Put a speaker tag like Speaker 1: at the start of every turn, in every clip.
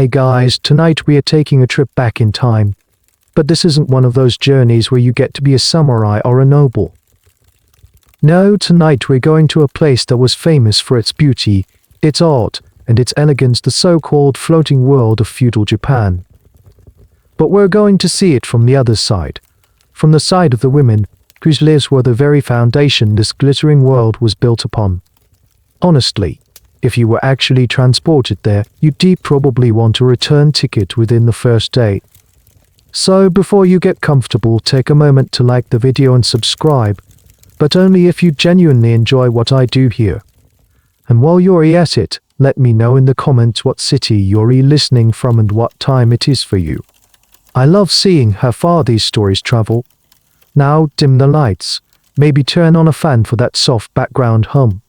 Speaker 1: Hey guys, tonight we are taking a trip back in time. But this isn't one of those journeys where you get to be a samurai or a noble. No, tonight we're going to a place that was famous for its beauty, its art, and its elegance, the so-called floating world of feudal Japan. But we're going to see it from the other side, from the side of the women, whose lives were the very foundation this glittering world was built upon. Honestly, if you were actually transported there, you'd probably want a return ticket within the first day. So before you get comfortable, take a moment to like the video and subscribe, but only if you genuinely enjoy what I do here. And while you're at it, let me know in the comments what city you're listening from and what time it is for you. I love seeing how far these stories travel. Now dim the lights, maybe turn on a fan for that soft background hum,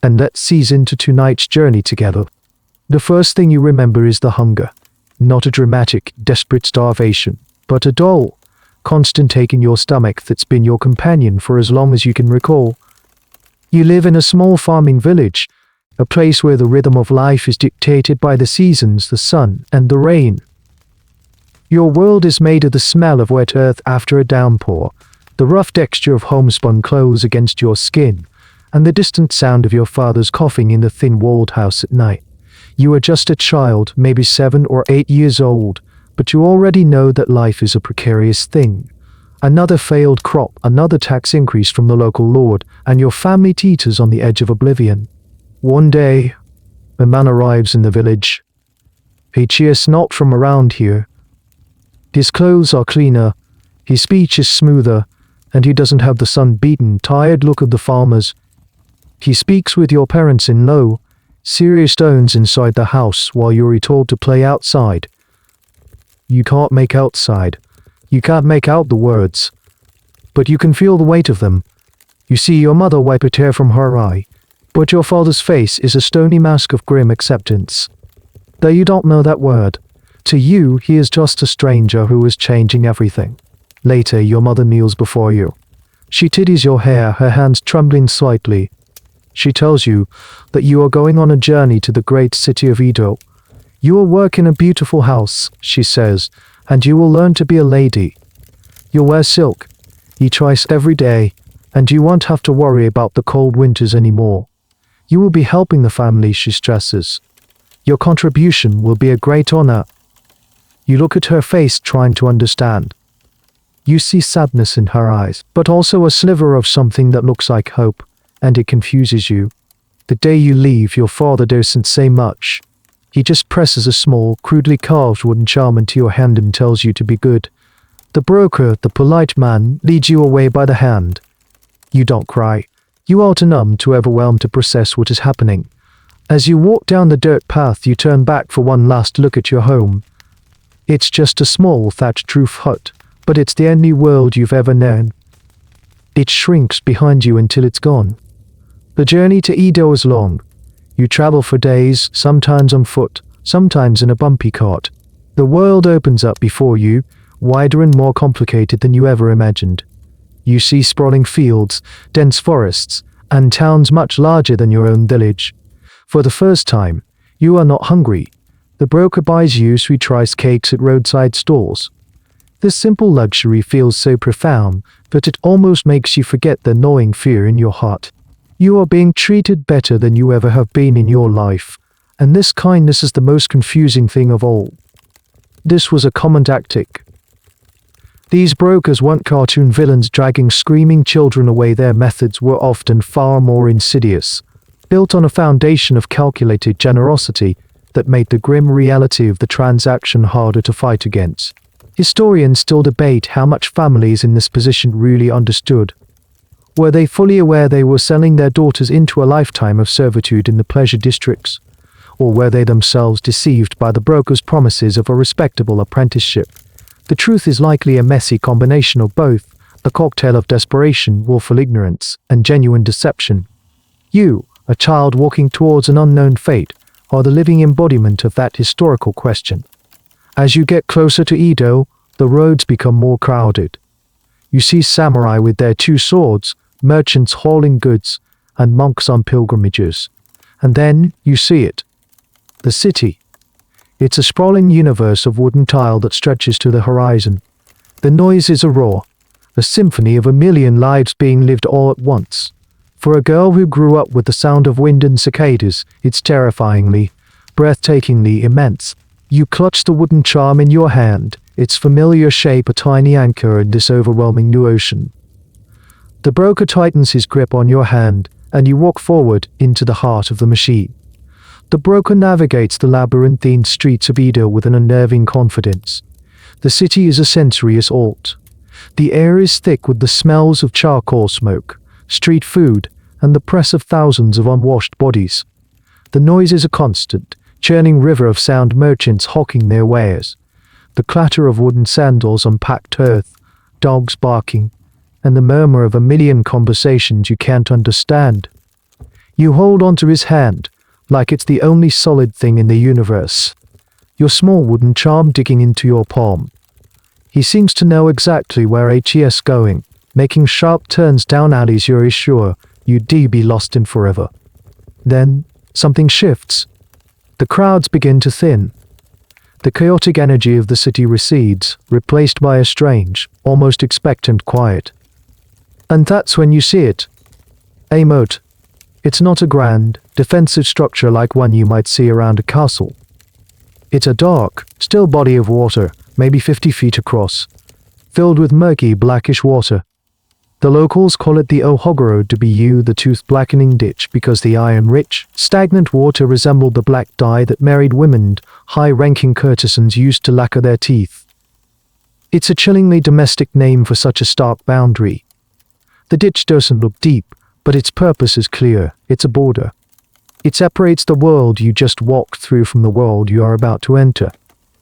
Speaker 1: and let's ease into tonight's journey together. The first thing you remember is the hunger. Not a dramatic, desperate starvation, but a dull, constant ache in your stomach that's been your companion for as long as you can recall. You live in a small farming village, a place where the rhythm of life is dictated by the seasons, the sun, and the rain. Your world is made of the smell of wet earth after a downpour, the rough texture of homespun clothes against your skin, and the distant sound of your father's coughing in the thin-walled house at night. You are just a child, maybe 7 or 8 years old, but you already know that life is a precarious thing. Another failed crop, another tax increase from the local lord, and your family teeters on the edge of oblivion. One day, a man arrives in the village. He cheers not from around here. His clothes are cleaner, his speech is smoother, and he doesn't have the sun-beaten, tired look of the farmers. He speaks with your parents in low, serious tones inside the house while you're told to play outside. You can't make outside. You can't make out the words. But you can feel the weight of them. You see your mother wipe a tear from her eye, but your father's face is a stony mask of grim acceptance. Though you don't know that word, to you he is just a stranger who is changing everything. Later your mother kneels before you. She tidies your hair, her hands trembling slightly. She tells you that you are going on a journey to the great city of Edo. You will work in a beautiful house, she says, and you will learn to be a lady. You'll wear silk, eat rice every day, and you won't have to worry about the cold winters anymore. You will be helping the family, she stresses. Your contribution will be a great honor. You look at her face, trying to understand. You see sadness in her eyes, but also a sliver of something that looks like hope, and it confuses you. The day you leave, your father doesn't say much. He just presses a small, crudely carved wooden charm into your hand and tells you to be good. The broker, the polite man, leads you away by the hand. You don't cry. You are too numb, too overwhelmed to process what is happening. As you walk down the dirt path, you turn back for one last look at your home. It's just a small thatched roof hut, but it's the only world you've ever known. It shrinks behind you until it's gone. The journey to Edo is long. You travel for days, sometimes on foot, sometimes in a bumpy cart. The world opens up before you, wider and more complicated than you ever imagined. You see sprawling fields, dense forests, and towns much larger than your own village. For the first time, you are not hungry. The broker buys you sweet rice cakes at roadside stalls. This simple luxury feels so profound that it almost makes you forget the gnawing fear in your heart. You are being treated better than you ever have been in your life, and this kindness is the most confusing thing of all. This was a common tactic. These brokers weren't cartoon villains dragging screaming children away. Their methods were often far more insidious, built on a foundation of calculated generosity that made the grim reality of the transaction harder to fight against. Historians still debate how much families in this position really understood. Were they fully aware they were selling their daughters into a lifetime of servitude in the pleasure districts? Or were they themselves deceived by the broker's promises of a respectable apprenticeship? The truth is likely a messy combination of both, a cocktail of desperation, willful ignorance, and genuine deception. You, a child walking towards an unknown fate, are the living embodiment of that historical question. As you get closer to Edo, the roads become more crowded. You see samurai with their 2 swords, merchants hauling goods, and monks on pilgrimages. And then you see it. The city. It's a sprawling universe of wooden tile that stretches to the horizon. The noise is a roar, a symphony of a million lives being lived all at once. For a girl who grew up with the sound of wind and cicadas, it's terrifyingly, breathtakingly immense. You clutch the wooden charm in your hand, its familiar shape a tiny anchor in this overwhelming new ocean. The broker tightens his grip on your hand, and you walk forward into the heart of the machine. The broker navigates the labyrinthine streets of Edo with an unnerving confidence. The city is a sensory assault. The air is thick with the smells of charcoal smoke, street food, and the press of thousands of unwashed bodies. The noise is a constant, churning river of sound merchants hawking their wares. The clatter of wooden sandals on packed earth, dogs barking, and the murmur of a million conversations you can't understand. You hold onto his hand, like it's the only solid thing in the universe. Your small wooden charm digging into your palm. He seems to know exactly where he's going, making sharp turns down alleys you're sure you'd be lost in forever. Then, something shifts. The crowds begin to thin. The chaotic energy of the city recedes, replaced by a strange, almost expectant quiet. And that's when you see it. A moat. It's not a grand, defensive structure like one you might see around a castle. It's a dark, still body of water, maybe 50 feet across, filled with murky, blackish water. The locals call it the Ohogoro Debu, the tooth-blackening ditch, because the iron-rich, stagnant water resembled the black dye that married women, high-ranking courtesans used to lacquer their teeth. It's a chillingly domestic name for such a stark boundary. The ditch doesn't look deep, but its purpose is clear. It's a border. It separates the world you just walked through from the world you are about to enter.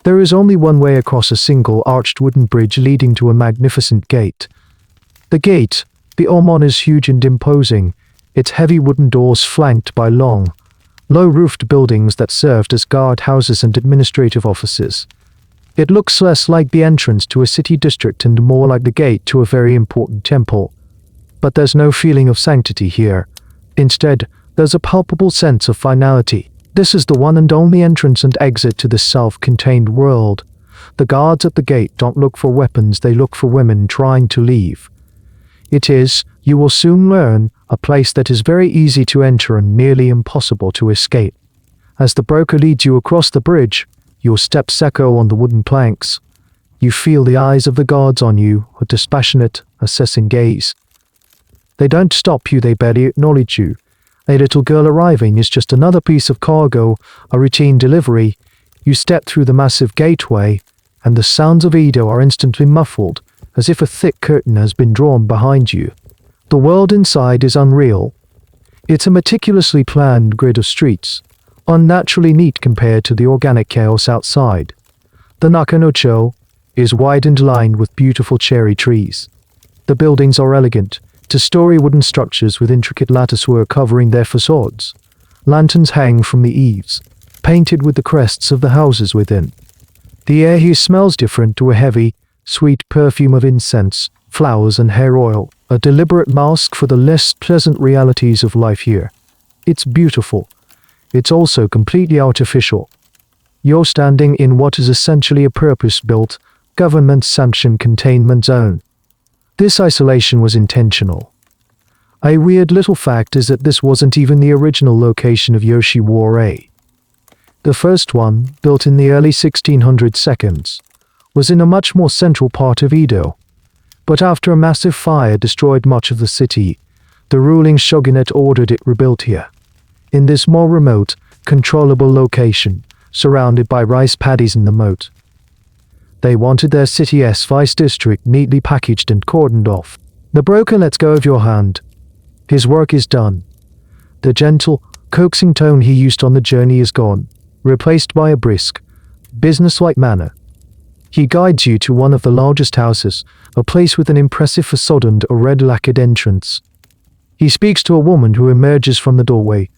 Speaker 1: There is only one way across a single arched wooden bridge leading to a magnificent gate. The gate, the Omon, is huge and imposing, its heavy wooden doors flanked by long, low-roofed buildings that served as guardhouses and administrative offices. It looks less like the entrance to a city district and more like the gate to a very important temple. But there's no feeling of sanctity here. Instead, there's a palpable sense of finality. This is the one and only entrance and exit to this self-contained world. The guards at the gate don't look for weapons, they look for women trying to leave. It is, you will soon learn, a place that is very easy to enter and nearly impossible to escape. As the broker leads you across the bridge, your steps echo on the wooden planks. You feel the eyes of the guards on you, a dispassionate, assessing gaze. They don't stop you, they barely acknowledge you. A little girl arriving is just another piece of cargo, a routine delivery. You step through the massive gateway, and the sounds of Edo are instantly muffled, as if a thick curtain has been drawn behind you. The world inside is unreal. It's a meticulously planned grid of streets, unnaturally neat compared to the organic chaos outside. The Nakanocho is wide and lined with beautiful cherry trees. The buildings are elegant, two-story wooden structures with intricate latticework covering their facades. Lanterns hang from the eaves, painted with the crests of the houses within. The air here smells different to a heavy, sweet perfume of incense, flowers and hair oil, a deliberate mask for the less pleasant realities of life here. It's beautiful. It's also completely artificial. You're standing in what is essentially a purpose-built, government-sanctioned containment zone. This isolation was intentional. A weird little fact is that this wasn't even the original location of Yoshiwara. The first one, built in the early 1600s, was in a much more central part of Edo. But after a massive fire destroyed much of the city, the ruling shogunate ordered it rebuilt here. In this more remote, controllable location, surrounded by rice paddies in the moat. They wanted their city's vice district neatly packaged and cordoned off. The broker lets go of your hand. His work is done. The gentle, coaxing tone he used on the journey is gone, replaced by a brisk, businesslike manner. He guides you to one of the largest houses, a place with an impressive facade and a red-lacquered entrance. He speaks to a woman who emerges from the doorway,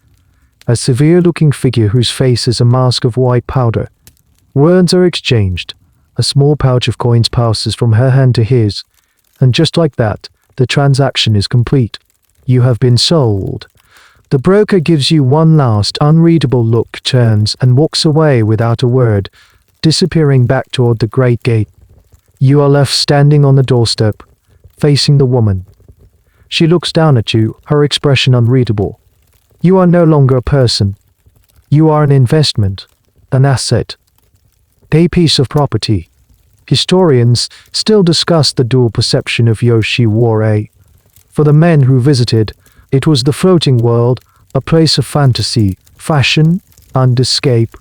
Speaker 1: a severe-looking figure whose face is a mask of white powder. Words are exchanged. A small pouch of coins passes from her hand to his, and just like that, the transaction is complete. You have been sold. The broker gives you one last unreadable look, turns and walks away without a word, disappearing back toward the great gate. You are left standing on the doorstep, facing the woman. She looks down at you, her expression unreadable. You are no longer a person. You are an investment, an asset, a piece of property. Historians still discuss the dual perception of Yoshiwara. For the men who visited, it was the floating world, a place of fantasy, fashion, and escape.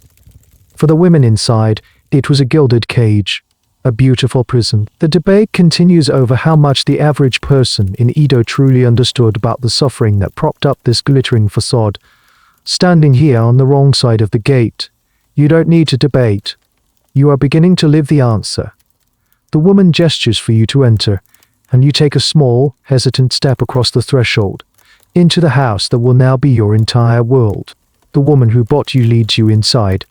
Speaker 1: For the women inside, it was a gilded cage, a beautiful prison. The debate continues over how much the average person in Edo truly understood about the suffering that propped up this glittering facade. Standing here on the wrong side of the gate, you don't need to debate. You are beginning to live the answer. The woman gestures for you to enter, and you take a small, hesitant step across the threshold, into the house that will now be your entire world. The woman who bought you leads you inside.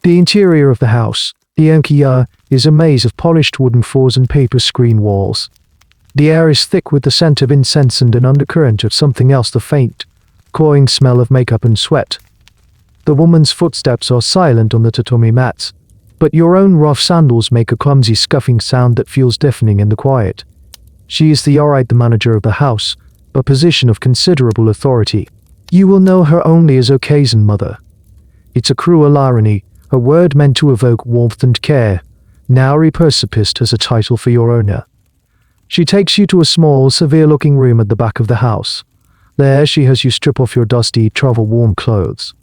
Speaker 1: The interior of the house, the Enkiya, is a maze of polished wooden floors and paper screen walls. The air is thick with the scent of incense and an undercurrent of something else, the faint, cloying smell of makeup and sweat. The woman's footsteps are silent on the tatami mats, but your own rough sandals make a clumsy scuffing sound that feels deafening in the quiet. She is the manager of the house, a position of considerable authority. You will know her only as courtesan mother. It's a cruel irony, a word meant to evoke warmth and care, now repurposed as a title for your owner. She takes you to a small, severe-looking room at the back of the house. There she has you strip off your dusty, travel-worn clothes.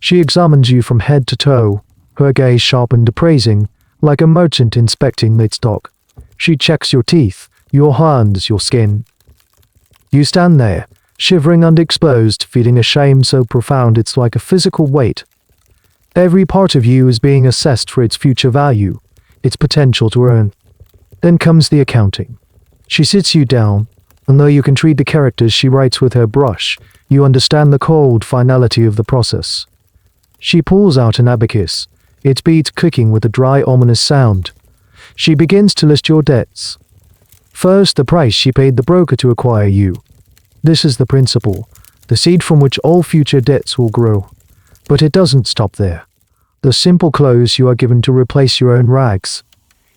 Speaker 1: She examines you from head to toe, her gaze sharp and appraising, like a merchant inspecting its stock. She checks your teeth, your hands, your skin. You stand there, shivering and exposed, feeling a shame so profound it's like a physical weight. Every part of you is being assessed for its future value, its potential to earn. Then comes the accounting. She sits you down, and though you can read the characters she writes with her brush, you understand the cold finality of the process. She pulls out an abacus, its beads clicking with a dry, ominous sound. She begins to list your debts. First, the price she paid the broker to acquire you. This is the principle, the seed from which all future debts will grow. But it doesn't stop there. The simple clothes you are given to replace your own rags.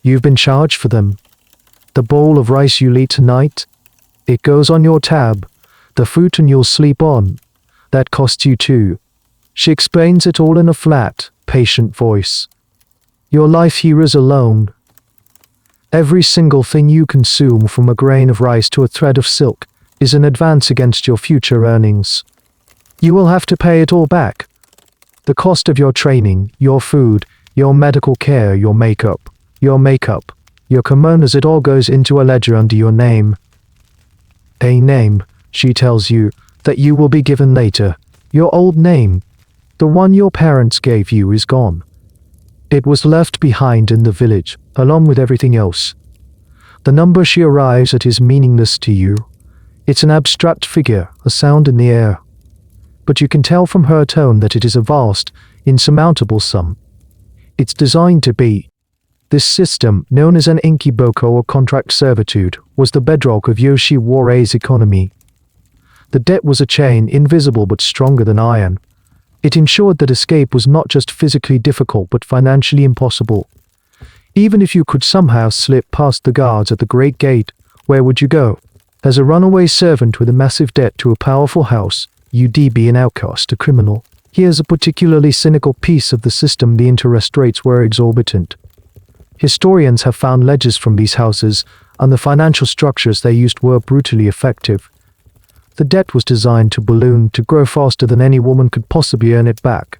Speaker 1: You've been charged for them. The bowl of rice you'll eat tonight, it goes on your tab. The futon you'll sleep on, that costs you too. She explains it all in a flat, patient voice. Your life here is alone. Every single thing you consume, from a grain of rice to a thread of silk, is an advance against your future earnings. You will have to pay it all back. The cost of your training, your food, your medical care, your makeup, your kimonos, it all goes into a ledger under your name. A name, she tells you, that you will be given later. Your old name, the one your parents gave you, is gone. It was left behind in the village, along with everything else. The number she arrives at is meaningless to you. It's an abstract figure, a sound in the air. But you can tell from her tone that it is a vast, insurmountable sum. It's designed to be. This system, known as an inkiboko or contract servitude, was the bedrock of Yoshiwara's economy. The debt was a chain, invisible but stronger than iron. It ensured that escape was not just physically difficult but financially impossible. Even if you could somehow slip past the guards at the Great Gate, where would you go? As a runaway servant with a massive debt to a powerful house, you'd be an outcast, a criminal. Here's a particularly cynical piece of the system: the interest rates were exorbitant. Historians have found ledgers from these houses, and the financial structures they used were brutally effective. The debt was designed to balloon, to grow faster than any woman could possibly earn it back.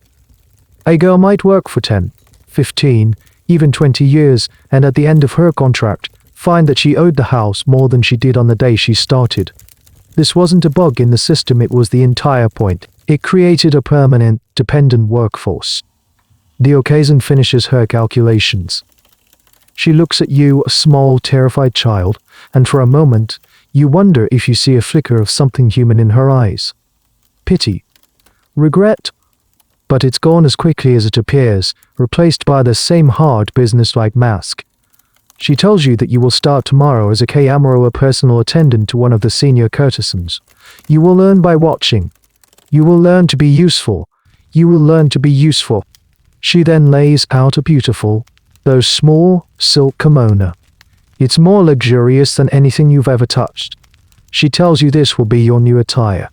Speaker 1: A girl might work for 10, 15, even 20 years, and at the end of her contract, find that she owed the house more than she did on the day she started. This wasn't a bug in the system, it was the entire point. It created a permanent, dependent workforce. The courtesan finishes her calculations. She looks at you, a small, terrified child, and for a moment, you wonder if you see a flicker of something human in her eyes. Pity. Regret. But it's gone as quickly as it appears, replaced by the same hard, business-like mask. She tells you that you will start tomorrow as a Kayamaro, a personal attendant to one of the senior courtesans. You will learn by watching. You will learn to be useful. You will learn to be useful. She then lays out a beautiful, though small, silk kimono. It's more luxurious than anything you've ever touched. She tells you this will be your new attire.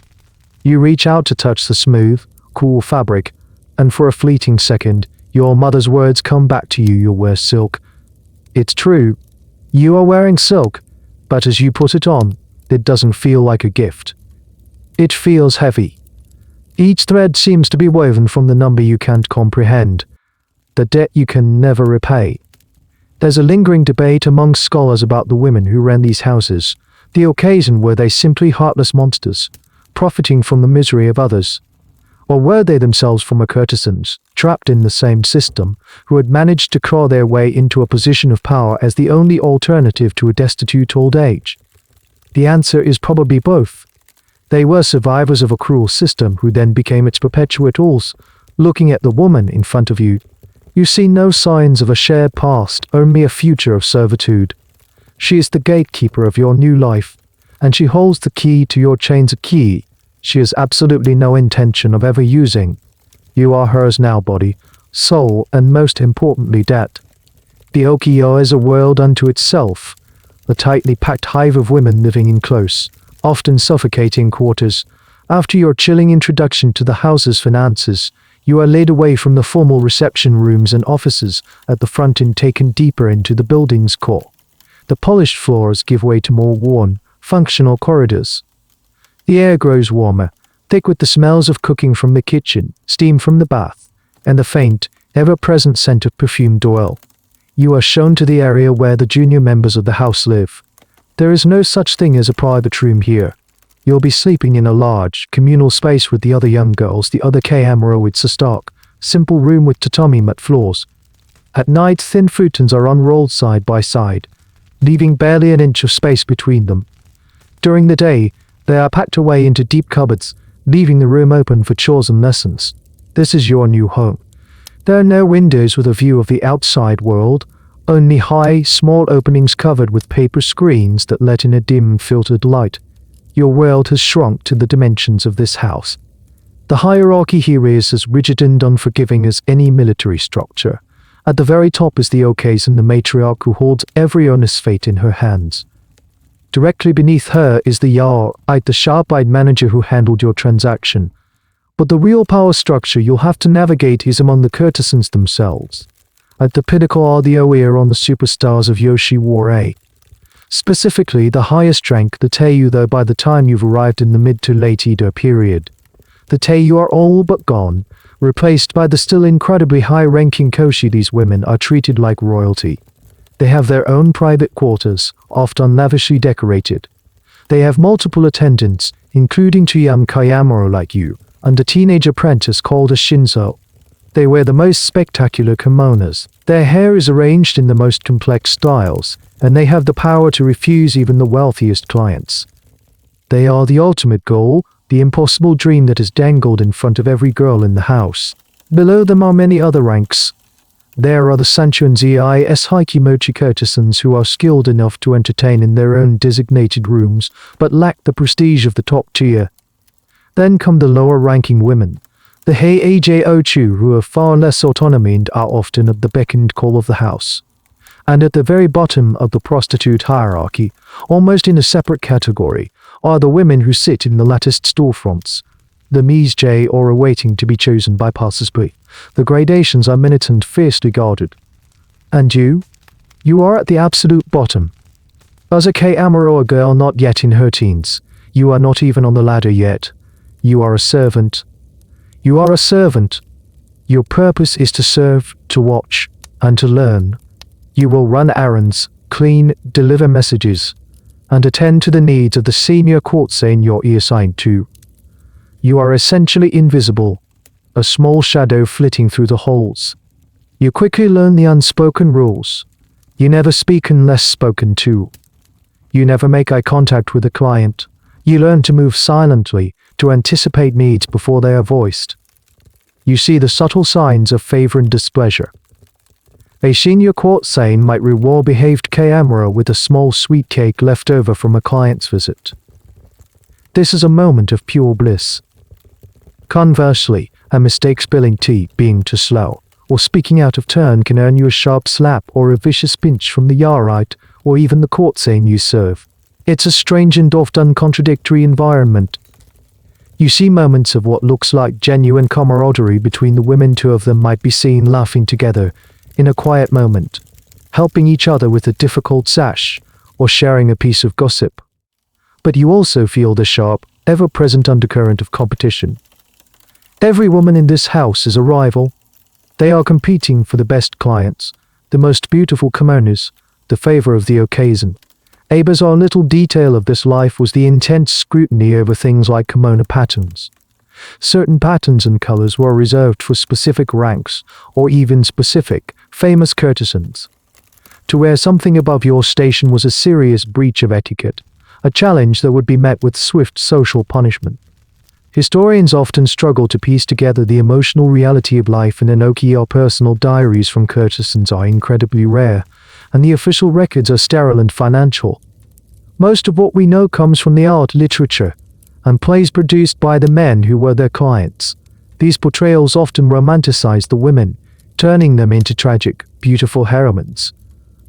Speaker 1: You reach out to touch the smooth, cool fabric, and for a fleeting second, your mother's words come back to you. You'll wear silk. It's true. You are wearing silk, but as you put it on, it doesn't feel like a gift. It feels heavy. Each thread seems to be woven from the number you can't comprehend, the debt you can never repay. There's a lingering debate among scholars about the women who ran these houses. The occasion were they simply heartless monsters, profiting from the misery of others? Or were they themselves former courtesans, trapped in the same system, who had managed to claw their way into a position of power as the only alternative to a destitute old age? The answer is probably both. They were survivors of a cruel system who then became its perpetuators. Looking at the woman in front of you, you see no signs of a shared past, only a future of servitude. She is the gatekeeper of your new life, and she holds the key to your chains, a key she has absolutely no intention of ever using. You are hers now, body, soul, and most importantly, debt. The Okio is a world unto itself, a tightly packed hive of women living in close, often suffocating quarters. After your chilling introduction to the house's finances, you are led away from the formal reception rooms and offices at the front and taken deeper into the building's core. The polished floors give way to more worn, functional corridors. The air grows warmer, thick with the smells of cooking from the kitchen, steam from the bath, and the faint, ever-present scent of perfumed oil. You are shown to the area where the junior members of the house live. There is no such thing as a private room here. You'll be sleeping in a large, communal space with the other young girls. The other K-Amuro. It's a stark, simple room with tatami mat floors. At night, thin futons are unrolled side by side, leaving barely an inch of space between them. During the day, they are packed away into deep cupboards, leaving the room open for chores and lessons. This is your new home. There are no windows with a view of the outside world, only high, small openings covered with paper screens that let in a dim, filtered light. Your world has shrunk to the dimensions of this house. The hierarchy here is as rigid and unforgiving as any military structure. At the very top is the Okesan, the matriarch who holds every owner's fate in her hands. Directly beneath her is the Yar-eyed, the sharp-eyed manager who handled your transaction. But the real power structure you'll have to navigate is among the courtesans themselves. At the pinnacle are the Oer on the superstars of Yoshiwara. Specifically, the highest rank, the Teiyu, though by the time you've arrived in the mid to late Edo period, the Teiyu are all but gone, replaced by the still incredibly high-ranking Koshi. These women are treated like royalty. They have their own private quarters, often lavishly decorated. They have multiple attendants, including two young Kayamuro like you, and a teenage apprentice called a Shinzo. They wear the most spectacular kimonos. Their hair is arranged in the most complex styles, and they have the power to refuse even the wealthiest clients. They are the ultimate goal, the impossible dream that is dangled in front of every girl in the house. Below them are many other ranks. There are the Sancho and Zis Hikimochi courtesans who are skilled enough to entertain in their own designated rooms, but lack the prestige of the top tier. Then come the lower-ranking women, the Hei-Aj Ochu, who have far less autonomy and are often at the beck and call of the house. And at the very bottom of the prostitute hierarchy, almost in a separate category, are the women who sit in the latticed storefronts, the Mise or are waiting to be chosen by passers-by. The gradations are minute and fiercely guarded. And you? You are at the absolute bottom. As a K-Amuro, a girl not yet in her teens, you are not even on the ladder yet. You are a servant. You are a servant. Your purpose is to serve, to watch, and to learn. You will run errands, clean, deliver messages, and attend to the needs of the senior courtesan you're assigned to. You are essentially invisible, a small shadow flitting through the halls. You quickly learn the unspoken rules. You never speak unless spoken to. You never make eye contact with a client. You learn to move silently, to anticipate needs before they are voiced. You see the subtle signs of favor and displeasure. A senior courtesan might reward behaved K-Amuro with a small sweet cake left over from a client's visit. This is a moment of pure bliss. Conversely, a mistake spilling tea, being too slow, or speaking out of turn can earn you a sharp slap or a vicious pinch from the yarite or even the courtesan you serve. It's a strange and often contradictory environment. You see moments of what looks like genuine camaraderie between the women. Two of them might be seen laughing together in a quiet moment, helping each other with a difficult sash or sharing a piece of gossip. But you also feel the sharp, ever-present undercurrent of competition. Every woman in this house is a rival. They are competing for the best clients, the most beautiful kimonos, the favor of the occasion. A bizarre little detail of this life was the intense scrutiny over things like kimono patterns. Certain patterns and colors were reserved for specific ranks, or even specific, famous courtesans. To wear something above your station was a serious breach of etiquette, a challenge that would be met with swift social punishment. Historians often struggle to piece together the emotional reality of life in Enoki, or personal diaries from courtesans are incredibly rare, and the official records are sterile and financial. Most of what we know comes from the art, literature, and plays produced by the men who were their clients. These portrayals often romanticize the women, turning them into tragic, beautiful heroines.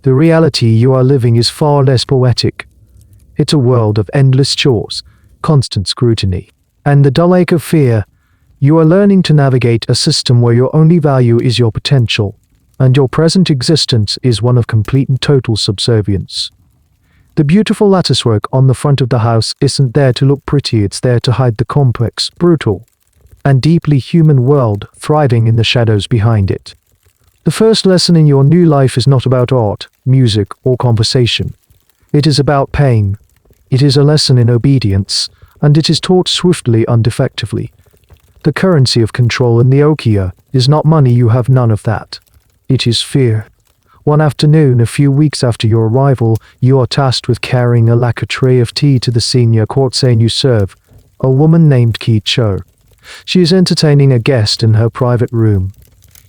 Speaker 1: The reality you are living is far less poetic. It's a world of endless chores, constant scrutiny, and the dull ache of fear. You are learning to navigate a system where your only value is your potential, and your present existence is one of complete and total subservience. The beautiful latticework on the front of the house isn't there to look pretty, it's there to hide the complex, brutal, and deeply human world thriving in the shadows behind it. The first lesson in your new life is not about art, music, or conversation. It is about pain. It is a lesson in obedience, and it is taught swiftly and effectively. The currency of control in the Okia is not money, you have none of that. It is fear. One afternoon, a few weeks after your arrival, you are tasked with carrying a lacquer tray of tea to the senior courtesan you serve, a woman named Ki-cho. She is entertaining a guest in her private room.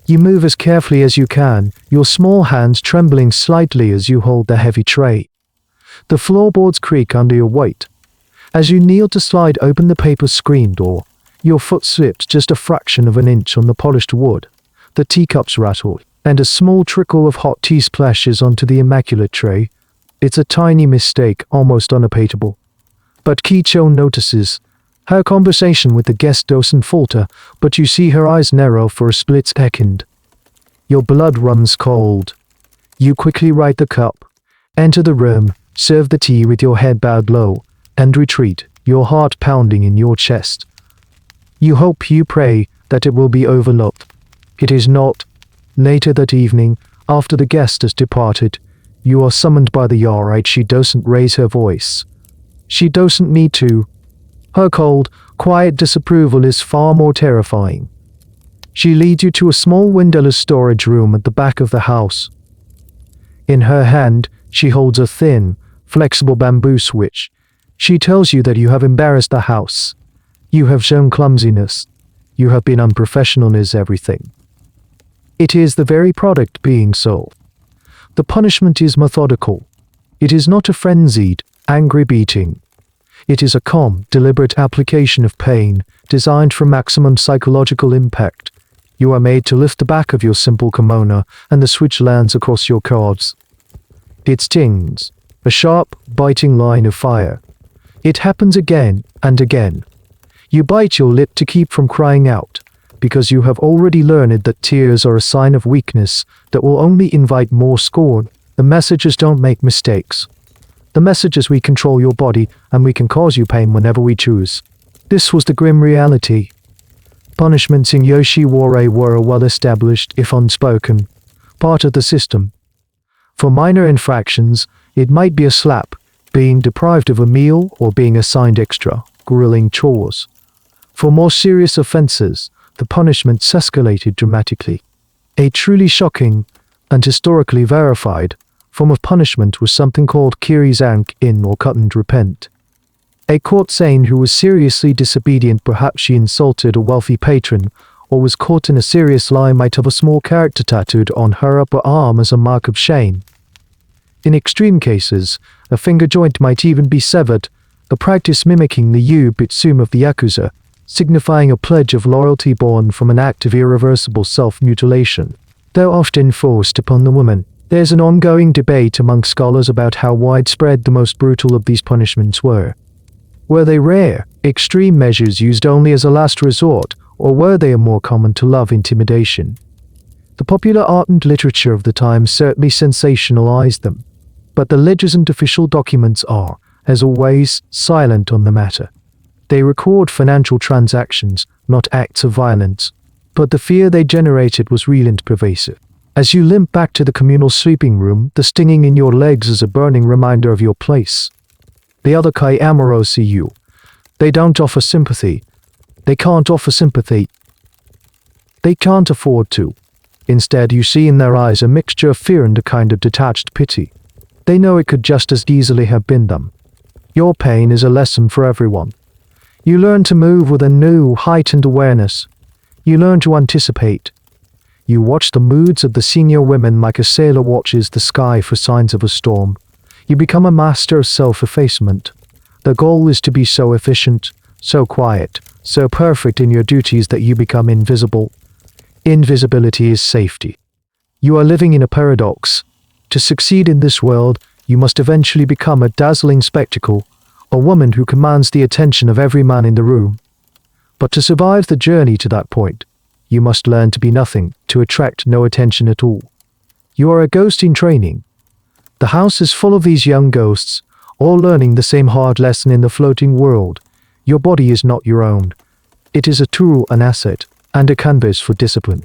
Speaker 1: You move as carefully as you can, your small hands trembling slightly as you hold the heavy tray. The floorboards creak under your weight. As you kneel to slide open the paper screen door, your foot slips just a fraction of an inch on the polished wood. The teacups rattle, and a small trickle of hot tea splashes onto the immaculate tray. It's a tiny mistake, almost unabateable. But Ki-cho notices. Her conversation with the guest doesn't falter, but you see her eyes narrow for a split second. Your blood runs cold. You quickly right the cup, enter the room, serve the tea with your head bowed low, and retreat, your heart pounding in your chest. You hope, you pray, that it will be overlooked. It is not. Later that evening, after the guest has departed, you are summoned by the yarite. She doesn't raise her voice. She doesn't need to. Her cold, quiet disapproval is far more terrifying. She leads you to a small windowless storage room at the back of the house. In her hand, she holds a thin, flexible bamboo switch. She tells you that you have embarrassed the house. You have shown clumsiness. You have been unprofessional is everything. It is the very product being sold. The punishment is methodical. It is not a frenzied, angry beating. It is a calm, deliberate application of pain, designed for maximum psychological impact. You are made to lift the back of your simple kimono, and the switch lands across your calves. It stings, a sharp, biting line of fire. It happens again and again. You bite your lip to keep from crying out, because you have already learned that tears are a sign of weakness that will only invite more scorn. The messages don't make mistakes. The message is we control your body, and we can cause you pain whenever we choose. This was the grim reality. Punishments in Yoshiwara were a well-established, if unspoken, part of the system. For minor infractions, it might be a slap, being deprived of a meal, or being assigned extra, grueling chores. For more serious offenses, the punishments escalated dramatically. A truly shocking, and historically verified, form of punishment was something called kirizan in or cut and repent. A courtesan who was seriously disobedient, perhaps she insulted a wealthy patron, or was caught in a serious lie, might have a small character tattooed on her upper arm as a mark of shame. In extreme cases, a finger joint might even be severed, a practice mimicking the yubitsume of the Yakuza, signifying a pledge of loyalty born from an act of irreversible self-mutilation. Though often forced upon the woman, there's an ongoing debate among scholars about how widespread the most brutal of these punishments were. Were they rare, extreme measures used only as a last resort, or were they a more common to love intimidation? The popular art and literature of the time certainly sensationalized them, but the ledgers and official documents are, as always, silent on the matter. They record financial transactions, not acts of violence, but the fear they generated was real and pervasive. As you limp back to the communal sleeping room, the stinging in your legs is a burning reminder of your place. The other Kai Amuro see you. They don't offer sympathy. They can't offer sympathy. They can't afford to. Instead, you see in their eyes a mixture of fear and a kind of detached pity. They know it could just as easily have been them. Your pain is a lesson for everyone. You learn to move with a new, heightened awareness. You learn to anticipate. You watch the moods of the senior women like a sailor watches the sky for signs of a storm. You become a master of self-effacement. The goal is to be so efficient, so quiet, so perfect in your duties that you become invisible. Invisibility is safety. You are living in a paradox. To succeed in this world, you must eventually become a dazzling spectacle, a woman who commands the attention of every man in the room. But to survive the journey to that point, you must learn to be nothing, to attract no attention at all. You are a ghost in training. The house is full of these young ghosts, all learning the same hard lesson in the floating world. Your body is not your own. It is a tool, an asset, and a canvas for discipline.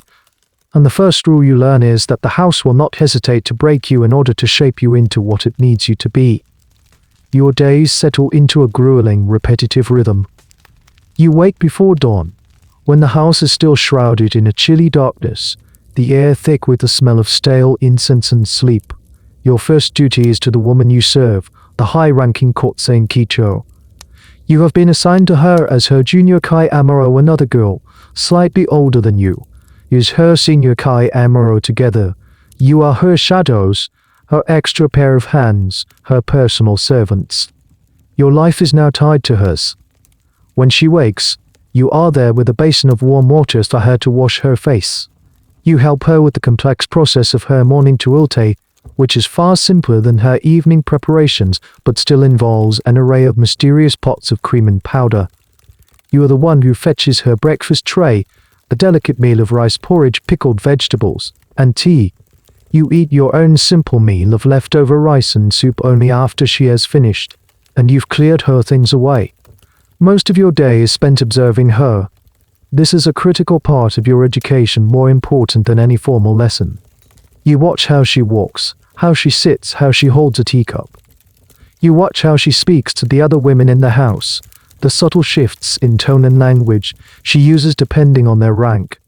Speaker 1: And the first rule you learn is that the house will not hesitate to break you in order to shape you into what it needs you to be. Your days settle into a grueling, repetitive rhythm. You wake before dawn, when the house is still shrouded in a chilly darkness, the air thick with the smell of stale incense and sleep. Your first duty is to the woman you serve, the high-ranking courtesan Kicho. You have been assigned to her as her junior Kai Amuro. Another girl, slightly older than you, is her senior Kai Amuro. Together, you are her shadows, her extra pair of hands, her personal servants. Your life is now tied to hers. When she wakes, you are there with a basin of warm water for her to wash her face. You help her with the complex process of her morning toilet, which is far simpler than her evening preparations, but still involves an array of mysterious pots of cream and powder. You are the one who fetches her breakfast tray, a delicate meal of rice porridge, pickled vegetables, and tea. You eat your own simple meal of leftover rice and soup only after she has finished, and you've cleared her things away. Most of your day is spent observing her. This is a critical part of your education, more important than any formal lesson. You watch how she walks, how she sits, how she holds a teacup. You watch how she speaks to the other women in the house, the subtle shifts in tone and language she uses depending on their rank.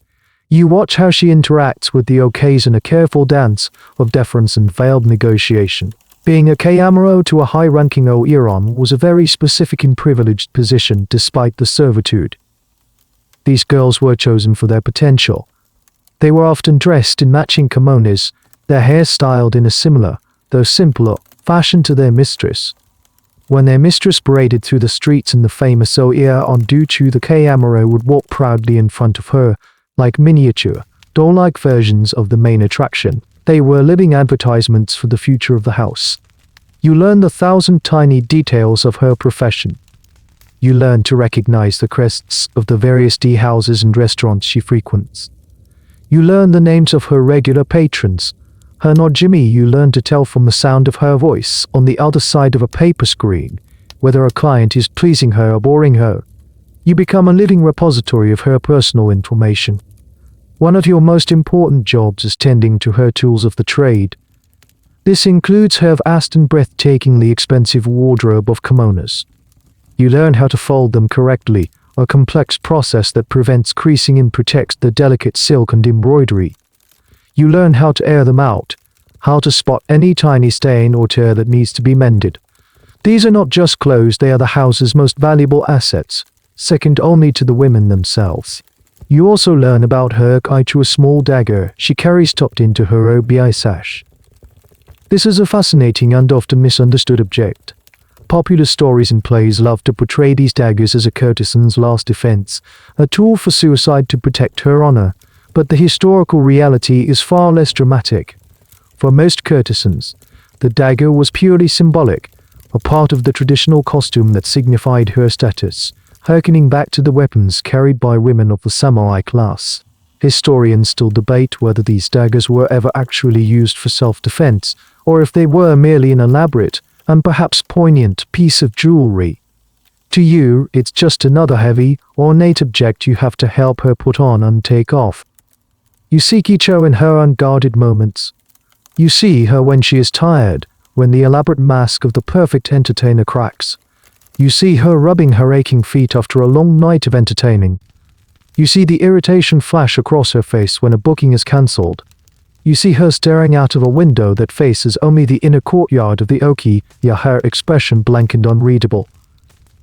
Speaker 1: You watch how she interacts with the okays in a careful dance of deference and veiled negotiation. Being a Kayamuro to a high-ranking Oiron was a very specific and privileged position despite the servitude. These girls were chosen for their potential. They were often dressed in matching kimonos, their hair styled in a similar, though simpler, fashion to their mistress. When their mistress paraded through the streets in the famous Oiron Duchu, the Kayamuro would walk proudly in front of her, like miniature, doll-like versions of the main attraction. They were living advertisements for the future of the house. You learn the 1,000 tiny details of her profession. You learn to recognize the crests of the various tea houses and restaurants she frequents. You learn the names of her regular patrons. Her nojimi you learn to tell from the sound of her voice on the other side of a paper screen, whether a client is pleasing her or boring her. You become a living repository of her personal information. One of your most important jobs is tending to her tools of the trade. This includes her vast and breathtakingly expensive wardrobe of kimonos. You learn how to fold them correctly, a complex process that prevents creasing and protects the delicate silk and embroidery. You learn how to air them out, how to spot any tiny stain or tear that needs to be mended. These are not just clothes, they are the house's most valuable assets, second only to the women themselves. You also learn about her kai to a small dagger she carries tucked into her obi sash. This is a fascinating and often misunderstood object. Popular stories and plays love to portray these daggers as a courtesan's last defense, a tool for suicide to protect her honor, but the historical reality is far less dramatic. For most courtesans, the dagger was purely symbolic, a part of the traditional costume that signified her status, harkening back to the weapons carried by women of the samurai class. Historians still debate whether these daggers were ever actually used for self-defense, or if they were merely an elaborate, and perhaps poignant piece of jewelry. To you, it's just another heavy, ornate object you have to help her put on and take off. You see Kicho in her unguarded moments. You see her when she is tired, when the elaborate mask of the perfect entertainer cracks. You see her rubbing her aching feet after a long night of entertaining. You see the irritation flash across her face when a booking is cancelled. You see her staring out of a window that faces only the inner courtyard of the Oki, yet her expression blank and unreadable.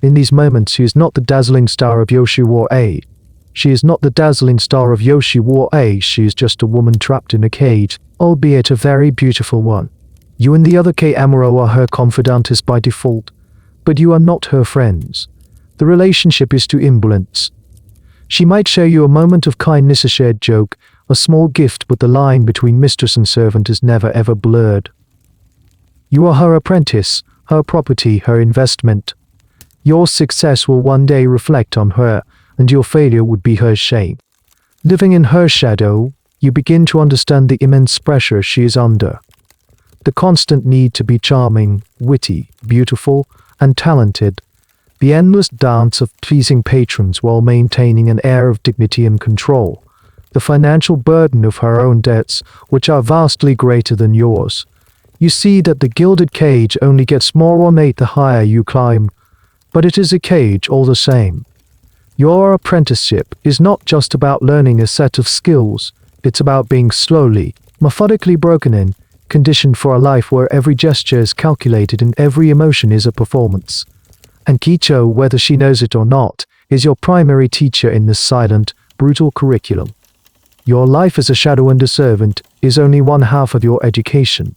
Speaker 1: In these moments she is not the dazzling star of Yoshiwara. She is not the dazzling star of Yoshiwara, she is just a woman trapped in a cage, albeit a very beautiful one. You and the other Amuro are her confidantes by default, but you are not her friends. The relationship is to imbalance. She might show you a moment of kindness, a shared joke, a small gift, but the line between mistress and servant is never ever blurred. You are her apprentice, her property, her investment. Your success will one day reflect on her, and your failure would be her shame. Living in her shadow, you begin to understand the immense pressure she is under. The constant need to be charming, witty, beautiful, and talented. The endless dance of pleasing patrons while maintaining an air of dignity and control. The financial burden of her own debts, which are vastly greater than yours. You see that the gilded cage only gets more ornate the higher you climb, but it is a cage all the same. Your apprenticeship is not just about learning a set of skills, it's about being slowly, methodically broken in, conditioned for a life where every gesture is calculated and every emotion is a performance. And Kicho, whether she knows it or not, is your primary teacher in this silent, brutal curriculum. Your life as a shadow and a servant is only one half of your education.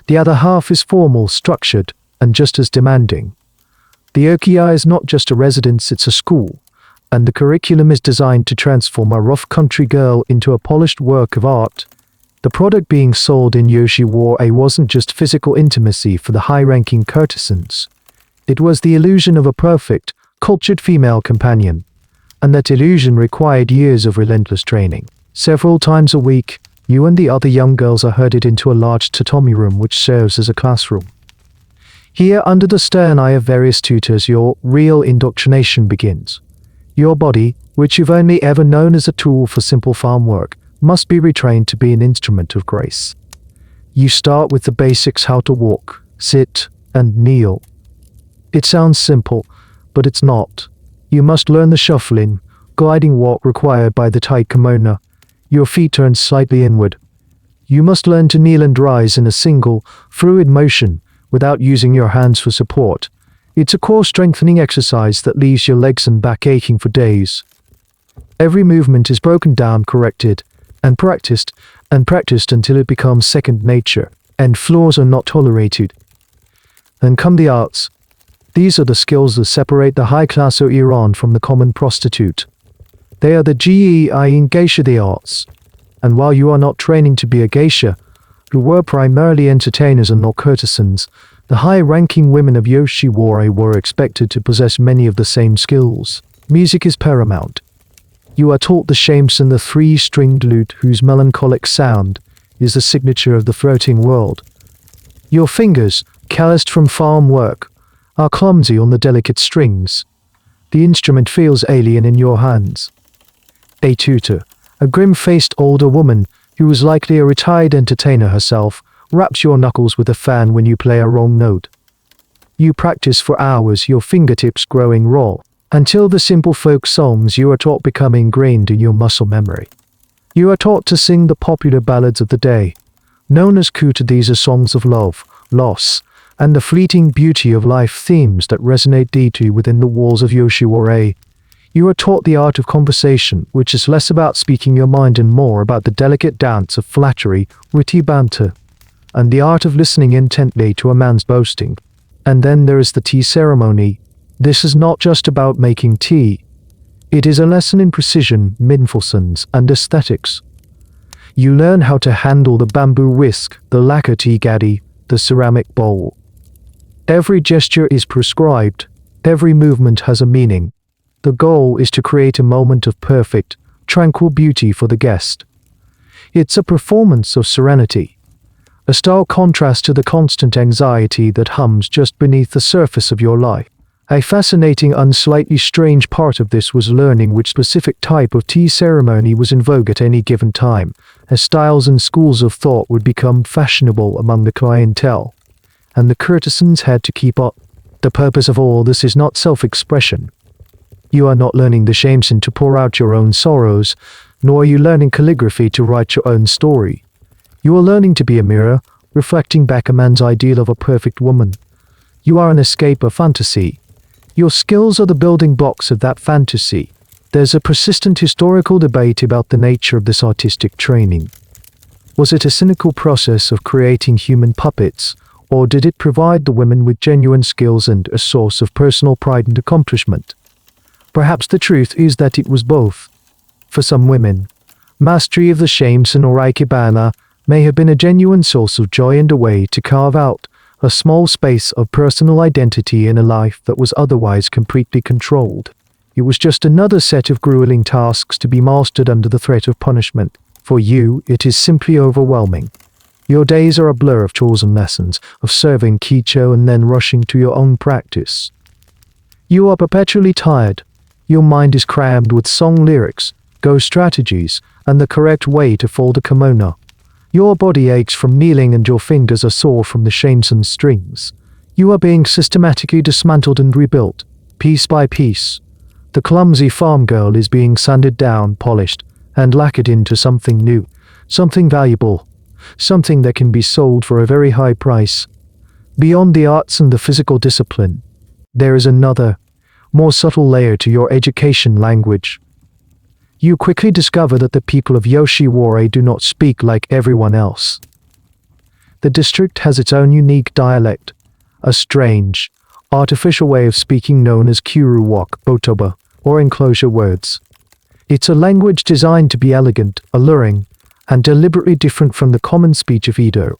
Speaker 1: The other half is formal, structured, and just as demanding. The Okiya is not just a residence, it's a school, and the curriculum is designed to transform a rough country girl into a polished work of art. The product being sold in Yoshiwara wasn't just physical intimacy for the high-ranking courtesans. It was the illusion of a perfect, cultured female companion, and that illusion required years of relentless training. Several times a week, you and the other young girls are herded into a large tatami room which serves as a classroom. Here, under the stern eye of various tutors, your real indoctrination begins. Your body, which you've only ever known as a tool for simple farm work, must be retrained to be an instrument of grace. You start with the basics: how to walk, sit, and kneel. It sounds simple, but it's not. You must learn the shuffling, gliding walk required by the tight kimono. Your feet turn slightly inward. You must learn to kneel and rise in a single, fluid motion without using your hands for support. It's a core strengthening exercise that leaves your legs and back aching for days. Every movement is broken down, corrected, and practiced until it becomes second nature, and flaws are not tolerated. Then come the arts. These are the skills that separate the high-class Iran from the common prostitute. They are the gei in geisha the arts. And while you are not training to be a geisha, who were primarily entertainers and not courtesans, the high-ranking women of Yoshiwara were expected to possess many of the same skills. Music is paramount. You are taught the shamisen, the three-stringed lute whose melancholic sound is the signature of the floating world. Your fingers, calloused from farm work, are clumsy on the delicate strings. The instrument feels alien in your hands. A tutor, a grim-faced older woman who was likely a retired entertainer herself, wraps your knuckles with a fan when you play a wrong note. You practice for hours, your fingertips growing raw, until the simple folk songs you are taught become ingrained in your muscle memory. You are taught to sing the popular ballads of the day. Known as kuta, these are songs of love, loss, and the fleeting beauty of life, themes that resonate deeply within the walls of Yoshiwara. You are taught the art of conversation, which is less about speaking your mind and more about the delicate dance of flattery, witty banter, and the art of listening intently to a man's boasting. And then there is the tea ceremony. This is not just about making tea. It is a lesson in precision, mindfulness, and aesthetics. You learn how to handle the bamboo whisk, the lacquer tea caddy, the ceramic bowl. Every gesture is prescribed. Every movement has a meaning. The goal is to create a moment of perfect, tranquil beauty for the guest. It's a performance of serenity, a stark contrast to the constant anxiety that hums just beneath the surface of your life. A fascinating and slightly strange part of this was learning which specific type of tea ceremony was in vogue at any given time, as styles and schools of thought would become fashionable among the clientele, and the courtesans had to keep up. The purpose of all this is not self-expression. You are not learning the shamisen to pour out your own sorrows, nor are you learning calligraphy to write your own story. You are learning to be a mirror, reflecting back a man's ideal of a perfect woman. You are an escape of fantasy. Your skills are the building blocks of that fantasy. There's a persistent historical debate about the nature of this artistic training. Was it a cynical process of creating human puppets, or did it provide the women with genuine skills and a source of personal pride and accomplishment? Perhaps the truth is that it was both. For some women, mastery of the shamisen or ikebana may have been a genuine source of joy and a way to carve out a small space of personal identity in a life that was otherwise completely controlled. It was just another set of grueling tasks to be mastered under the threat of punishment. For you, it is simply overwhelming. Your days are a blur of chores and lessons, of serving kicho and then rushing to your own practice. You are perpetually tired. Your mind is crammed with song lyrics, go strategies, and the correct way to fold a kimono. Your body aches from kneeling and your fingers are sore from the shamisen strings. You are being systematically dismantled and rebuilt, piece by piece. The clumsy farm girl is being sanded down, polished, and lacquered into something new, something valuable, something that can be sold for a very high price. Beyond the arts and the physical discipline, there is another, more subtle layer to your education language. You quickly discover that the people of Yoshiwara do not speak like everyone else. The district has its own unique dialect, a strange, artificial way of speaking known as Kuruwak, Botoba, or enclosure words. It's a language designed to be elegant, alluring, and deliberately different from the common speech of Edo.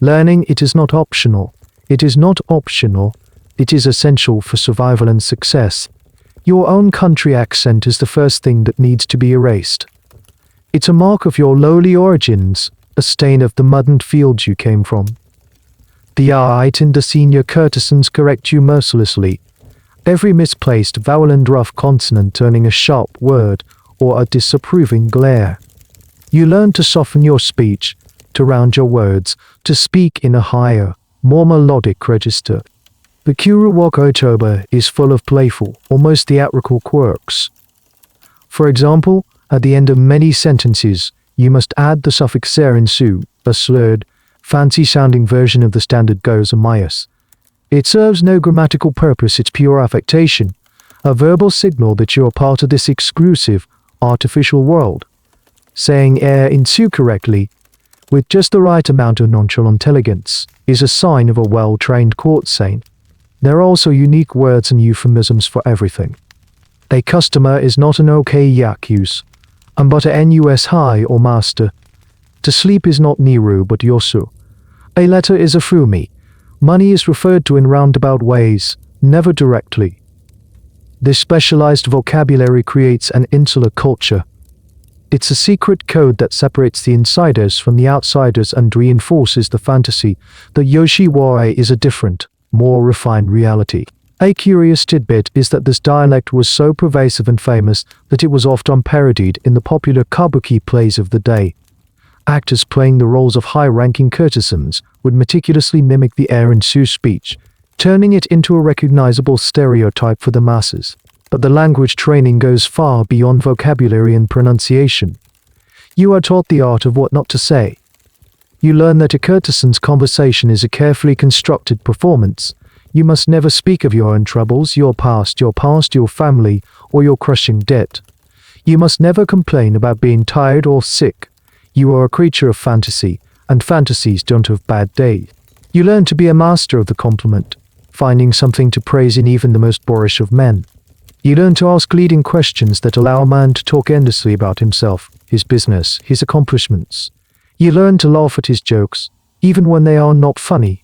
Speaker 1: Learning it is not optional. It is not optional. It is essential for survival and success. Your own country accent is the first thing that needs to be erased. It's a mark of your lowly origins, a stain of the mud and fields you came from. The Ait and the senior courtesans correct you mercilessly, every misplaced vowel and rough consonant turning a sharp word or a disapproving glare. You learn to soften your speech, to round your words, to speak in a higher, more melodic register. The Kuruwak Otoba is full of playful, almost theatrical quirks. For example, at the end of many sentences, you must add the suffix serinsu, a slurred, fancy-sounding version of the standard goza mayas. It serves no grammatical purpose, it's pure affectation, a verbal signal that you are part of this exclusive, artificial world. Saying insu correctly, with just the right amount of nonchalant elegance, is a sign of a well-trained courtesan. There are also unique words and euphemisms for everything. A customer is not an okay yakus, but a nus high or master. To sleep is not niru but yosu. A letter is a fumi. Money is referred to in roundabout ways, never directly. This specialized vocabulary creates an insular culture. It's a secret code that separates the insiders from the outsiders and reinforces the fantasy that Yoshiwara is a different, more refined reality. A curious tidbit is that this dialect was so pervasive and famous that it was often parodied in the popular kabuki plays of the day. Actors playing the roles of high-ranking courtesans would meticulously mimic the air and Sioux speech, turning it into a recognizable stereotype for the masses. But the language training goes far beyond vocabulary and pronunciation. You are taught the art of what not to say. You learn that a courtesan's conversation is a carefully constructed performance. You must never speak of your own troubles, your past, your family, or your crushing debt. You must never complain about being tired or sick. You are a creature of fantasy, and fantasies don't have bad days. You learn to be a master of the compliment. finding something to praise in even the most boorish of men. You learn to ask leading questions that allow a man to talk endlessly about himself, his business, his accomplishments. You learn to laugh at his jokes, even when they are not funny.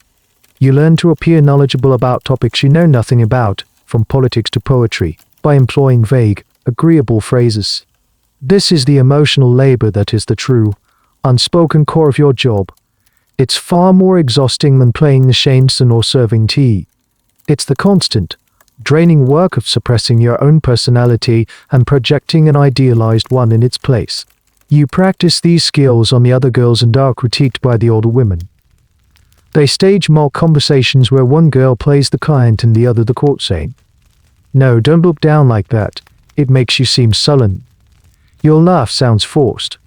Speaker 1: You learn to appear knowledgeable about topics you know nothing about, from politics to poetry, by employing vague, agreeable phrases. This is the emotional labor that is the true, unspoken core of your job. It's far more exhausting than playing the shamesen or serving tea. It's the constant, draining work of suppressing your own personality and projecting an idealized one in its place. You practice these skills on the other girls and are critiqued by the older women. They stage mock conversations where one girl plays the client and the other the courtesan. No, don't look down like that. It makes you seem sullen. Your laugh sounds forced.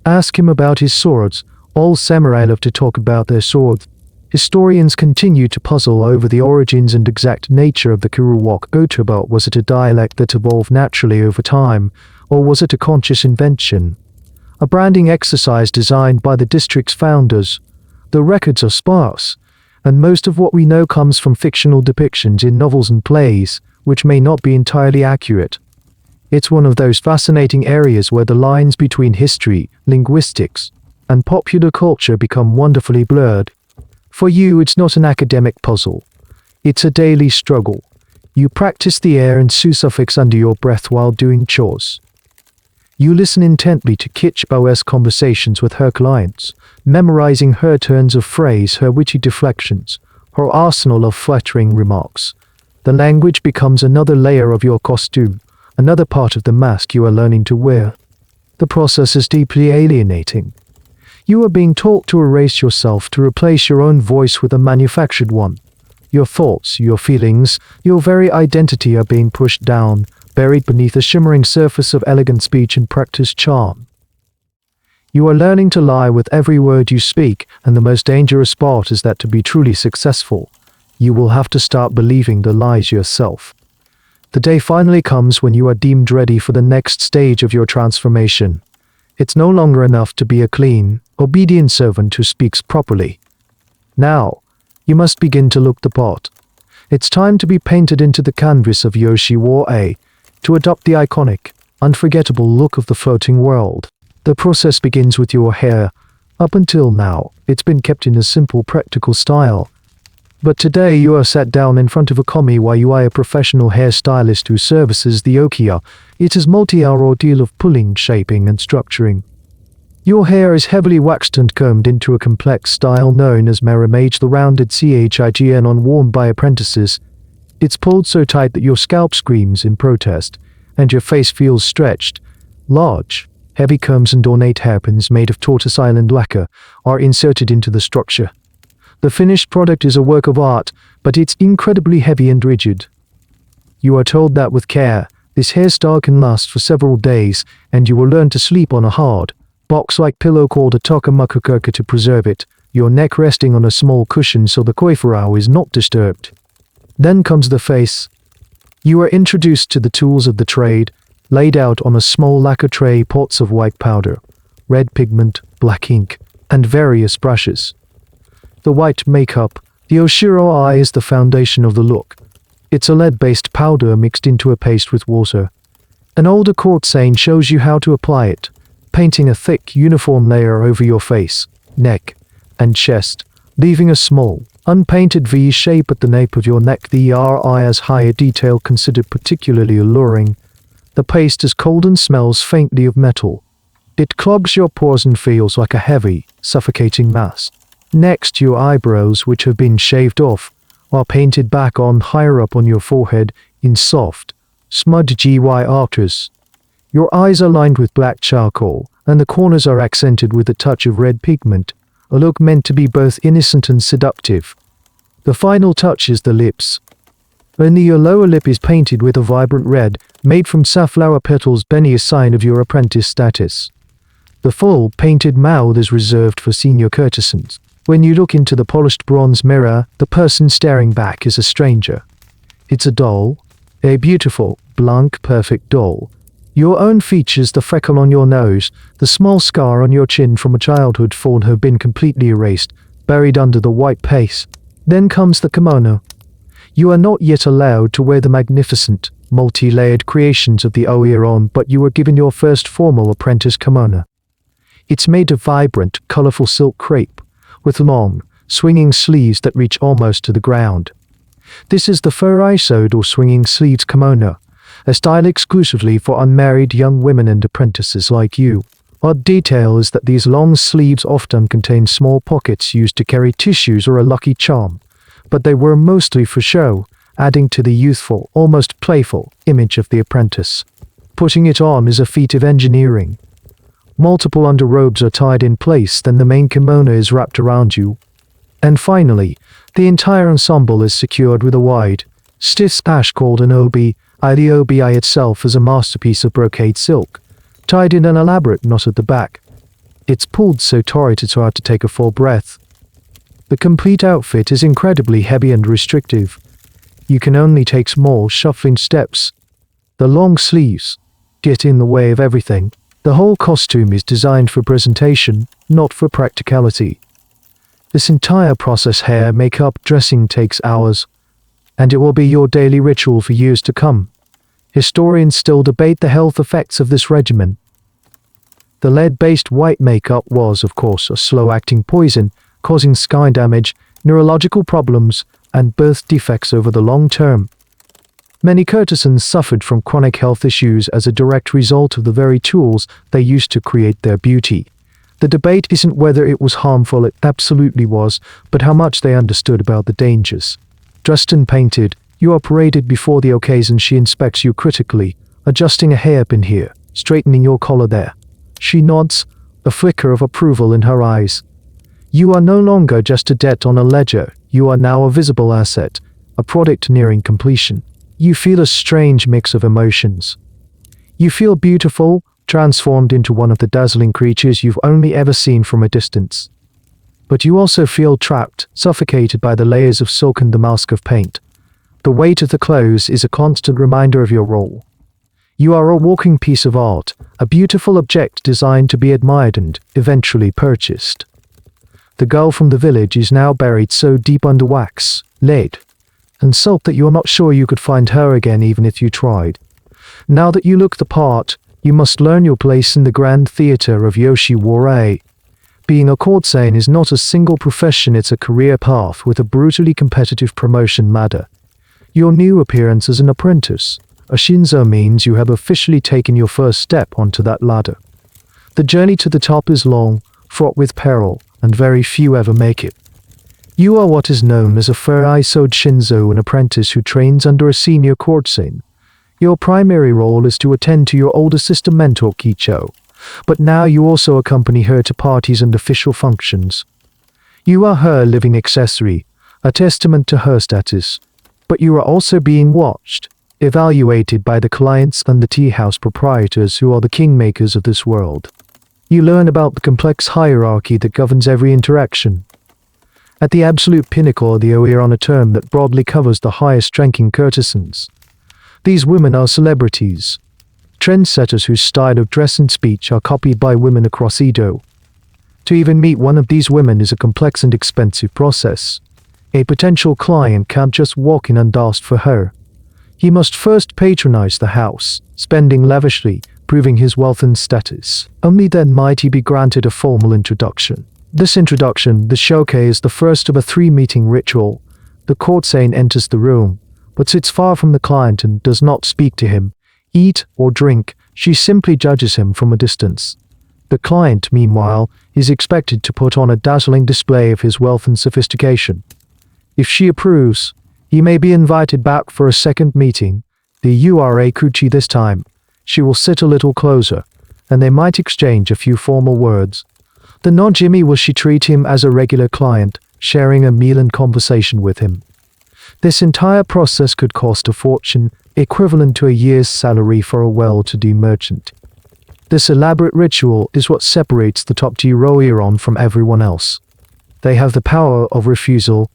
Speaker 1: Ask him about his swords. All samurai love to talk about their swords. Historians continue to puzzle over the origins and exact nature of the Kuruwak Otoba. Was it a dialect that evolved naturally over time, or was it a conscious invention? A branding exercise designed by the district's founders. The records are sparse, and most of what we know comes from fictional depictions in novels and plays, which may not be entirely accurate. It's one of those fascinating areas where the lines between history, linguistics, and popular culture become wonderfully blurred. For you, it's not an academic puzzle. It's a daily struggle. You practice the air and su suffix under your breath while doing chores. You listen intently to Kitch-OS conversations with her clients, memorizing her turns of phrase, her witty deflections, her arsenal of flattering remarks. The language becomes another layer of your costume, another part of the mask you are learning to wear. The process is deeply alienating. You are being taught to erase yourself, to replace your own voice with a manufactured one. Your thoughts, your feelings, your very identity are being pushed down, buried beneath a shimmering surface of elegant speech and practiced charm. You are learning to lie with every word you speak, and the most dangerous part is that to be truly successful, you will have to start believing the lies yourself. The day finally comes when you are deemed ready for the next stage of your transformation. It's no longer enough to be a clean, obedient servant who speaks properly. Now, you must begin to look the part. It's time to be painted into the canvas of Yoshiwara, to adopt the iconic, unforgettable look of the floating world. The process begins with your hair. Up until now, it's been kept in a simple, practical style. But today you are sat down in front of a kami while you are a professional hairstylist who services the okiya. It is multi-hour ordeal of pulling, shaping, and structuring. Your hair is heavily waxed and combed into a complex style known as merimage, the rounded chign worn by apprentices. It's pulled so tight that your scalp screams in protest, and your face feels stretched. Large, heavy combs and ornate hairpins made of tortoise island lacquer are inserted into the structure. The finished product is a work of art, but it's incredibly heavy and rigid. You are told that with care, this hairstyle can last for several days, and you will learn to sleep on a hard, box-like pillow called a takamakukaka to preserve it, your neck resting on a small cushion so the koifurao is not disturbed. Then comes the face. You are introduced to the tools of the trade, laid out on a small lacquer tray, pots of white powder, red pigment, black ink, and various brushes. The white makeup, the Yoshiwara, is the foundation of the look. It's a lead-based powder mixed into a paste with water. An older courtesan shows you how to apply it, painting a thick, uniform layer over your face, neck, and chest, leaving a small, unpainted V shape at the nape of your neck. The RI has higher detail considered particularly alluring. The paste is cold and smells faintly of metal. It clogs your pores and feels like a heavy, suffocating mass. Next, your eyebrows, which have been shaved off, are painted back on higher up on your forehead in soft, smudgy GY arches. Your eyes are lined with black charcoal, and the corners are accented with a touch of red pigment, a look meant to be both innocent and seductive. The final touch is the lips. Only your lower lip is painted with a vibrant red, made from safflower petals, a sign of your apprentice status. The full, painted mouth is reserved for senior courtesans. When you look into the polished bronze mirror, the person staring back is a stranger. It's a doll, a beautiful, blank, perfect doll. Your own features, the freckle on your nose, the small scar on your chin from a childhood fall, have been completely erased, buried under the white paste. Then comes the kimono. You are not yet allowed to wear the magnificent, multi-layered creations of the Oiron, but you were given your first formal apprentice kimono. It's made of vibrant, colorful silk crepe, with long, swinging sleeves that reach almost to the ground. This is the fur-isode or swinging sleeves kimono, a style exclusively for unmarried young women and apprentices like you. Odd detail is that these long sleeves often contain small pockets used to carry tissues or a lucky charm, but they were mostly for show, adding to the youthful, almost playful, image of the apprentice. Putting it on is a feat of engineering. Multiple underrobes are tied in place, then the main kimono is wrapped around you. And finally, the entire ensemble is secured with a wide, stiff sash called an obi. The obi itself is a masterpiece of brocade silk, tied in an elaborate knot at the back. It's pulled so tight it's hard to take a full breath. The complete outfit is incredibly heavy and restrictive. You can only take small, shuffling steps. The long sleeves get in the way of everything. The whole costume is designed for presentation, not for practicality. This entire process, hair, makeup, dressing, takes hours, and it will be your daily ritual for years to come. Historians still debate the health effects of this regimen. The lead-based white makeup was, of course, a slow-acting poison, causing skin damage, neurological problems, and birth defects over the long term. Many courtesans suffered from chronic health issues as a direct result of the very tools they used to create their beauty. The debate isn't whether it was harmful, it absolutely was, but how much they understood about the dangers. Dressed and painted, you are paraded before the occasion. She inspects you critically, adjusting a hairpin here, straightening your collar there. She nods, a flicker of approval in her eyes. You are no longer just a debt on a ledger, you are now a visible asset, a product nearing completion. You feel a strange mix of emotions. You feel beautiful, transformed into one of the dazzling creatures you've only ever seen from a distance. But you also feel trapped, suffocated by the layers of silk and the mask of paint. The weight of the clothes is a constant reminder of your role. You are a walking piece of art, a beautiful object designed to be admired and, eventually, purchased. The girl from the village is now buried so deep under wax, lead, and salt that you are not sure you could find her again even if you tried. Now that you look the part, you must learn your place in the grand theater of Yoshiwara. Being a courtesan is not a single profession, it's a career path with a brutally competitive promotion ladder. Your new appearance as an apprentice, a shinzo, means you have officially taken your first step onto that ladder. The journey to the top is long, fraught with peril, and very few ever make it. You are what is known as a fur-isode shinzo, an apprentice who trains under a senior courtesan. Your primary role is to attend to your older sister mentor Kicho, but now you also accompany her to parties and official functions. You are her living accessory, a testament to her status, but you are also being watched, evaluated by the clients and the tea house proprietors who are the kingmakers of this world. You learn about the complex hierarchy that governs every interaction. At the absolute pinnacle of the Oiron, a term that broadly covers the highest-ranking courtesans. These women are celebrities, trendsetters whose style of dress and speech are copied by women across Edo. To even meet one of these women is a complex and expensive process. A potential client can't just walk in and ask for her. He must first patronize the house, spending lavishly, proving his wealth and status. Only then might he be granted a formal introduction. This introduction, the showcase, is the first of a 3-meeting ritual. The courtesan enters the room, but sits far from the client and does not speak to him, eat or drink. She simply judges him from a distance. The client, meanwhile, is expected to put on a dazzling display of his wealth and sophistication. If she approves, he may be invited back for a second meeting, the Ura Kuchi this time. She will sit a little closer, and they might exchange a few formal words. The Nojimi will she treat him as a regular client, sharing a meal and conversation with him. This entire process could cost a fortune, equivalent to a year's salary for a well-to-do merchant. This elaborate ritual is what separates the top-tier Oiron from everyone else. They have the power of refusal.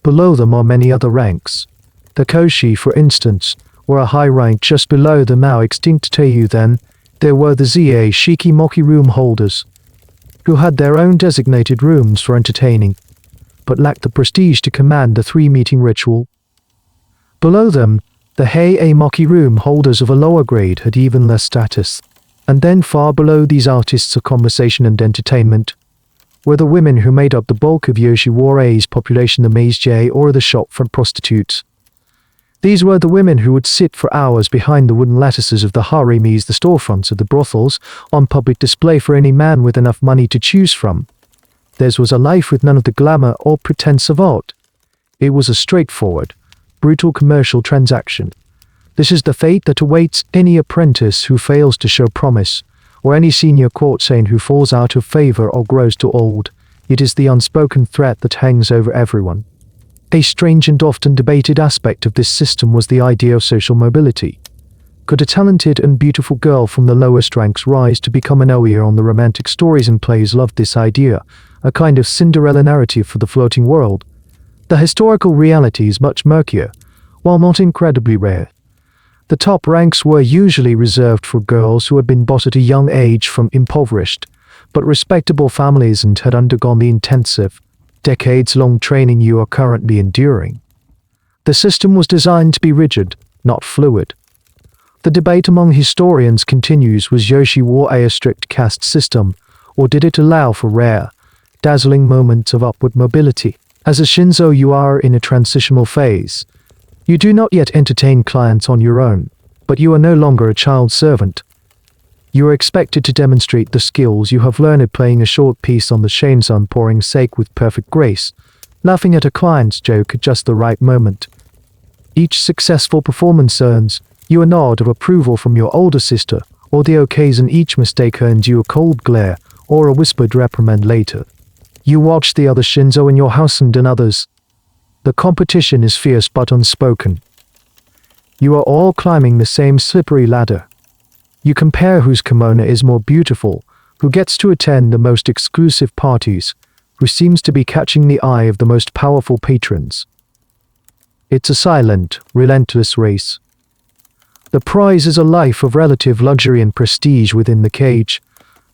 Speaker 1: Below them are many other ranks. The Koshi, for instance, were a high rank just below the now extinct Teiyu. Then there were the Za Shikimoki room holders, who had their own designated rooms for entertaining, but lacked the prestige to command the 3-meeting ritual. Below them, the Maki room holders of a lower grade had even less status. And then far below these artists of conversation and entertainment were the women who made up the bulk of Yoshiwara's population, the maze or the shop front prostitutes. These were the women who would sit for hours behind the wooden lattices of the haremis, the storefronts of the brothels, on public display for any man with enough money to choose from. Theirs was a life with none of the glamour or pretense of art. It was a straightforward, brutal commercial transaction. This is the fate that awaits any apprentice who fails to show promise, or any senior courtesan who falls out of favor or grows too old. It is the unspoken threat that hangs over everyone. A strange and often debated aspect of this system was the idea of social mobility. Could a talented and beautiful girl from the lowest ranks rise to become an oer on the romantic stories and plays loved this idea, a kind of Cinderella narrative for the floating world? The historical reality is much murkier, while not incredibly rare. The top ranks were usually reserved for girls who had been bought at a young age from impoverished, but respectable families and had undergone the intensive, decades-long training you are currently enduring. The system was designed to be rigid, not fluid. The debate among historians continues: was Yoshiwara a strict caste system, or did it allow for rare, dazzling moments of upward mobility? As a Shinzo, you are in a transitional phase. You do not yet entertain clients on your own, but you are no longer a child servant. You are expected to demonstrate the skills you have learned playing a short piece on the shanzon, pouring sake with perfect grace, laughing at a client's joke at just the right moment. Each successful performance earns you a nod of approval from your older sister, or the occasion each mistake earns you a cold glare or a whispered reprimand later. You watch the other Shinzo in your house and others. The competition is fierce but unspoken. You are all climbing the same slippery ladder. You compare whose kimono is more beautiful, who gets to attend the most exclusive parties, who seems to be catching the eye of the most powerful patrons. It's a silent, relentless race. The prize is a life of relative luxury and prestige within the cage.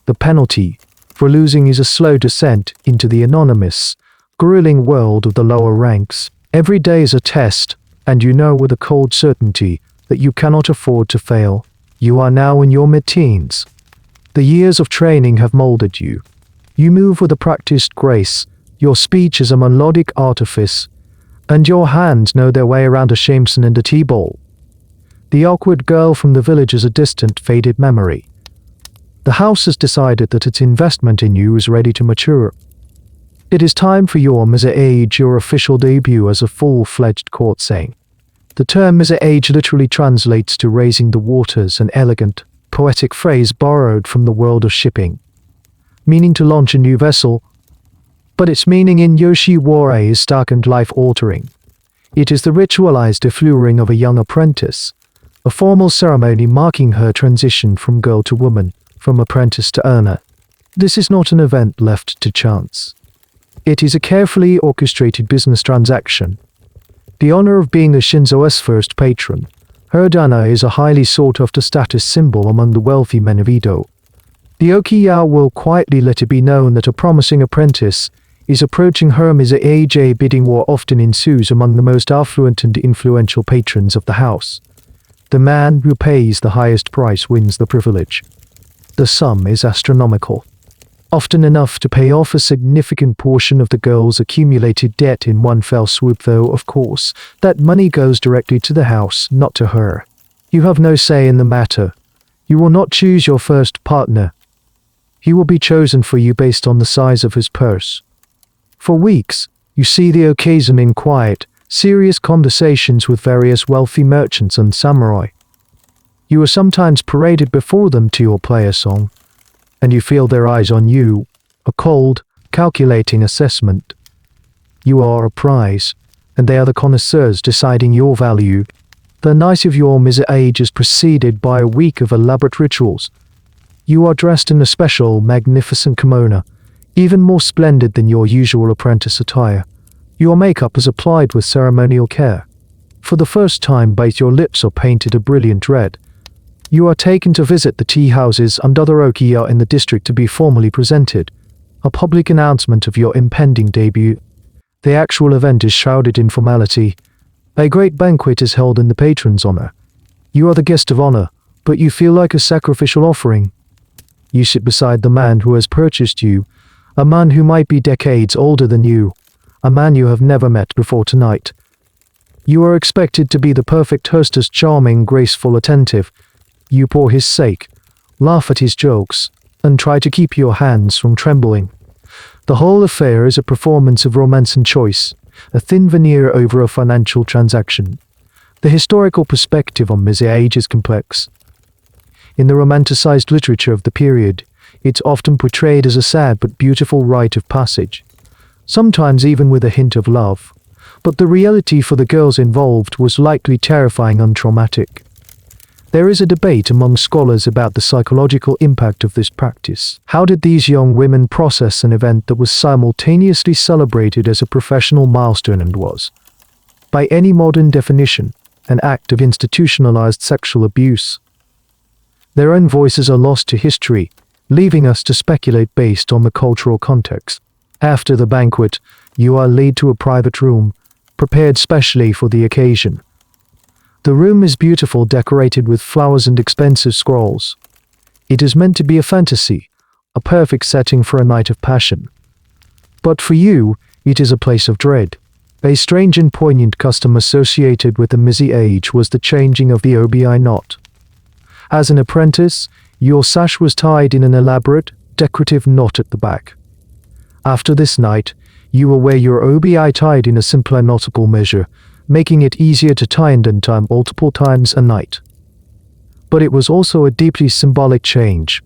Speaker 1: The penalty for losing is a slow descent into the anonymous, grueling world of the lower ranks. Every day is a test, and you know with a cold certainty that you cannot afford to fail. You are now in your mid-teens. The years of training have molded you. You move with a practiced grace, your speech is a melodic artifice, and your hands know their way around a shamisen and a tea-bowl. The awkward girl from the village is a distant, faded memory. The house has decided that its investment in you is ready to mature. It is time for your age, your official debut as a full-fledged courtesan. The term age literally translates to raising the waters, an elegant, poetic phrase borrowed from the world of shipping, meaning to launch a new vessel, but its meaning in Yoshiwara is stark and life-altering. It is the ritualized effleuring of a young apprentice, a formal ceremony marking her transition from girl to woman, from apprentice to earner. This is not an event left to chance. It is a carefully orchestrated business transaction. The honor of being the Shinzo's first patron, her dana, is a highly sought-after status symbol among the wealthy men of Edo. The Okiya will quietly let it be known that a promising apprentice is approaching her age. A bidding war often ensues among the most affluent and influential patrons of the house. The man who pays the highest price wins the privilege. The sum is astronomical, often enough to pay off a significant portion of the girl's accumulated debt in one fell swoop, though, of course, that money goes directly to the house, not to her. You have no say in the matter. You will not choose your first partner. He will be chosen for you based on the size of his purse. For weeks, you see the occasion in quiet, serious conversations with various wealthy merchants and samurai. You are sometimes paraded before them to your player song, and you feel their eyes on you, a cold, calculating assessment. You are a prize, and they are the connoisseurs deciding your value. The night of your age is preceded by a week of elaborate rituals. You are dressed in a special, magnificent kimono, even more splendid than your usual apprentice attire. Your makeup is applied with ceremonial care. For the first time, both your lips are painted a brilliant red. You are taken to visit the tea houses and other okiya in the district to be formally presented, a public announcement of your impending debut. The actual event is shrouded in formality, A great banquet is held in the patron's honor. You are the guest of honor, but you feel like a sacrificial offering. You sit beside the man who has purchased you, a man who might be decades older than you, a man you have never met before tonight. You are expected to be the perfect hostess, charming, graceful, attentive. You pour his sake, laugh at his jokes, and try to keep your hands from trembling. The whole affair is a performance of romance and choice, a thin veneer over a financial transaction. The historical perspective on mise-age is complex. In the romanticized literature of the period, it's often portrayed as a sad but beautiful rite of passage, sometimes even with a hint of love. But the reality for the girls involved was likely terrifying and traumatic. There is a debate among scholars about the psychological impact of this practice. How did these young women process an event that was simultaneously celebrated as a professional milestone and was, by any modern definition, an act of institutionalized sexual abuse? Their own voices are lost to history, leaving us to speculate based on the cultural context. After the banquet, you are led to a private room, prepared specially for the occasion. The room is beautiful, decorated with flowers and expensive scrolls. It is meant to be a fantasy, a perfect setting for a night of passion. But for you, it is a place of dread. A strange and poignant custom associated with the mise-age was the changing of the obi knot. As an apprentice, your sash was tied in an elaborate, decorative knot at the back. After this night, you will wear your obi tied in a simpler nautical measure, making it easier to tie and untie multiple times a night. But it was also a deeply symbolic change.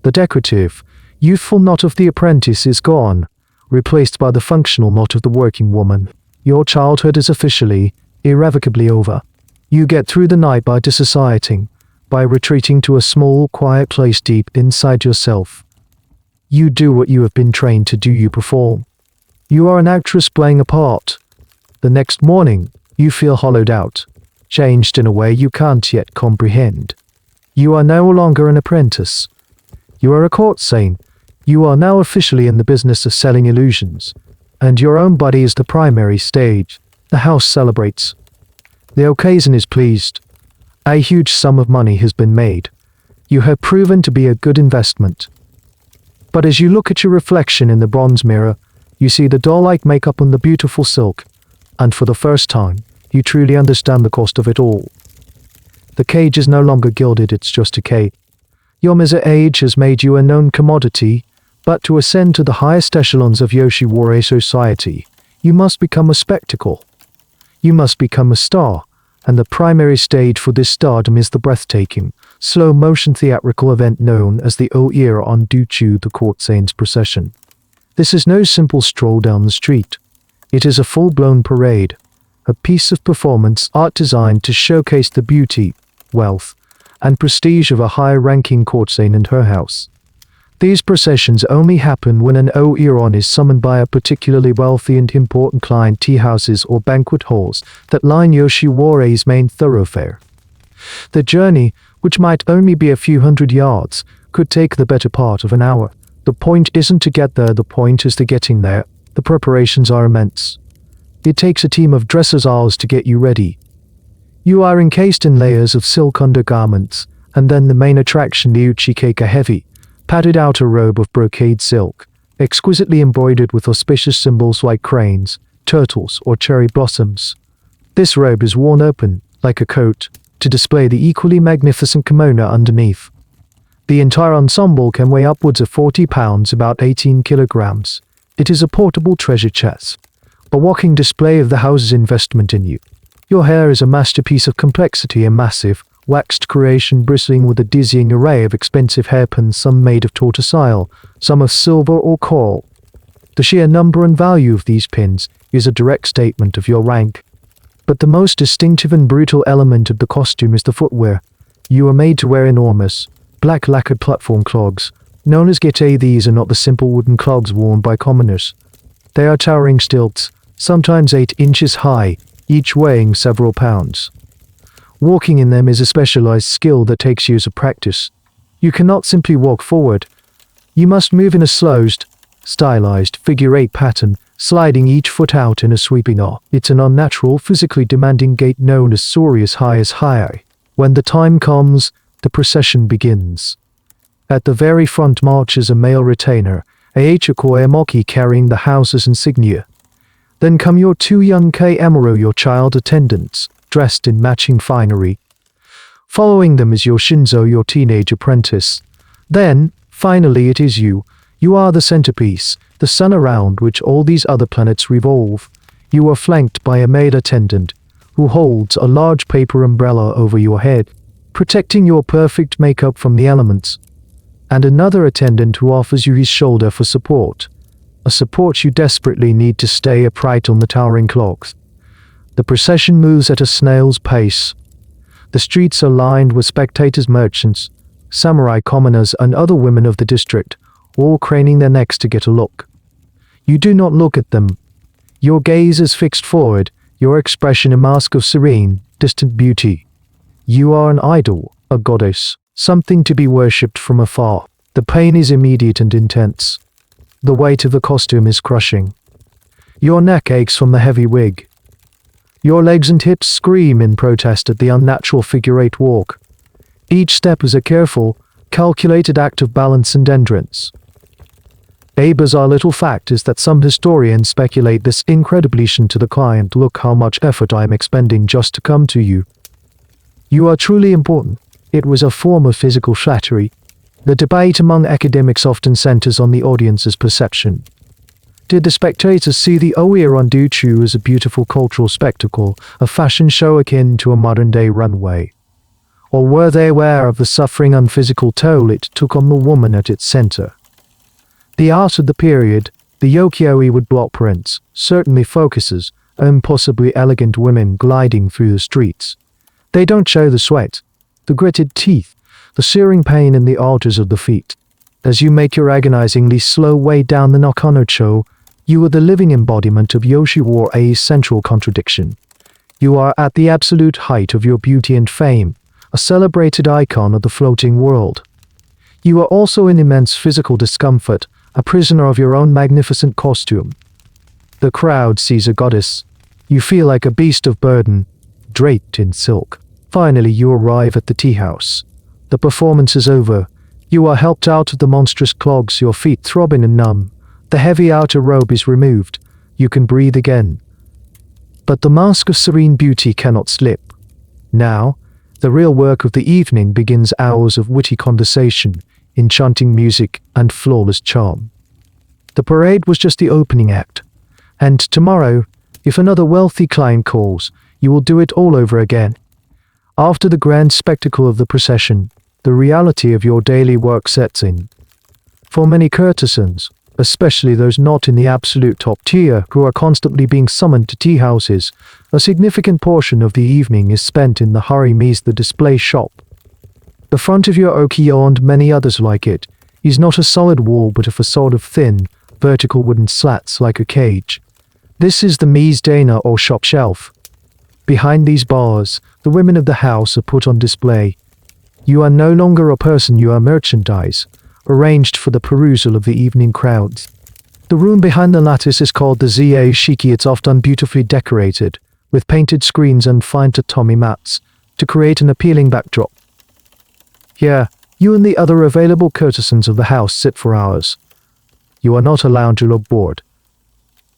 Speaker 1: The decorative, youthful knot of the apprentice is gone, replaced by the functional knot of the working woman. Your childhood is officially, irrevocably over. You get through the night by dissociating, by retreating to a small, quiet place deep inside yourself. You do what you have been trained to do, you perform. You are an actress playing a part. The next morning, you feel hollowed out, changed in a way you can't yet comprehend. You are no longer an apprentice. You are a courtesan. You are now officially in the business of selling illusions, and your own body is the primary stage. The house celebrates. The occasion is pleased. A huge sum of money has been made. You have proven to be a good investment. But as you look at your reflection in the bronze mirror, you see the doll-like makeup on the beautiful silk, and for the first time, you truly understand the cost of it all. The cage is no longer gilded, it's just a cage. Your mise-age has made you a known commodity, but to ascend to the highest echelons of Yoshiwara society, you must become a spectacle. You must become a star, and the primary stage for this stardom is the breathtaking, slow-motion theatrical event known as the Oira on Duchu, the courtesan's procession. This is no simple stroll down the street. It is a full-blown parade, a piece of performance art designed to showcase the beauty, wealth, and prestige of a high-ranking courtesan and her house. These processions only happen when an Oiron is summoned by a particularly wealthy and important client. Tea houses or banquet halls that line Yoshiwara's main thoroughfare. The journey, which might only be a few hundred yards, could take the better part of an hour. The point isn't to get there, the point is the getting there. The preparations are immense. It takes a team of dressers hours to get you ready. You are encased in layers of silk undergarments, and then the main attraction, the uchikake, a heavy, padded outer robe of brocade silk, exquisitely embroidered with auspicious symbols like cranes, turtles, or cherry blossoms. This robe is worn open, like a coat, to display the equally magnificent kimono underneath. The entire ensemble can weigh upwards of 40 pounds, about 18 kilograms. It is a portable treasure chest, a walking display of the house's investment in you. Your hair is a masterpiece of complexity, a massive, waxed creation bristling with a dizzying array of expensive hairpins, some made of tortoiseshell, some of silver or coral. The sheer number and value of these pins is a direct statement of your rank. But the most distinctive and brutal element of the costume is the footwear. You are made to wear enormous, black lacquered platform clogs, known as gete. These are not the simple wooden clogs worn by commoners. They are towering stilts, sometimes 8 inches high, each weighing several pounds. Walking in them is a specialized skill that takes years of practice. You cannot simply walk forward. You must move in a slow, stylized figure-8 pattern sliding each foot out in a sweeping R. It's an unnatural, physically demanding gait known as Soria's highest high. When the time comes, the procession begins. At the very front marches a male retainer, a Emoki carrying the house's insignia. Then come your two young Amuro, your child attendants, dressed in matching finery. Following them is your Shinzo, your teenage apprentice. Then, finally it is you. You are the centerpiece, the sun around which all these other planets revolve. You are flanked by a maid attendant, who holds a large paper umbrella over your head, protecting your perfect makeup from the elements, and another attendant who offers you his shoulder for support, a support you desperately need to stay upright on the towering clogs. The procession moves at a snail's pace. The streets are lined with spectators, merchants, samurai commoners, and other women of the district, all craning their necks to get a look. You do not look at them. Your gaze is fixed forward, your expression a mask of serene, distant beauty. You are an idol, a goddess, something to be worshipped from afar. The pain is immediate and intense. The weight of the costume is crushing. Your neck aches from the heavy wig. Your legs and hips scream in protest at the unnatural figure-8 walk. Each step is a careful, calculated act of balance and endurance. A bizarre little fact is that some historians speculate this incredibly to the client. Look how much effort I am expending just to come to you. You are truly important. It was a form of physical flattery. The debate among academics often centers on the audience's perception. Did the spectators see the Oiranduchu as a beautiful cultural spectacle, a fashion show akin to a modern-day runway? Or were they aware of the suffering and physical toll it took on the woman at its center? The art of the period, the ukiyo-e with block prints, certainly focuses on possibly elegant women gliding through the streets. They don't show the sweat, the gritted teeth, the searing pain in the arches of the feet. As you make your agonizingly slow way down the Nakanocho, you are the living embodiment of Yoshiwara's central contradiction. You are at the absolute height of your beauty and fame, a celebrated icon of the floating world. You are also in immense physical discomfort, a prisoner of your own magnificent costume. The crowd sees a goddess. You feel like a beast of burden, draped in silk. Finally, you arrive at the tea house. The performance is over. You are helped out of the monstrous clogs, your feet throbbing and numb. The heavy outer robe is removed. You can breathe again. But the mask of serene beauty cannot slip. Now, the real work of the evening begins. Hours of witty conversation, enchanting music, and flawless charm. The parade was just the opening act. And tomorrow, if another wealthy client calls, you will do it all over again. After the grand spectacle of the procession, the reality of your daily work sets in. For many courtesans, especially those not in the absolute top tier who are constantly being summoned to tea houses, a significant portion of the evening is spent in the harem-ese, the display shop. The front of your ukiyo and many others like it is not a solid wall but a facade of thin, vertical wooden slats like a cage. This is the mise dana or shop shelf. Behind these bars, the women of the house are put on display. You are no longer a person, you are merchandise, arranged for the perusal of the evening crowds. The room behind the lattice is called the Za Shiki. It's often beautifully decorated, with painted screens and fine tatami mats, to create an appealing backdrop. Here, you and the other available courtesans of the house sit for hours. You are not allowed to look bored.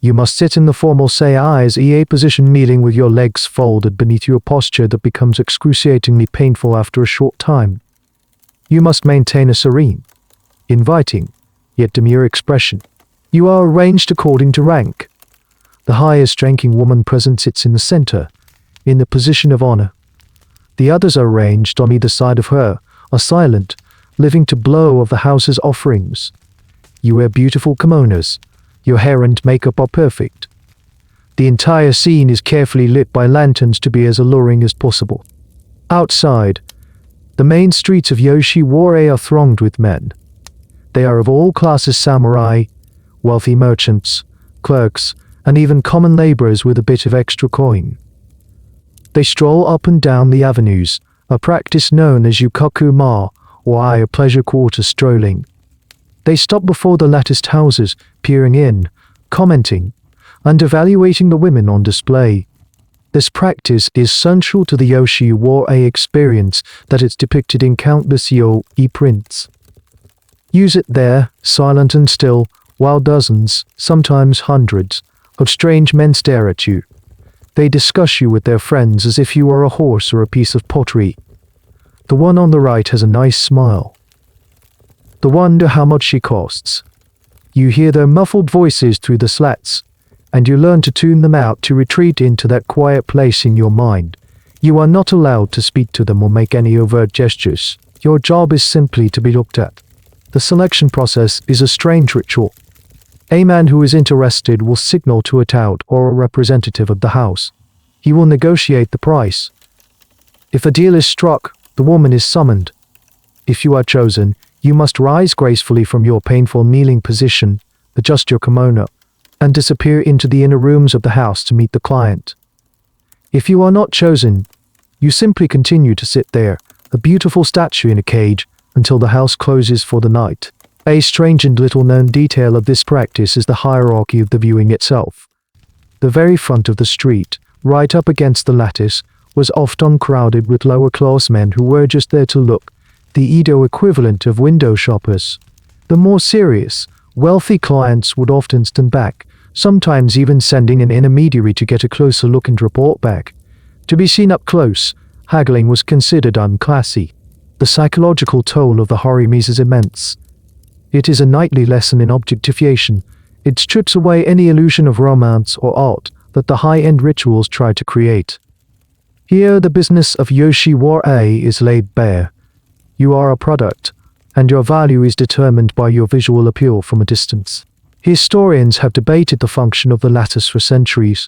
Speaker 1: You must sit in the formal seai position, kneeling with your legs folded beneath your posture that becomes excruciatingly painful after a short time. You must maintain a serene, inviting, yet demure expression. You are arranged according to rank. The highest-ranking woman present sits in the center, in the position of honor. The others are arranged on either side of her, are silent, living to blow of the house's offerings. You wear beautiful kimonos. Your hair and makeup are perfect. The entire scene is carefully lit by lanterns to be as alluring as possible. Outside, the main streets of Yoshiwara are thronged with men. They are of all classes: samurai, wealthy merchants, clerks, and even common laborers with a bit of extra coin. They stroll up and down the avenues, a practice known as yukaku-ma, or a pleasure quarter strolling. They stop before the latticed houses, peering in, commenting, undervaluating the women on display. This practice is central to the Yoshiwara experience that is depicted in countless Yo-e prints. Use it there, silent and still, while dozens, sometimes hundreds, of strange men stare at you. They discuss you with their friends as if you are a horse or a piece of pottery. The one on the right has a nice smile. They wonder how much she costs. You hear their muffled voices through the slats, and you learn to tune them out to retreat into that quiet place in your mind. You are not allowed to speak to them or make any overt gestures. Your job is simply to be looked at. The selection process is a strange ritual. A man who is interested will signal to a tout or a representative of the house. He will negotiate the price. If a deal is struck, the woman is summoned. If you are chosen, you must rise gracefully from your painful kneeling position, adjust your kimono, and disappear into the inner rooms of the house to meet the client. If you are not chosen, you simply continue to sit there, a beautiful statue in a cage, until the house closes for the night. A strange and little-known detail of this practice is the hierarchy of the viewing itself. The very front of the street, right up against the lattice, was often crowded with lower-class men who were just there to look, the Edo equivalent of window shoppers. The more serious, wealthy clients would often stand back, sometimes even sending an intermediary to get a closer look and report back. To be seen up close, haggling was considered unclassy. The psychological toll of the harimis is immense. It is a nightly lesson in objectification. It strips away any illusion of romance or art that the high-end rituals try to create. Here the business of Yoshiwara is laid bare. You are a product, and your value is determined by your visual appeal from a distance. Historians have debated the function of the lattice for centuries.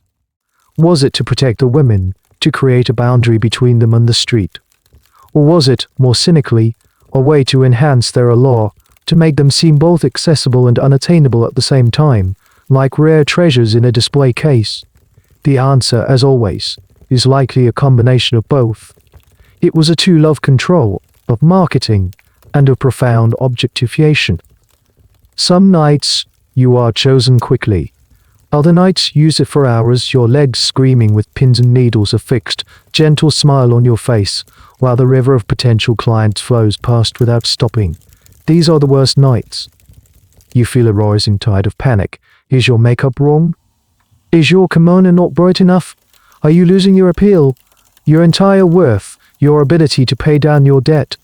Speaker 1: Was it to protect the women, to create a boundary between them and the street? Or was it, more cynically, a way to enhance their allure, to make them seem both accessible and unattainable at the same time, like rare treasures in a display case? The answer, as always, is likely a combination of both. It was a tool of control, of marketing, and of profound objectification. Some nights, you are chosen quickly. Other nights, use it for hours, your legs screaming with pins and needles, a fixed, gentle smile on your face, while the river of potential clients flows past without stopping. These are the worst nights. You feel a rising tide of panic. Is your makeup wrong? Is your kimono not bright enough? Are you losing your appeal? Your entire worth? Your ability to pay down your debt?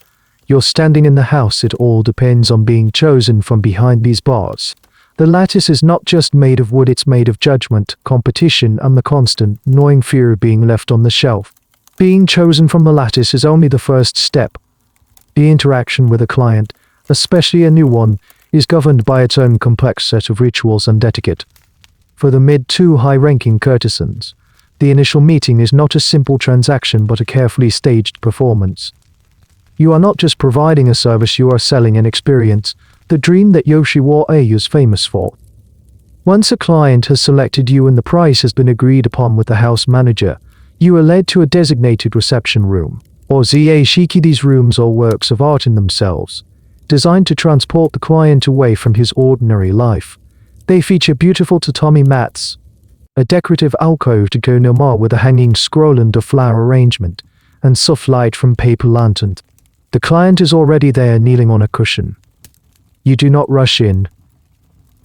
Speaker 1: You're standing in the house. It all depends on being chosen from behind these bars. The lattice is not just made of wood, it's made of judgment, competition, and the constant, gnawing fear of being left on the shelf. Being chosen from the lattice is only the first step. The interaction with a client, especially a new one, is governed by its own complex set of rituals and etiquette. For the mid to high-ranking courtesans, the initial meeting is not a simple transaction but a carefully staged performance. You are not just providing a service, you are selling an experience, the dream that Yoshiwara is famous for. Once a client has selected you and the price has been agreed upon with the house manager, you are led to a designated reception room, or zashiki. These rooms are works of art in themselves, designed to transport the client away from his ordinary life. They feature beautiful tatami mats, a decorative alcove to go no more with a hanging scroll and a flower arrangement, and soft light from paper lanterns. The client is already there, kneeling on a cushion. You do not rush in.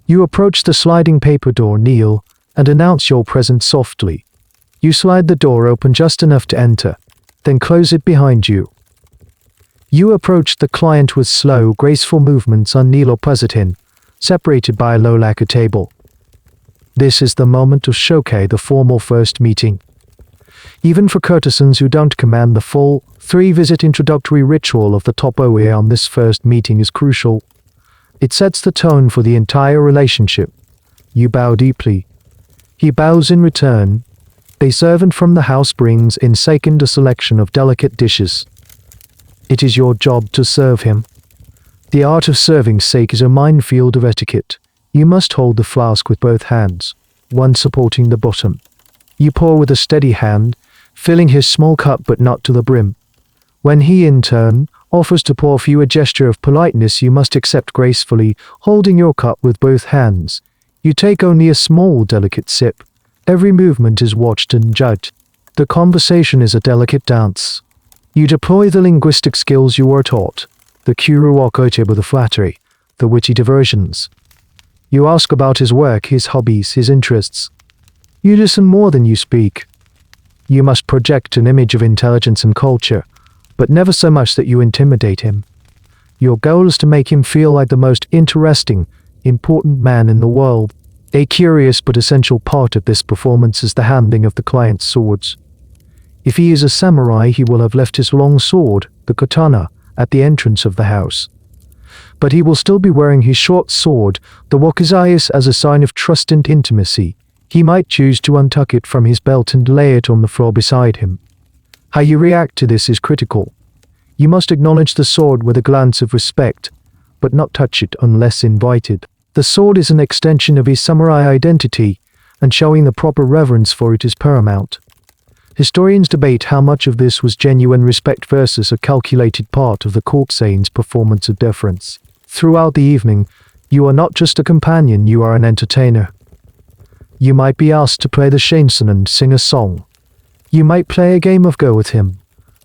Speaker 1: You approach the sliding paper door, kneel, and announce your presence softly. You slide the door open just enough to enter, then close it behind you. You approach the client with slow, graceful movements and kneel opposite him, separated by a low lacquer table. This is the moment of showcase, the formal first meeting. Even for courtesans who don't command the full, 3-visit introductory ritual of the top OA on this first meeting is crucial. It sets the tone for the entire relationship. You bow deeply. He bows in return. A servant from the house brings in second a selection of delicate dishes. It is your job to serve him. The art of serving sake is a minefield of etiquette. You must hold the flask with both hands, one supporting the bottom. You pour with a steady hand, filling his small cup but not to the brim. When he, in turn, offers to pour for you, a gesture of politeness you must accept gracefully, holding your cup with both hands. You take only a small, delicate sip. Every movement is watched and judged. The conversation is a delicate dance. You deploy the linguistic skills you were taught, the kuruwakote, the flattery, the witty diversions. You ask about his work, his hobbies, his interests. You listen more than you speak. You must project an image of intelligence and culture, but never so much that you intimidate him. Your goal is to make him feel like the most interesting, important man in the world. A curious but essential part of this performance is the handling of the client's swords. If he is a samurai, he will have left his long sword, the katana, at the entrance of the house. But he will still be wearing his short sword, the wakizae, as a sign of trust and intimacy. He might choose to untuck it from his belt and lay it on the floor beside him. How you react to this is critical. You must acknowledge the sword with a glance of respect, but not touch it unless invited. The sword is an extension of his samurai identity, and showing the proper reverence for it is paramount. Historians debate how much of this was genuine respect versus a calculated part of the courtesan's performance of deference. Throughout the evening, you are not just a companion, you are an entertainer. You might be asked to play the shinsen and sing a song. You might play a game of Go with him.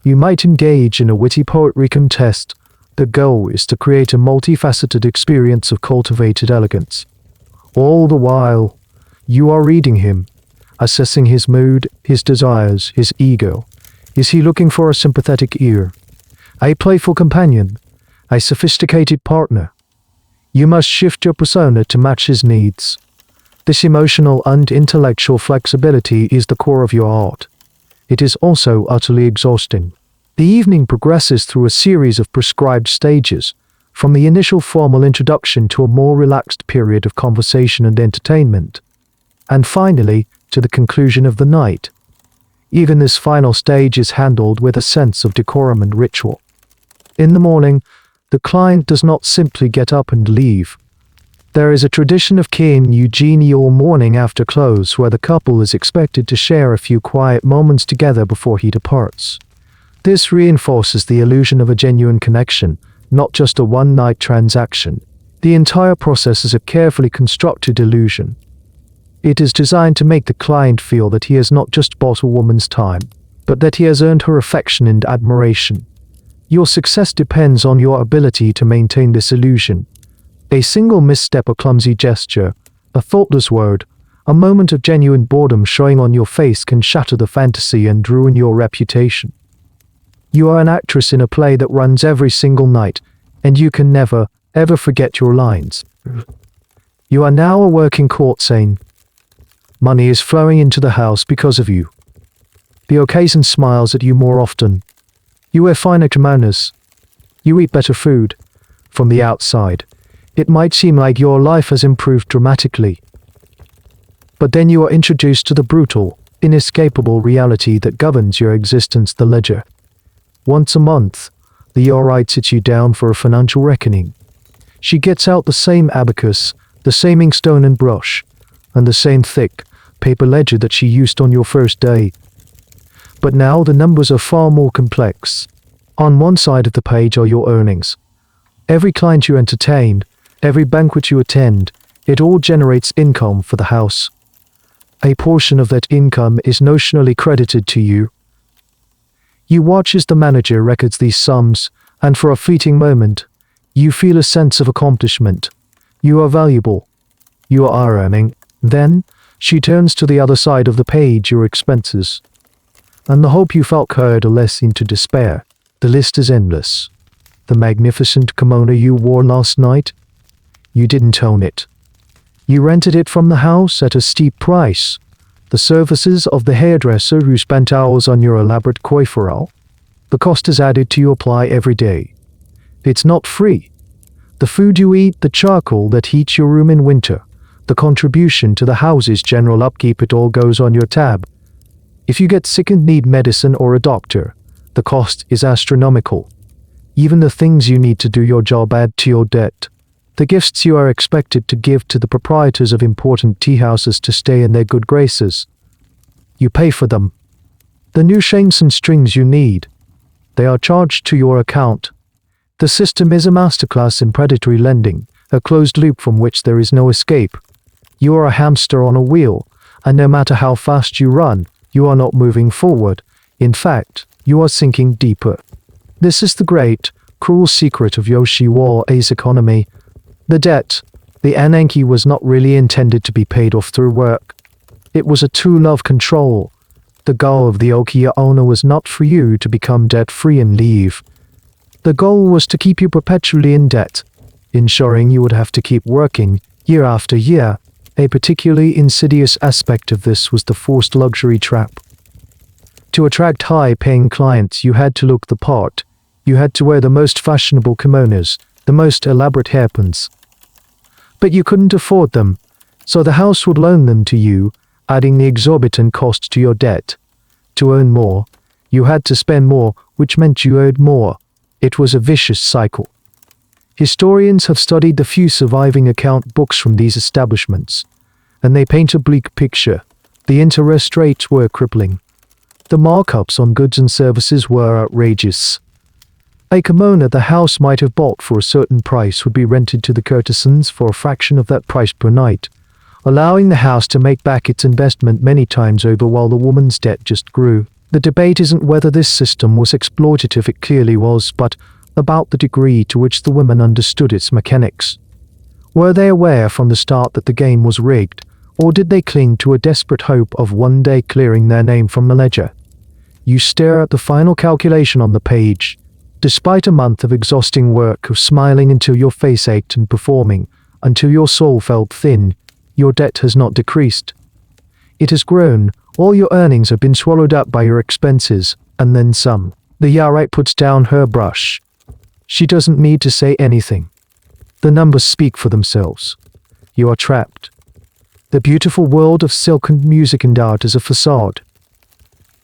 Speaker 1: You might engage in a witty poetry contest. The goal is to create a multifaceted experience of cultivated elegance. All the while, you are reading him, assessing his mood, his desires, his ego. Is he looking for a sympathetic ear, a playful companion, a sophisticated partner? You must shift your persona to match his needs. This emotional and intellectual flexibility is the core of your art. It is also utterly exhausting. The evening progresses through a series of prescribed stages, from the initial formal introduction to a more relaxed period of conversation and entertainment, and finally to the conclusion of the night. Even this final stage is handled with a sense of decorum and ritual. In the morning, the client does not simply get up and leave. There is a tradition of kin Eugenie or morning after close where the couple is expected to share a few quiet moments together before he departs. This reinforces the illusion of a genuine connection, not just a one-night transaction. The entire process is a carefully constructed illusion. It is designed to make the client feel that he has not just bought a woman's time, but that he has earned her affection and admiration. Your success depends on your ability to maintain this illusion. A single misstep, a clumsy gesture, a thoughtless word, a moment of genuine boredom showing on your face can shatter the fantasy and ruin your reputation. You are an actress in a play that runs every single night, and you can never, ever forget your lines. You are now a working courtesan. Money is flowing into the house because of you. The courtesan smiles at you more often. You wear finer kimonos. You eat better food. From the outside, it might seem like your life has improved dramatically. But then you are introduced to the brutal, inescapable reality that governs your existence, the ledger. Once a month, the Yorite sits you down for a financial reckoning. She gets out the same abacus, the same inkstone and brush, and the same thick paper ledger that she used on your first day. But now the numbers are far more complex. On one side of the page are your earnings. Every client you entertain, every banquet you attend, it all generates income for the house. A portion of that income is notionally credited to you. You watch as the manager records these sums, and for a fleeting moment, you feel a sense of accomplishment. You are valuable. You are earning. Then, she turns to the other side of the page, your expenses. And the hope you felt coalesce into despair. The list is endless. The magnificent kimono you wore last night? You didn't own it. You rented it from the house at a steep price. The services of the hairdresser who spent hours on your elaborate coiffure. The cost is added to your ply every day. It's not free. The food you eat, the charcoal that heats your room in winter, the contribution to the house's general upkeep, it all goes on your tab. If you get sick and need medicine or a doctor, the cost is astronomical. Even the things you need to do your job add to your debt. The gifts you are expected to give to the proprietors of important tea houses to stay in their good graces. You pay for them. The new chains and strings you need. They are charged to your account. The system is a masterclass in predatory lending, a closed loop from which there is no escape. You are a hamster on a wheel, and no matter how fast you run, you are not moving forward. In fact, you are sinking deeper. This is the great, cruel secret of Yoshiwara's economy. The debt, the ananke, was not really intended to be paid off through work. It was a tool of control. The goal of the Okiya owner was not for you to become debt-free and leave. The goal was to keep you perpetually in debt, ensuring you would have to keep working, year after year. A particularly insidious aspect of this was the forced luxury trap. To attract high-paying clients, you had to look the part. You had to wear the most fashionable kimonos, the most elaborate hairpins. But you couldn't afford them, so the house would loan them to you, adding the exorbitant cost to your debt. To earn more, you had to spend more, which meant you owed more. It was a vicious cycle. Historians have studied the few surviving account books from these establishments, and they paint a bleak picture. The interest rates were crippling. The markups on goods and services were outrageous. A kimono the house might have bought for a certain price would be rented to the courtesans for a fraction of that price per night, allowing the house to make back its investment many times over while the woman's debt just grew. The debate isn't whether this system was exploitative, it clearly was, but about the degree to which the women understood its mechanics. Were they aware from the start that the game was rigged, or did they cling to a desperate hope of one day clearing their name from the ledger? You stare at the final calculation on the page. Despite a month of exhausting work, of smiling until your face ached and performing until your soul felt thin, your debt has not decreased. It has grown. All your earnings have been swallowed up by your expenses, and then some. The Yara puts down her brush. She doesn't need to say anything. The numbers speak for themselves. You are trapped. The beautiful world of silk and music and art is a facade.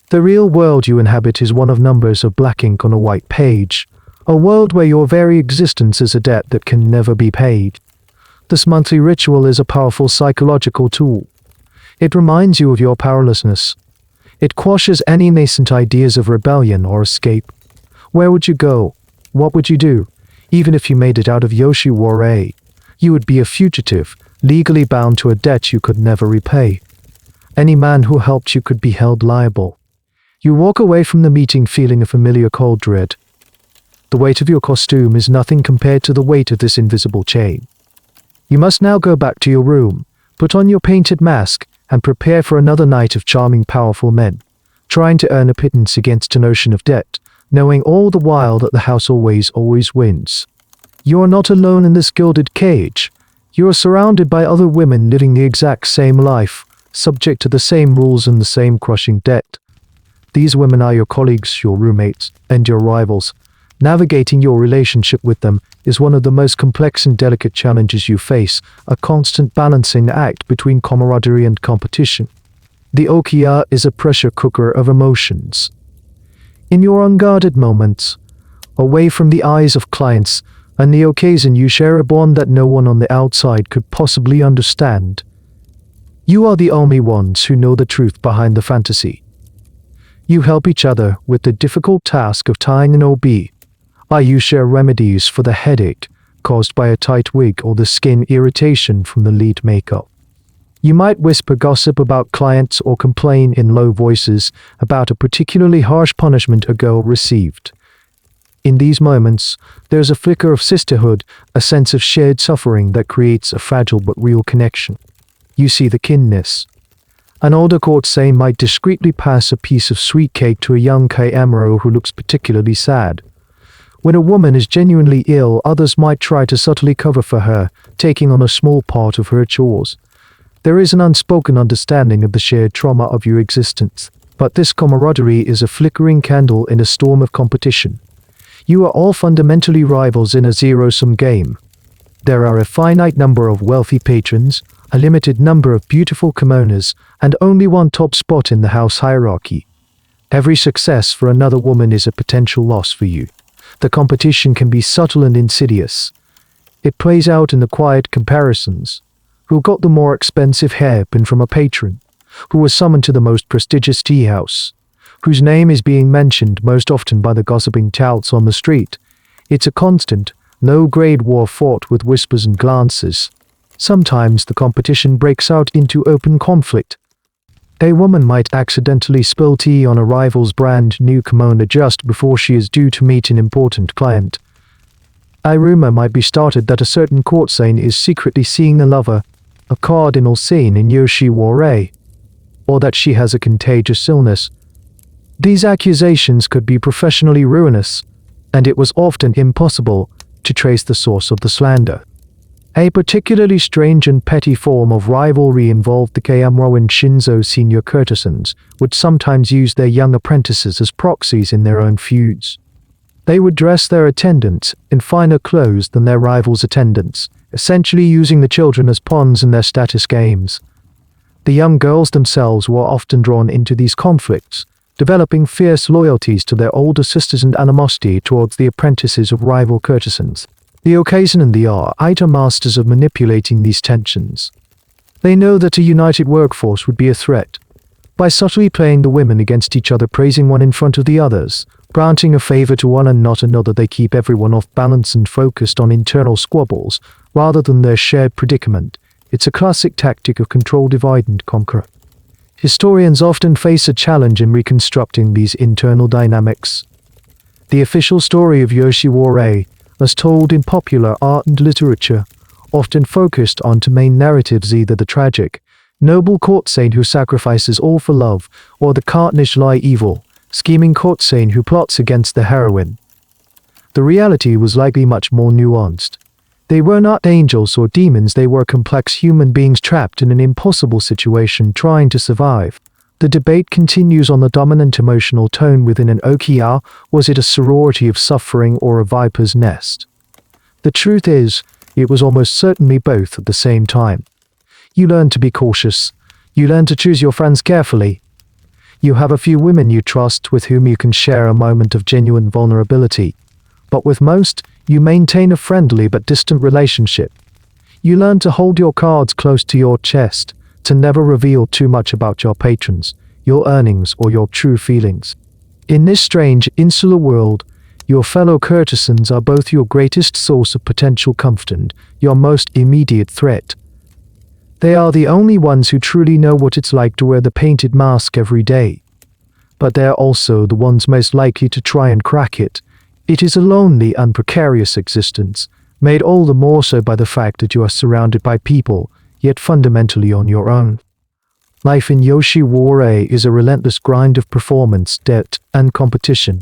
Speaker 1: The real world you inhabit is one of numbers of black ink on a white page, a world where your very existence is a debt that can never be paid. This monthly ritual is a powerful psychological tool. It reminds you of your powerlessness. It quashes any nascent ideas of rebellion or escape. Where would you go? What would you do? Even if you made it out of Yoshiwara, you would be a fugitive, legally bound to a debt you could never repay. Any man who helped you could be held liable. You walk away from the meeting feeling a familiar cold dread. The weight of your costume is nothing compared to the weight of this invisible chain. You must now go back to your room, put on your painted mask, and prepare for another night of charming, powerful men, trying to earn a pittance against an ocean of debt, knowing all the while that the house always wins. You are not alone in this gilded cage. You are surrounded by other women living the exact same life, subject to the same rules and the same crushing debt. These women are your colleagues, your roommates, and your rivals. Navigating your relationship with them is one of the most complex and delicate challenges you face, a constant balancing act between camaraderie and competition. The Okiya is a pressure cooker of emotions. In your unguarded moments, away from the eyes of clients and the occasion, you share a bond that no one on the outside could possibly understand. You are the only ones who know the truth behind the fantasy. You help each other with the difficult task of tying an OB. You share remedies for the headache caused by a tight wig or the skin irritation from the lead makeup. You might whisper gossip about clients or complain in low voices about a particularly harsh punishment a girl received. In these moments, there's a flicker of sisterhood, a sense of shared suffering that creates a fragile but real connection. You see the kinness. An older courtesan might discreetly pass a piece of sweet cake to a young Amuro who looks particularly sad. When a woman is genuinely ill, others might try to subtly cover for her, taking on a small part of her chores. There is an unspoken understanding of the shared trauma of your existence, but this camaraderie is a flickering candle in a storm of competition. You are all fundamentally rivals in a zero-sum game. There are a finite number of wealthy patrons, a limited number of beautiful kimonos, and only one top spot in the house hierarchy. Every success for another woman is a potential loss for you. The competition can be subtle and insidious. It plays out in the quiet comparisons. Who got the more expensive hairpin from a patron? Who was summoned to the most prestigious tea house? Whose name is being mentioned most often by the gossiping touts on the street? It's a constant, low-grade war fought with whispers and glances. Sometimes the competition breaks out into open conflict. A woman might accidentally spill tea on a rival's brand new kimono just before she is due to meet an important client. A rumor might be started that a certain courtesan is secretly seeing a lover, a cardinal sin in Yoshiwara, or that she has a contagious illness. These accusations could be professionally ruinous, and it was often impossible to trace the source of the slander. A particularly strange and petty form of rivalry involved the Kayamro and Shinzo senior courtesans would sometimes use their young apprentices as proxies in their own feuds. They would dress their attendants in finer clothes than their rivals' attendants, essentially using the children as pawns in their status games. The young girls themselves were often drawn into these conflicts, developing fierce loyalties to their older sisters and animosity towards the apprentices of rival courtesans. The courtesan and the are masters of manipulating these tensions. They know that a united workforce would be a threat. By subtly playing the women against each other, praising one in front of the others, granting a favor to one and not another, they keep everyone off balance and focused on internal squabbles rather than their shared predicament. It's a classic tactic of control, divide and conquer. Historians often face a challenge in reconstructing these internal dynamics. The official story of Yoshiwara, as told in popular art and literature, often focused on two main narratives, either the tragic, noble courtesan who sacrifices all for love, or the cartoonish lie evil, scheming courtesan who plots against the heroine. The reality was likely much more nuanced. They were not angels or demons, they were complex human beings trapped in an impossible situation trying to survive. The debate continues on the dominant emotional tone within an okiya. Was it a sorority of suffering or a viper's nest? The truth is, it was almost certainly both at the same time. You learn to be cautious. You learn to choose your friends carefully. You have a few women you trust with whom you can share a moment of genuine vulnerability. But with most, you maintain a friendly but distant relationship. You learn to hold your cards close to your chest, to never reveal too much about your patrons, your earnings, or your true feelings. In this strange, insular world, your fellow courtesans are both your greatest source of potential comfort and your most immediate threat. They are the only ones who truly know what it's like to wear the painted mask every day. But they are also the ones most likely to try and crack it. It is a lonely and precarious existence, made all the more so by the fact that you are surrounded by people, yet fundamentally on your own. Life in Yoshiwara is a relentless grind of performance, debt, and competition.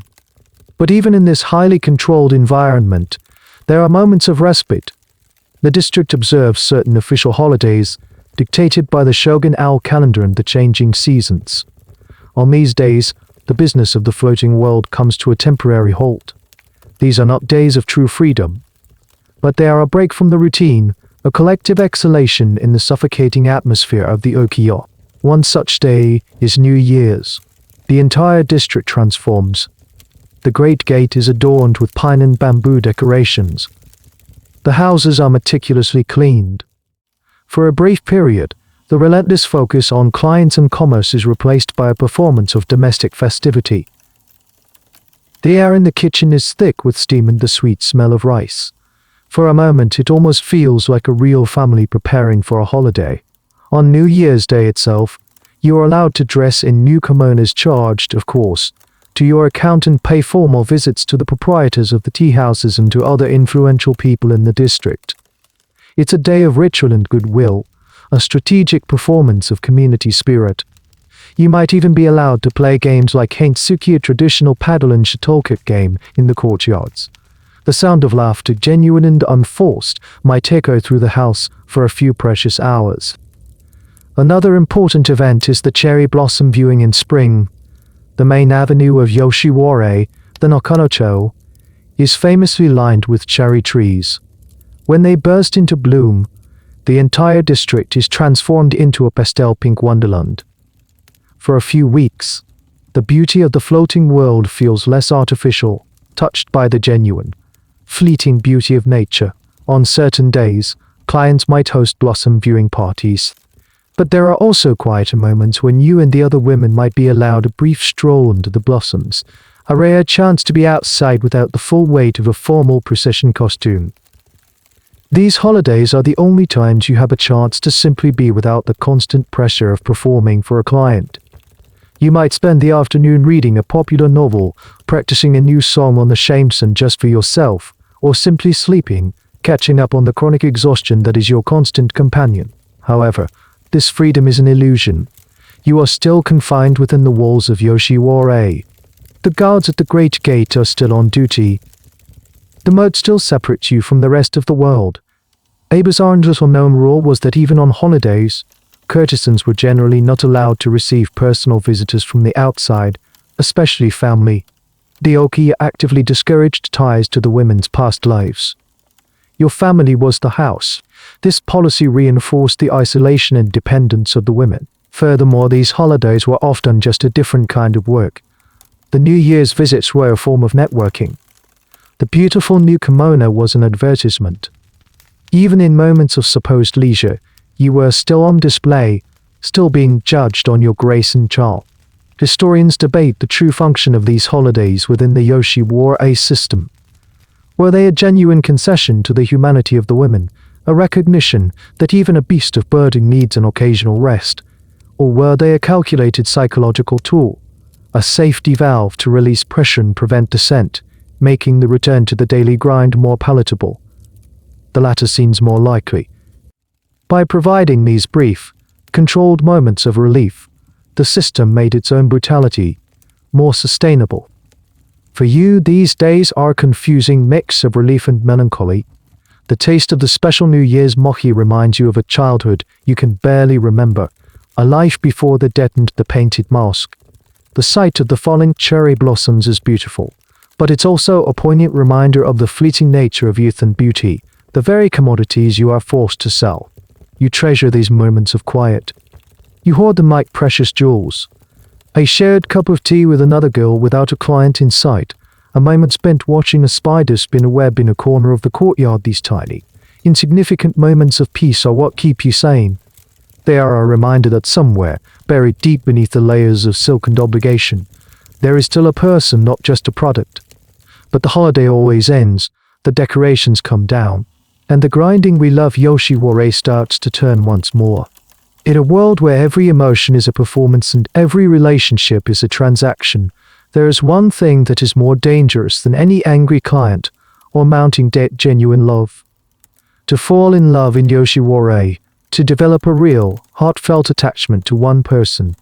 Speaker 1: But even in this highly controlled environment, there are moments of respite. The district observes certain official holidays, dictated by the Shogun Owl calendar and the changing seasons. On these days, the business of the floating world comes to a temporary halt. These are not days of true freedom, but they are a break from the routine, a collective exhalation in the suffocating atmosphere of the Okiyo. One such day is New Year's. The entire district transforms. The great gate is adorned with pine and bamboo decorations. The houses are meticulously cleaned. For a brief period, the relentless focus on clients and commerce is replaced by a performance of domestic festivity. The air in the kitchen is thick with steam and the sweet smell of rice. For a moment, it almost feels like a real family preparing for a holiday. On New Year's Day itself, you are allowed to dress in new kimonos, charged, of course, to your account, and pay formal visits to the proprietors of the tea houses and to other influential people in the district. It's a day of ritual and goodwill, a strategic performance of community spirit. You might even be allowed to play games like Haintsuki, a traditional paddle and shuttlecock game, in the courtyards. The sound of laughter, genuine and unforced, might echo through the house for a few precious hours. Another important event is the cherry blossom viewing in spring. The main avenue of Yoshiwara, the Nakanocho, is famously lined with cherry trees. When they burst into bloom, the entire district is transformed into a pastel pink wonderland. For a few weeks, the beauty of the floating world feels less artificial, touched by the genuine, fleeting beauty of nature. On certain days, clients might host blossom viewing parties. But there are also quieter moments when you and the other women might be allowed a brief stroll under the blossoms, a rare chance to be outside without the full weight of a formal procession costume. These holidays are the only times you have a chance to simply be without the constant pressure of performing for a client. You might spend the afternoon reading a popular novel, practicing a new song on the shamisen just for yourself, or simply sleeping, catching up on the chronic exhaustion that is your constant companion. However, this freedom is an illusion. You are still confined within the walls of Yoshiwara. The guards at the Great Gate are still on duty. The moat still separates you from the rest of the world. A bizarre and little-known rule was that even on holidays, courtesans were generally not allowed to receive personal visitors from the outside, especially family. The Oki actively discouraged ties to the women's past lives. Your family was the house. This policy reinforced the isolation and dependence of the women. Furthermore, these holidays were often just a different kind of work. The New Year's visits were a form of networking. The beautiful new kimono was an advertisement. Even in moments of supposed leisure, you were still on display, still being judged on your grace and charm. Historians debate the true function of these holidays within the Yoshiwara system. Were they a genuine concession to the humanity of the women, a recognition that even a beast of burden needs an occasional rest? Or were they a calculated psychological tool, a safety valve to release pressure and prevent dissent, making the return to the daily grind more palatable? The latter seems more likely. By providing these brief, controlled moments of relief, the system made its own brutality more sustainable. For you, these days are a confusing mix of relief and melancholy. The taste of the special New Year's mochi reminds you of a childhood you can barely remember, a life before the deadened the painted mask. The sight of the falling cherry blossoms is beautiful, but it's also a poignant reminder of the fleeting nature of youth and beauty, the very commodities you are forced to sell. You treasure these moments of quiet. You hoard them like precious jewels. A shared cup of tea with another girl without a client in sight, a moment spent watching a spider spin a web in a corner of the courtyard. These tiny, insignificant moments of peace are what keep you sane. They are a reminder that somewhere, buried deep beneath the layers of silk and obligation, there is still a person, not just a product. But the holiday always ends, the decorations come down, and the grinding we love Yoshiwara starts to turn once more. In a world where every emotion is a performance and every relationship is a transaction, there is one thing that is more dangerous than any angry client or mounting genuine love. To fall in love in Yoshiwara, to develop a real, heartfelt attachment to one person,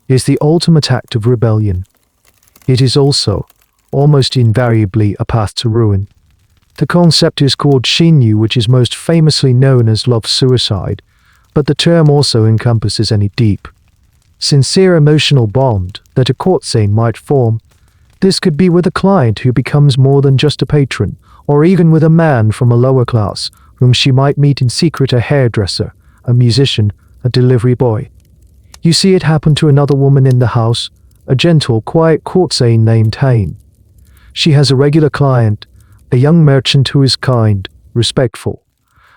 Speaker 1: is the ultimate act of rebellion. It is also, almost invariably, a path to ruin. The concept is called shinyu, which is most famously known as love suicide, but the term also encompasses any deep, sincere emotional bond that a courtesan might form. This could be with a client who becomes more than just a patron, or even with a man from a lower class, whom she might meet in secret: a hairdresser, a musician, a delivery boy. You see it happen to another woman in the house, a gentle, quiet courtesan named Hain. She has a regular client, a young merchant who is kind, respectful,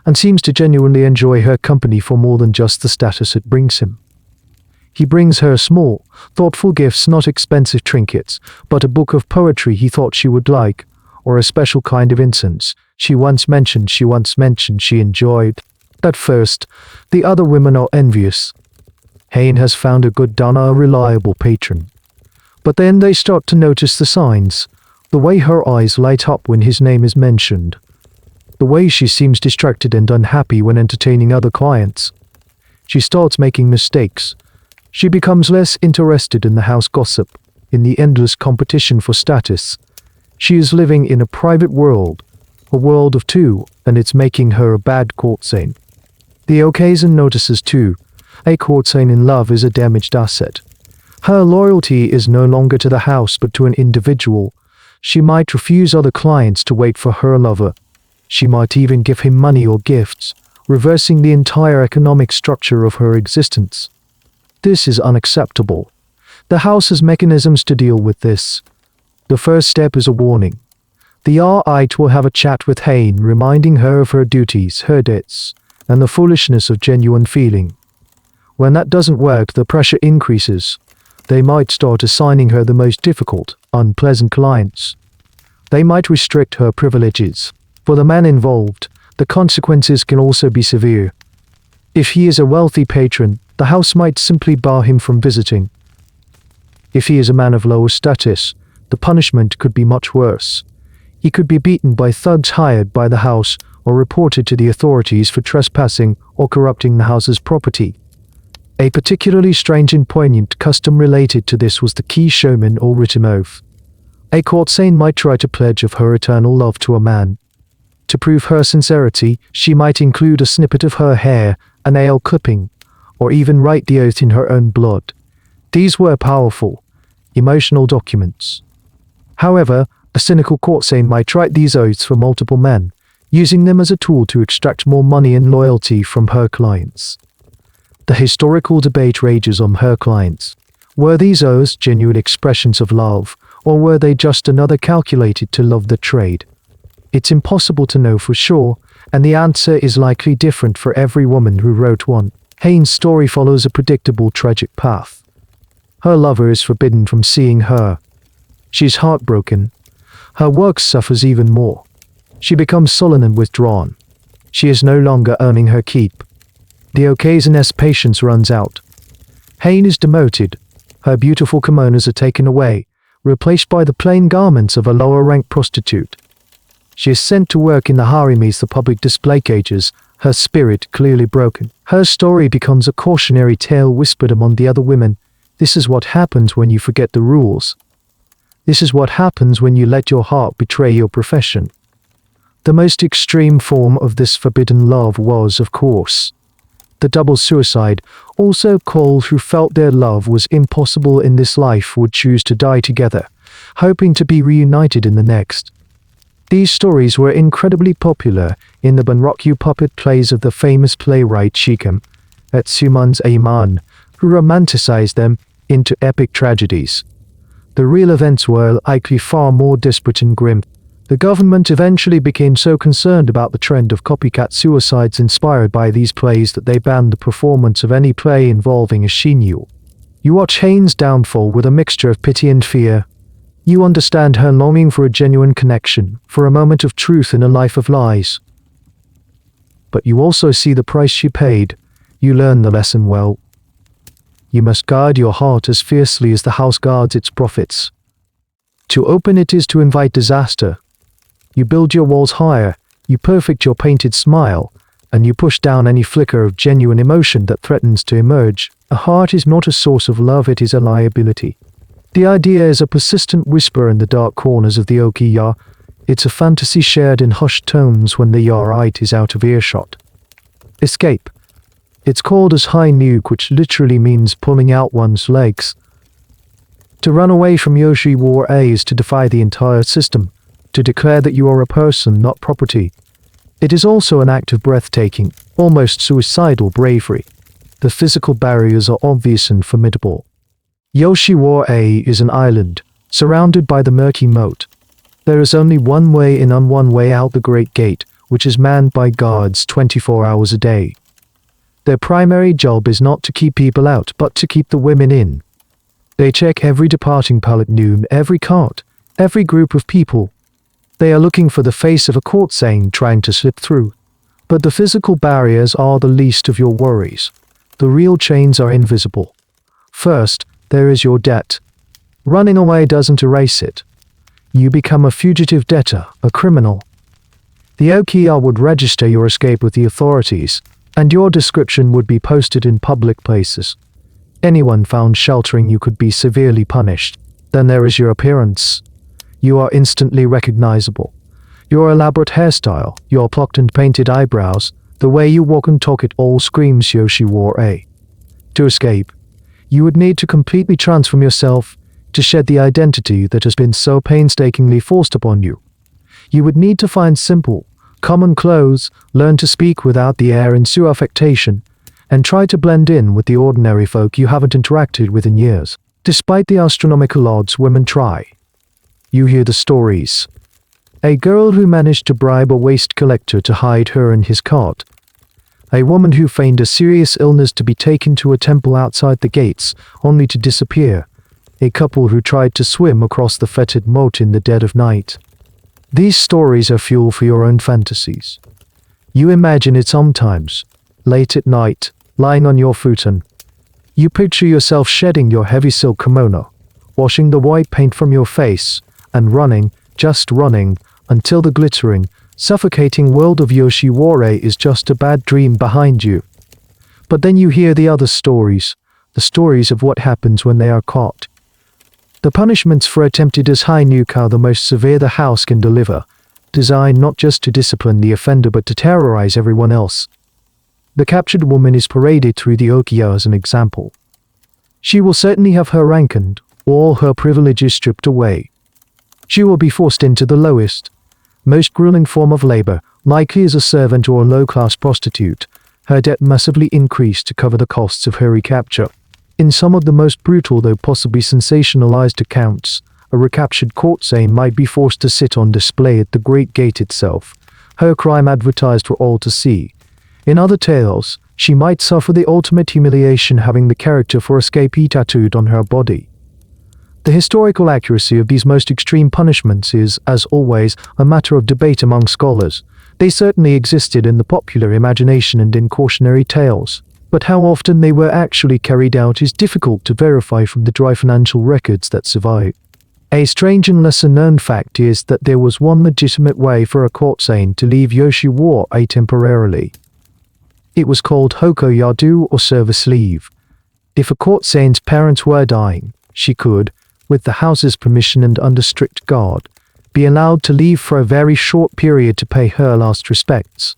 Speaker 1: and seems to genuinely enjoy her company for more than just the status it brings him. He brings her small, thoughtful gifts, not expensive trinkets, but a book of poetry he thought she would like, or a special kind of incense she once mentioned she enjoyed. At first, the other women are envious. Hain has found a good donor, a reliable patron. But then they start to notice the signs, the way her eyes light up when his name is mentioned, the way she seems distracted and unhappy when entertaining other clients. She starts making mistakes. She becomes less interested in the house gossip, in the endless competition for status. She is living in a private world, a world of two, and it's making her a bad courtesan. The courtesan notices too. A courtesan in love is a damaged asset. Her loyalty is no longer to the house but to an individual. She might refuse other clients to wait for her lover. She might even give him money or gifts, reversing the entire economic structure of her existence. This is unacceptable. The house has mechanisms to deal with this. The first step is a warning. The R.I.T. will have a chat with Hain, reminding her of her duties, her debts, and the foolishness of genuine feeling. When that doesn't work, the pressure increases. They might start assigning her the most difficult, unpleasant clients. They might restrict her privileges. For the man involved, the consequences can also be severe. If he is a wealthy patron, the house might simply bar him from visiting. If he is a man of lower status, the punishment could be much worse. He could be beaten by thugs hired by the house or reported to the authorities for trespassing or corrupting the house's property. A particularly strange and poignant custom related to this was the key showman or written oath. A courtesan might try to pledge of her eternal love to a man. To prove her sincerity, she might include a snippet of her hair, a nail clipping, or even write the oath in her own blood. These were powerful, emotional documents. However, a cynical courtesan might write these oaths for multiple men, using them as a tool to extract more money and loyalty from her clients. The historical debate rages on her clients. Were these oaths genuine expressions of love, or were they just another calculated to love the trade? It's impossible to know for sure, and the answer is likely different for every woman who wrote one. Haynes' story follows a predictable tragic path. Her lover is forbidden from seeing her. She's heartbroken. Her work suffers even more. She becomes sullen and withdrawn. She is no longer earning her keep. The courtesan's patience runs out. Haynes is demoted. Her beautiful kimonos are taken away, replaced by the plain garments of a lower-ranked prostitute. She is sent to work in the harems, the public display cages, her spirit clearly broken. Her story becomes a cautionary tale whispered among the other women. This is what happens when you forget the rules. This is what happens when you let your heart betray your profession. The most extreme form of this forbidden love was, of course, the double suicide. Also, couples who felt their love was impossible in this life would choose to die together, hoping to be reunited in the next. These stories were incredibly popular in the Bunraku puppet plays of the famous playwright Shikem Etsumon's Aiman, who romanticized them into epic tragedies. The real events were likely far more desperate and grim. The government eventually became so concerned about the trend of copycat suicides inspired by these plays that they banned the performance of any play involving a shinyu. You watch Haynes' downfall with a mixture of pity and fear. You understand her longing for a genuine connection, for a moment of truth in a life of lies. But you also see the price she paid. You learn the lesson well. You must guard your heart as fiercely as the house guards its profits. To open it is to invite disaster. You build your walls higher, you perfect your painted smile, and you push down any flicker of genuine emotion that threatens to emerge. A heart is not a source of love, it is a liability. The idea is a persistent whisper in the dark corners of the okiya. It's a fantasy shared in hushed tones when the yarite is out of earshot. Escape. It's called as high nuke, which literally means pulling out one's legs. To run away from Yoshiwara is to defy the entire system, to declare that you are a person, not property. It is also an act of breathtaking, almost suicidal bravery. The physical barriers are obvious and formidable. Yoshiwara is an island, surrounded by the murky moat. There is only one way in and one way out, the Great Gate, which is manned by guards 24 hours a day. Their primary job is not to keep people out, but to keep the women in. They check every departing pallet noon, every cart, every group of people. They are looking for the face of a courtesan trying to slip through. But the physical barriers are the least of your worries. The real chains are invisible. First, there is your debt. Running away doesn't erase it. You become a fugitive debtor, a criminal. The Okiya would register your escape with the authorities, and your description would be posted in public places. Anyone found sheltering you could be severely punished. Then there is your appearance. You are instantly recognizable. Your elaborate hairstyle, your plucked and painted eyebrows, the way you walk and talk, it all screams Yoshiwara. To escape, you would need to completely transform yourself, to shed the identity that has been so painstakingly forced upon you. You would need to find simple, common clothes, learn to speak without the air and sue affectation, and try to blend in with the ordinary folk you haven't interacted with in years. Despite the astronomical odds, women try. You hear the stories. A girl who managed to bribe a waste collector to hide her in his cart. A woman who feigned a serious illness to be taken to a temple outside the gates, only to disappear. A couple who tried to swim across the fetid moat in the dead of night. These stories are fuel for your own fantasies. You imagine it sometimes, late at night, lying on your futon. You picture yourself shedding your heavy silk kimono, washing the white paint from your face, and running, just running, until the glittering, suffocating world of Yoshiwara is just a bad dream behind you. But then you hear the other stories, the stories of what happens when they are caught. The punishments for attempted as high nuke are the most severe the house can deliver, designed not just to discipline the offender but to terrorize everyone else. The captured woman is paraded through the Okiya as an example. She will certainly have her rank and all her privileges stripped away. She will be forced into the lowest, most grueling form of labor, likely as a servant or a low-class prostitute, her debt massively increased to cover the costs of her recapture. In some of the most brutal though possibly sensationalized accounts, a recaptured courtesan might be forced to sit on display at the Great Gate itself, her crime advertised for all to see. In other tales, she might suffer the ultimate humiliation having the character for escapee tattooed on her body. The historical accuracy of these most extreme punishments is, as always, a matter of debate among scholars. They certainly existed in the popular imagination and in cautionary tales, but how often they were actually carried out is difficult to verify from the dry financial records that survive. A strange and lesser-known fact is that there was one legitimate way for a courtesan to leave Yoshiwara temporarily. It was called hokoyadu or service leave. If a courtesan's parents were dying, she could, with the house's permission and under strict guard, be allowed to leave for a very short period to pay her last respects.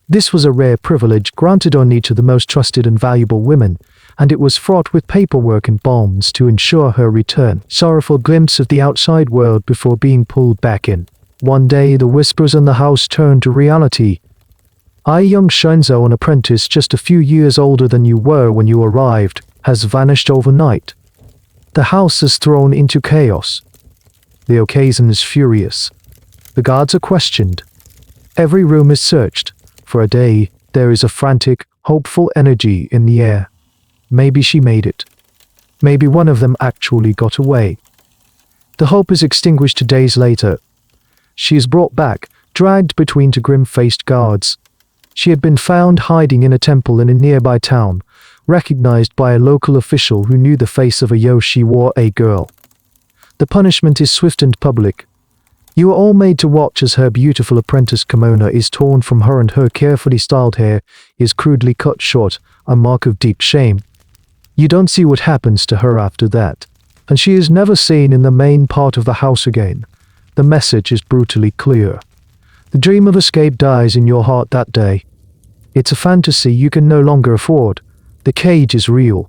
Speaker 1: This was a rare privilege granted only to the most trusted and valuable women, and it was fraught with paperwork and bonds to ensure her return. Sorrowful glimpse of the outside world before being pulled back in. One day the whispers in the house turned to reality. A young Shinzo, an apprentice just a few years older than you were when you arrived, has vanished overnight. The house is thrown into chaos. The courtesan is furious. The guards are questioned. Every room is searched. For a day, there is a frantic, hopeful energy in the air. Maybe she made it. Maybe one of them actually got away. The hope is extinguished days later. She is brought back, dragged between two grim-faced guards. She had been found hiding in a temple in a nearby town, recognized by a local official who knew the face of a Yoshiwara girl. The punishment is swift and public. You are all made to watch as her beautiful apprentice kimono is torn from her and her carefully styled hair is crudely cut short, a mark of deep shame. You don't see what happens to her after that, and she is never seen in the main part of the house again. The message is brutally clear. The dream of escape dies in your heart that day. It's a fantasy you can no longer afford. The cage is real.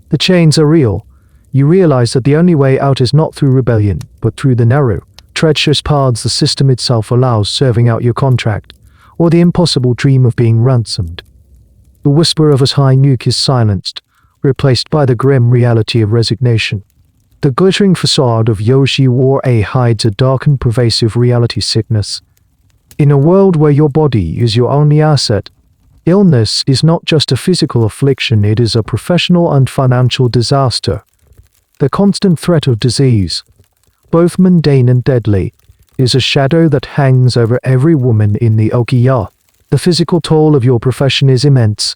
Speaker 1: The chains are real. You realize that the only way out is not through rebellion, but through the narrow, treacherous paths the system itself allows serving out your contract, or the impossible dream of being ransomed. The whisper of a high nuke is silenced, replaced by the grim reality of resignation. The glittering facade of Yoshiwara hides a dark and pervasive reality sickness. In a world where your body is your only asset, illness is not just a physical affliction, it is a professional and financial disaster. The constant threat of disease, both mundane and deadly, is a shadow that hangs over every woman in the Okiya. The physical toll of your profession is immense.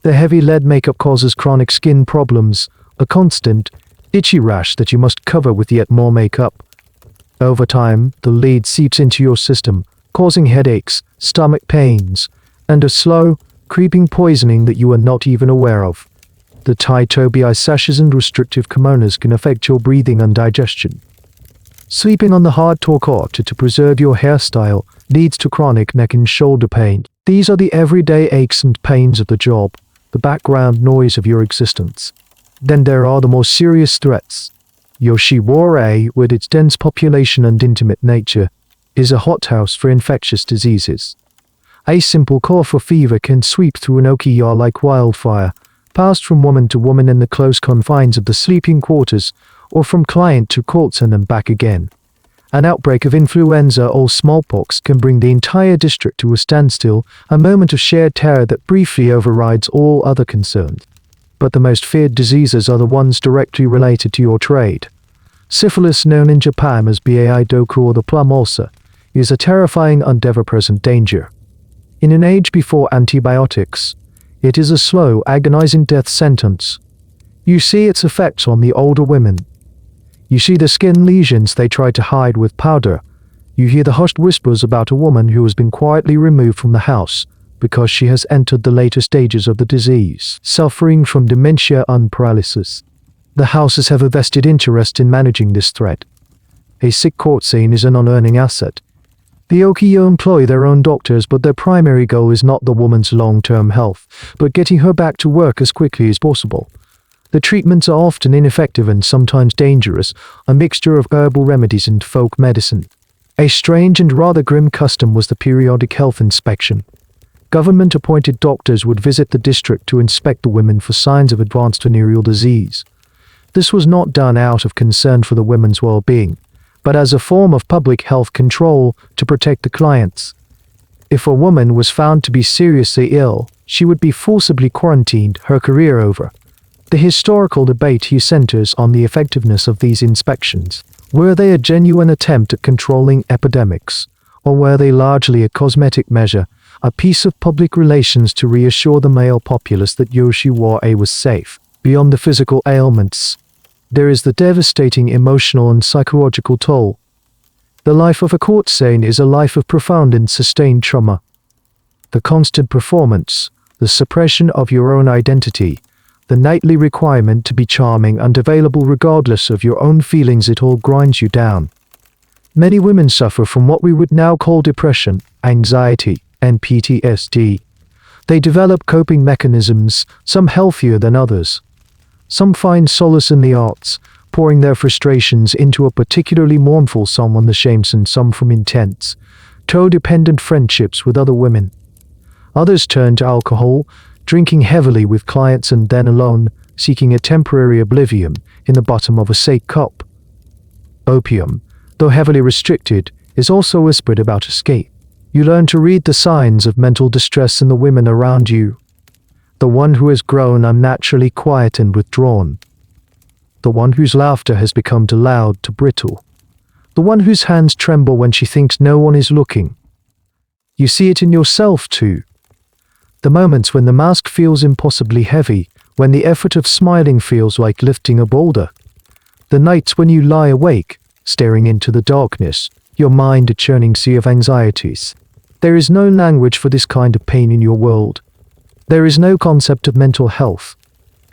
Speaker 1: The heavy lead makeup causes chronic skin problems, a constant, itchy rash that you must cover with yet more makeup. Over time, the lead seeps into your system, causing headaches, stomach pains, and a slow, creeping poisoning that you are not even aware of. The tight tobii sashes and restrictive kimonos can affect your breathing and digestion. Sleeping on the hard takote to preserve your hairstyle leads to chronic neck and shoulder pain. These are the everyday aches and pains of the job, the background noise of your existence. Then there are the more serious threats. Yoshiwara, with its dense population and intimate nature, is a hothouse for infectious diseases. A simple cough or fever can sweep through an Okiya like wildfire, passed from woman to woman in the close confines of the sleeping quarters, or from client to courtesan and back again. An outbreak of influenza or smallpox can bring the entire district to a standstill, a moment of shared terror that briefly overrides all other concerns. But the most feared diseases are the ones directly related to your trade. Syphilis, known in Japan as Bai Doku or the plum ulcer, is a terrifying and ever-present danger. In an age before antibiotics, it is a slow, agonizing death sentence. You see its effects on the older women. You see the skin lesions they try to hide with powder. You hear the hushed whispers about a woman who has been quietly removed from the house because she has entered the later stages of the disease, suffering from dementia and paralysis. The houses have a vested interest in managing this threat. A sick courtesan is an unearning asset. The Okiyo employ their own doctors, but their primary goal is not the woman's long-term health, but getting her back to work as quickly as possible. The treatments are often ineffective and sometimes dangerous, a mixture of herbal remedies and folk medicine. A strange and rather grim custom was the periodic health inspection. Government-appointed doctors would visit the district to inspect the women for signs of advanced venereal disease. This was not done out of concern for the women's well-being, but as a form of public health control to protect the clients. If a woman was found to be seriously ill, she would be forcibly quarantined, her career over. The historical debate here centers on the effectiveness of these inspections. Were they a genuine attempt at controlling epidemics, or were they largely a cosmetic measure, a piece of public relations to reassure the male populace that Yoshiwara was safe? Beyond the physical ailments, there is the devastating emotional and psychological toll. The life of a courtesan is a life of profound and sustained trauma. The constant performance, the suppression of your own identity, the nightly requirement to be charming and available regardless of your own feelings, it all grinds you down. Many women suffer from what we would now call depression, anxiety, and PTSD. They develop coping mechanisms, some healthier than others. Some find solace in the arts, pouring their frustrations into a particularly mournful song on the shames, and some from intense, codependent friendships with other women. Others turn to alcohol, drinking heavily with clients and then alone, seeking a temporary oblivion in the bottom of a safe cup. Opium, though heavily restricted, is also whispered about escape. You learn to read the signs of mental distress in the women around you. The one who has grown unnaturally quiet and withdrawn. The one whose laughter has become too loud, too brittle. The one whose hands tremble when she thinks no one is looking. You see it in yourself too. The moments when the mask feels impossibly heavy, when the effort of smiling feels like lifting a boulder. The nights when you lie awake, staring into the darkness, your mind a churning sea of anxieties. There is no language for this kind of pain in your world. There is no concept of mental health.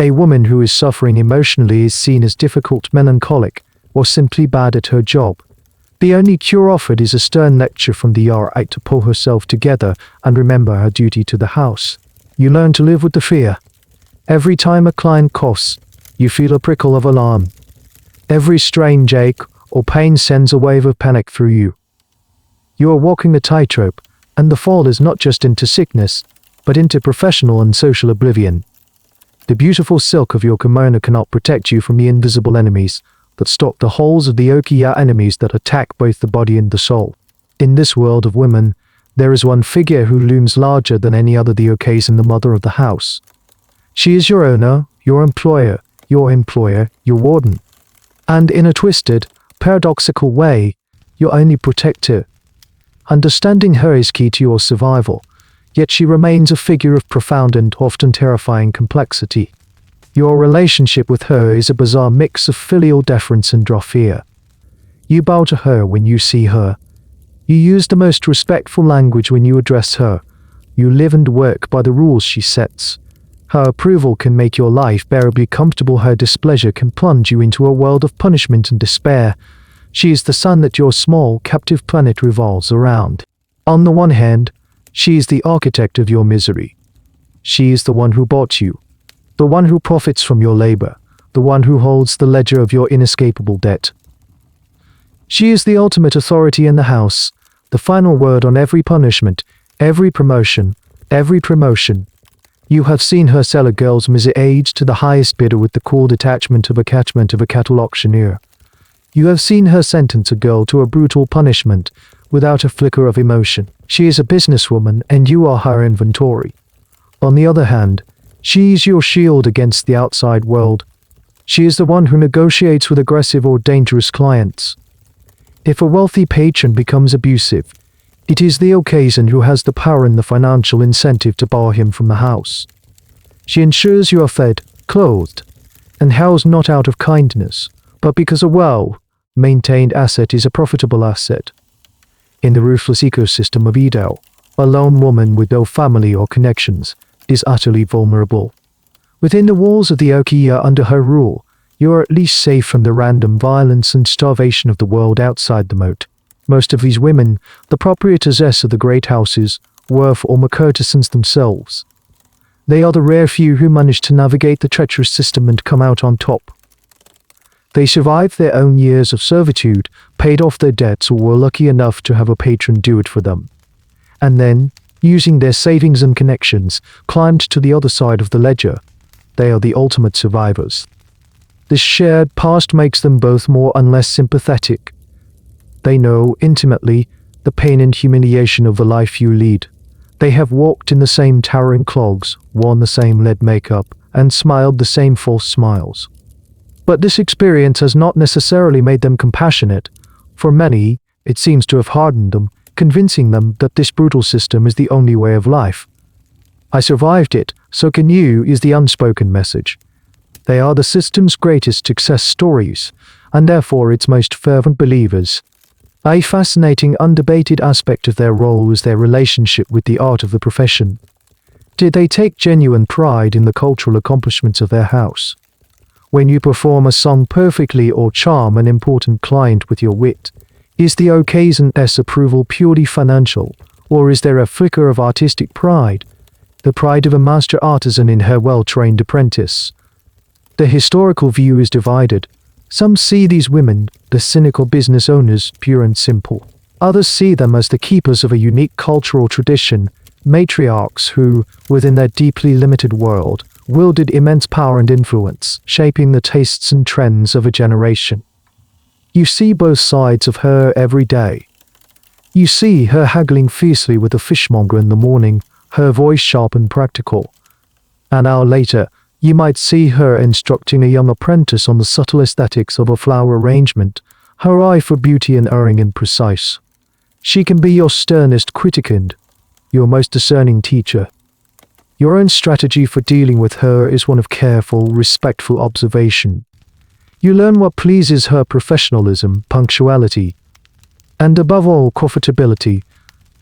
Speaker 1: A woman who is suffering emotionally is seen as difficult, melancholic, or simply bad at her job. The only cure offered is a stern lecture from the RI to pull herself together and remember her duty to the house. You learn to live with the fear. Every time a client coughs, you feel a prickle of alarm. Every strange ache or pain sends a wave of panic through you. You are walking the tightrope, and the fall is not just into sickness, but into professional and social oblivion. The beautiful silk of your kimono cannot protect you from the invisible enemies that stalk the holes of the Okiya, enemies that attack both the body and the soul. In this world of women, there is one figure who looms larger than any other, the Okisan, the mother of the house. She is your owner, your employer, your warden. And in a twisted, paradoxical way, your only protector. Understanding her is key to your survival. Yet she remains a figure of profound and often terrifying complexity. Your relationship with her is a bizarre mix of filial deference and fear. You bow to her when you see her. You use the most respectful language when you address her. You live and work by the rules she sets. Her approval can make your life bearably comfortable. Her displeasure can plunge you into a world of punishment and despair. She is the sun that your small, captive planet revolves around. On the one hand, she is the architect of your misery. She is the one who bought you, the one who profits from your labor, the one who holds the ledger of your inescapable debt. She is the ultimate authority in the house, the final word on every punishment, every promotion. You have seen her sell a girl's age to the highest bidder with the cool detachment of a cattle auctioneer. You have seen her sentence a girl to a brutal punishment, without a flicker of emotion. She is a businesswoman, and you are her inventory. On the other hand, she is your shield against the outside world. She is the one who negotiates with aggressive or dangerous clients. If a wealthy patron becomes abusive, It is the courtesan who has the power and the financial incentive to bar him from the house. She ensures you are fed, clothed, and housed not out of kindness, but because a well-maintained asset is a profitable asset. In the ruthless ecosystem of Feudal, a lone woman with no family or connections is utterly vulnerable. Within the walls of the Okiya under her rule, you are at least safe from the random violence and starvation of the world outside the moat. Most of these women, the proprietors of the great houses, were former courtesans themselves. They are the rare few who manage to navigate the treacherous system and come out on top. They survived their own years of servitude, paid off their debts, or were lucky enough to have a patron do it for them. And then, using their savings and connections, climbed to the other side of the ledger. They are the ultimate survivors. This shared past makes them both more and less sympathetic. They know, intimately, the pain and humiliation of the life you lead. They have walked in the same towering clogs, worn the same lead makeup, and smiled the same false smiles. But this experience has not necessarily made them compassionate. For many, it seems to have hardened them, convincing them that this brutal system is the only way of life. I survived it, so can you, is the unspoken message. They are the system's greatest success stories, and therefore its most fervent believers. A fascinating, undebated aspect of their role is their relationship with the art of the profession. Did they take genuine pride in the cultural accomplishments of their house? When you perform a song perfectly or charm an important client with your wit, is the courtesan's approval purely financial, or is there a flicker of artistic pride, the pride of a master artisan in her well-trained apprentice? The historical view is divided. Some see these women, the cynical business owners, pure and simple. Others see them as the keepers of a unique cultural tradition, matriarchs who, within their deeply limited world, wielded immense power and influence, shaping the tastes and trends of a generation. You see both sides of her every day. You see her haggling fiercely with the fishmonger in the morning, her voice sharp and practical. An hour later, you might see her instructing a young apprentice on the subtle aesthetics of a flower arrangement, her eye for beauty and erring and precise. She can be your sternest critic and your most discerning teacher. Your own strategy for dealing with her is one of careful, respectful observation. You learn what pleases her: professionalism, punctuality, and above all, comfortability.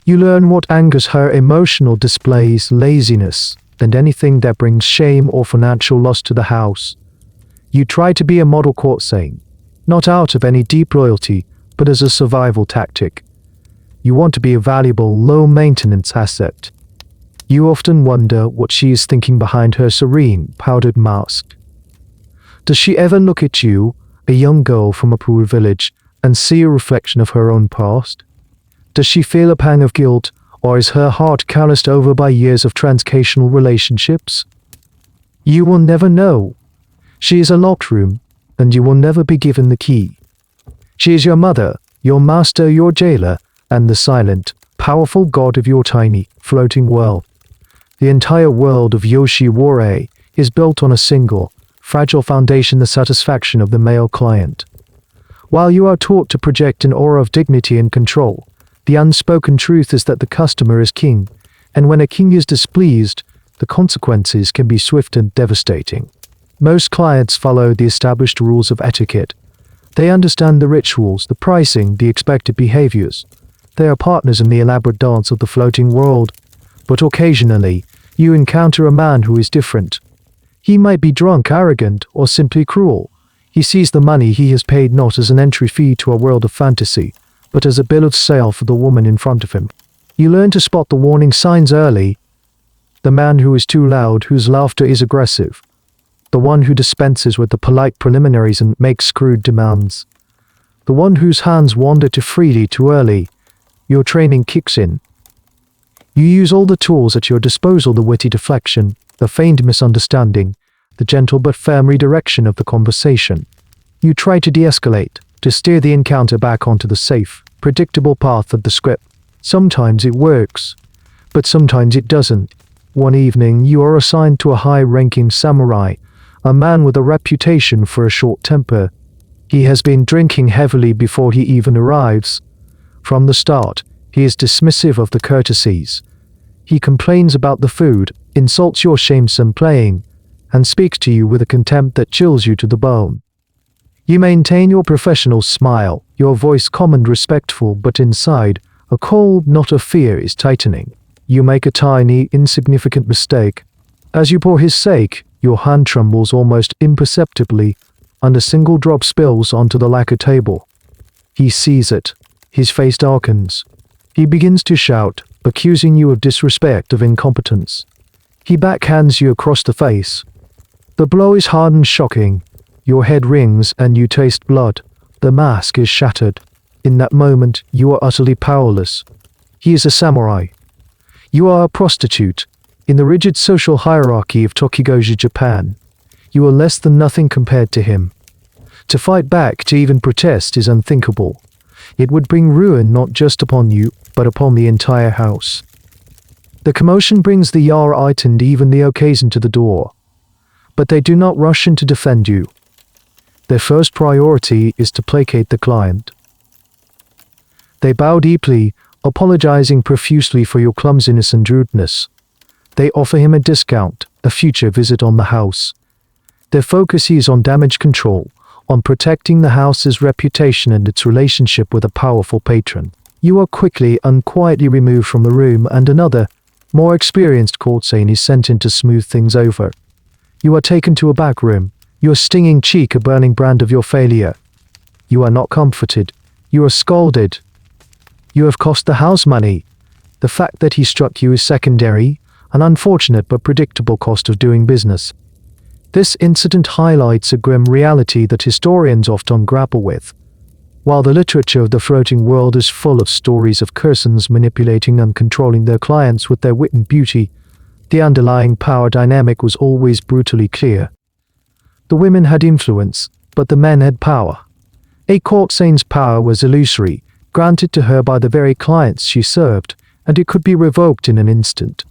Speaker 1: You learn what angers her: emotional displays, laziness, and anything that brings shame or financial loss to the house. You try to be a model courtesan, not out of any deep loyalty, but as a survival tactic. You want to be a valuable, low-maintenance asset. You often wonder what she is thinking behind her serene, powdered mask. Does she ever look at you, a young girl from a poor village, and see a reflection of her own past? Does she feel a pang of guilt, or is her heart calloused over by years of transactional relationships? You will never know. She is a locked room, and you will never be given the key. She is your mother, your master, your jailer, and the silent, powerful god of your tiny, floating world. The entire world of Yoshiwara is built on a single, fragile foundation: the satisfaction of the male client. While you are taught to project an aura of dignity and control, the unspoken truth is that the customer is king, and when a king is displeased, the consequences can be swift and devastating. Most clients follow the established rules of etiquette. They understand the rituals, the pricing, the expected behaviors. They are partners in the elaborate dance of the floating world. But occasionally, you encounter a man who is different. He might be drunk, arrogant, or simply cruel. He sees the money he has paid not as an entry fee to a world of fantasy, but as a bill of sale for the woman in front of him. You learn to spot the warning signs early. The man who is too loud, whose laughter is aggressive. The one who dispenses with the polite preliminaries and makes crude demands. The one whose hands wander too freely too early. Your training kicks in. You use all the tools at your disposal: the witty deflection, the feigned misunderstanding, the gentle but firm redirection of the conversation. You try to de-escalate, to steer the encounter back onto the safe, predictable path of the script. Sometimes it works, but sometimes it doesn't. One evening, you are assigned to a high-ranking samurai, a man with a reputation for a short temper. He has been drinking heavily before he even arrives. From the start, He is dismissive of the courtesies. He complains about the food, insults your shamesome playing, and speaks to you with a contempt that chills you to the bone. You maintain your professional smile, your voice calm and respectful, but inside, a cold knot of fear is tightening. You make a tiny, insignificant mistake. As you pour his sake, your hand trembles almost imperceptibly, and a single drop spills onto the lacquer table. He sees it. His face darkens. He begins to shout, accusing you of disrespect, of incompetence. He backhands you across the face. The blow is hard and shocking. Your head rings and you taste blood. The mask is shattered. In that moment, you are utterly powerless. He is a samurai. You are a prostitute. In the rigid social hierarchy of Tokigoji Japan, you are less than nothing compared to him. To fight back, to even protest, is unthinkable. It would bring ruin not just upon you, but upon the entire house. The commotion brings the Yara and even the Okazen to the door. But they do not rush in to defend you. Their first priority is to placate the client. They bow deeply, apologizing profusely for your clumsiness and rudeness. They offer him a discount, a future visit on the house. Their focus is on damage control, on protecting the house's reputation and its relationship with a powerful patron. You are quickly and quietly removed from the room, and another, more experienced courtesan is sent in to smooth things over. You are taken to a back room, your stinging cheek a burning brand of your failure. You are not comforted. You are scolded. You have cost the house money. The fact that he struck you is secondary, an unfortunate but predictable cost of doing business. This incident highlights a grim reality that historians often grapple with. While the literature of the floating world is full of stories of courtesans manipulating and controlling their clients with their wit and beauty, the underlying power dynamic was always brutally clear. The women had influence, but the men had power. A courtesan's power was illusory, granted to her by the very clients she served, and it could be revoked in an instant.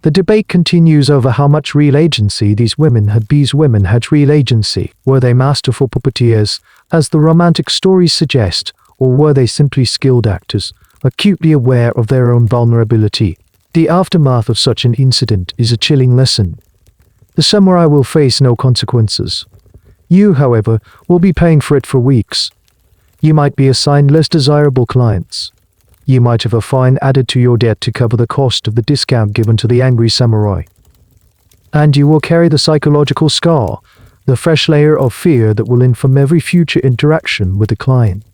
Speaker 1: The debate continues over how much real agency these women had. These women had real agency. Were they masterful puppeteers, as the romantic stories suggest, or were they simply skilled actors, acutely aware of their own vulnerability? The aftermath of such an incident is a chilling lesson. The samurai will face no consequences. You, however, will be paying for it for weeks. You might be assigned less desirable clients. You might have a fine added to your debt to cover the cost of the discount given to the angry samurai. And you will carry the psychological scar, the fresh layer of fear that will inform every future interaction with the client.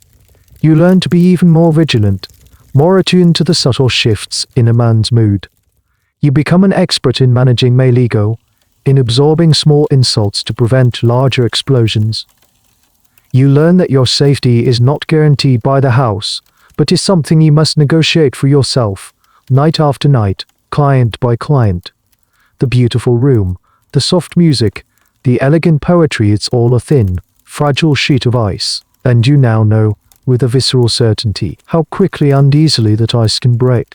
Speaker 1: You learn to be even more vigilant, more attuned to the subtle shifts in a man's mood. You become an expert in managing male ego, in absorbing small insults to prevent larger explosions. You learn that your safety is not guaranteed by the house, but is something you must negotiate for yourself, night after night, client by client. The beautiful room, the soft music, the elegant poetry, it's all a thin, fragile sheet of ice, and you now know, with a visceral certainty, how quickly and easily that ice can break.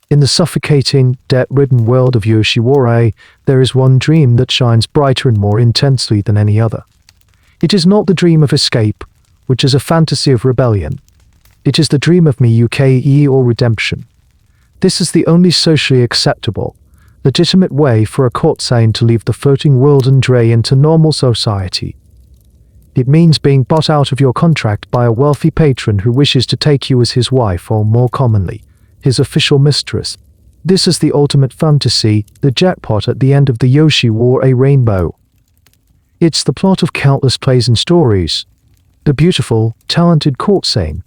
Speaker 1: In the suffocating, debt-ridden world of Yoshiwara, there is one dream that shines brighter and more intensely than any other. It is not the dream of escape, which is a fantasy of rebellion. It is the dream of Miyuke or redemption. This is the only socially acceptable, legitimate way for a courtesan to leave the floating world and stray into normal society. It means being bought out of your contract by a wealthy patron who wishes to take you as his wife, or more commonly, his official mistress. This is the ultimate fantasy, the jackpot at the end of the Yoshiwara rainbow. It's the plot of countless plays and stories. The beautiful, talented courtesan,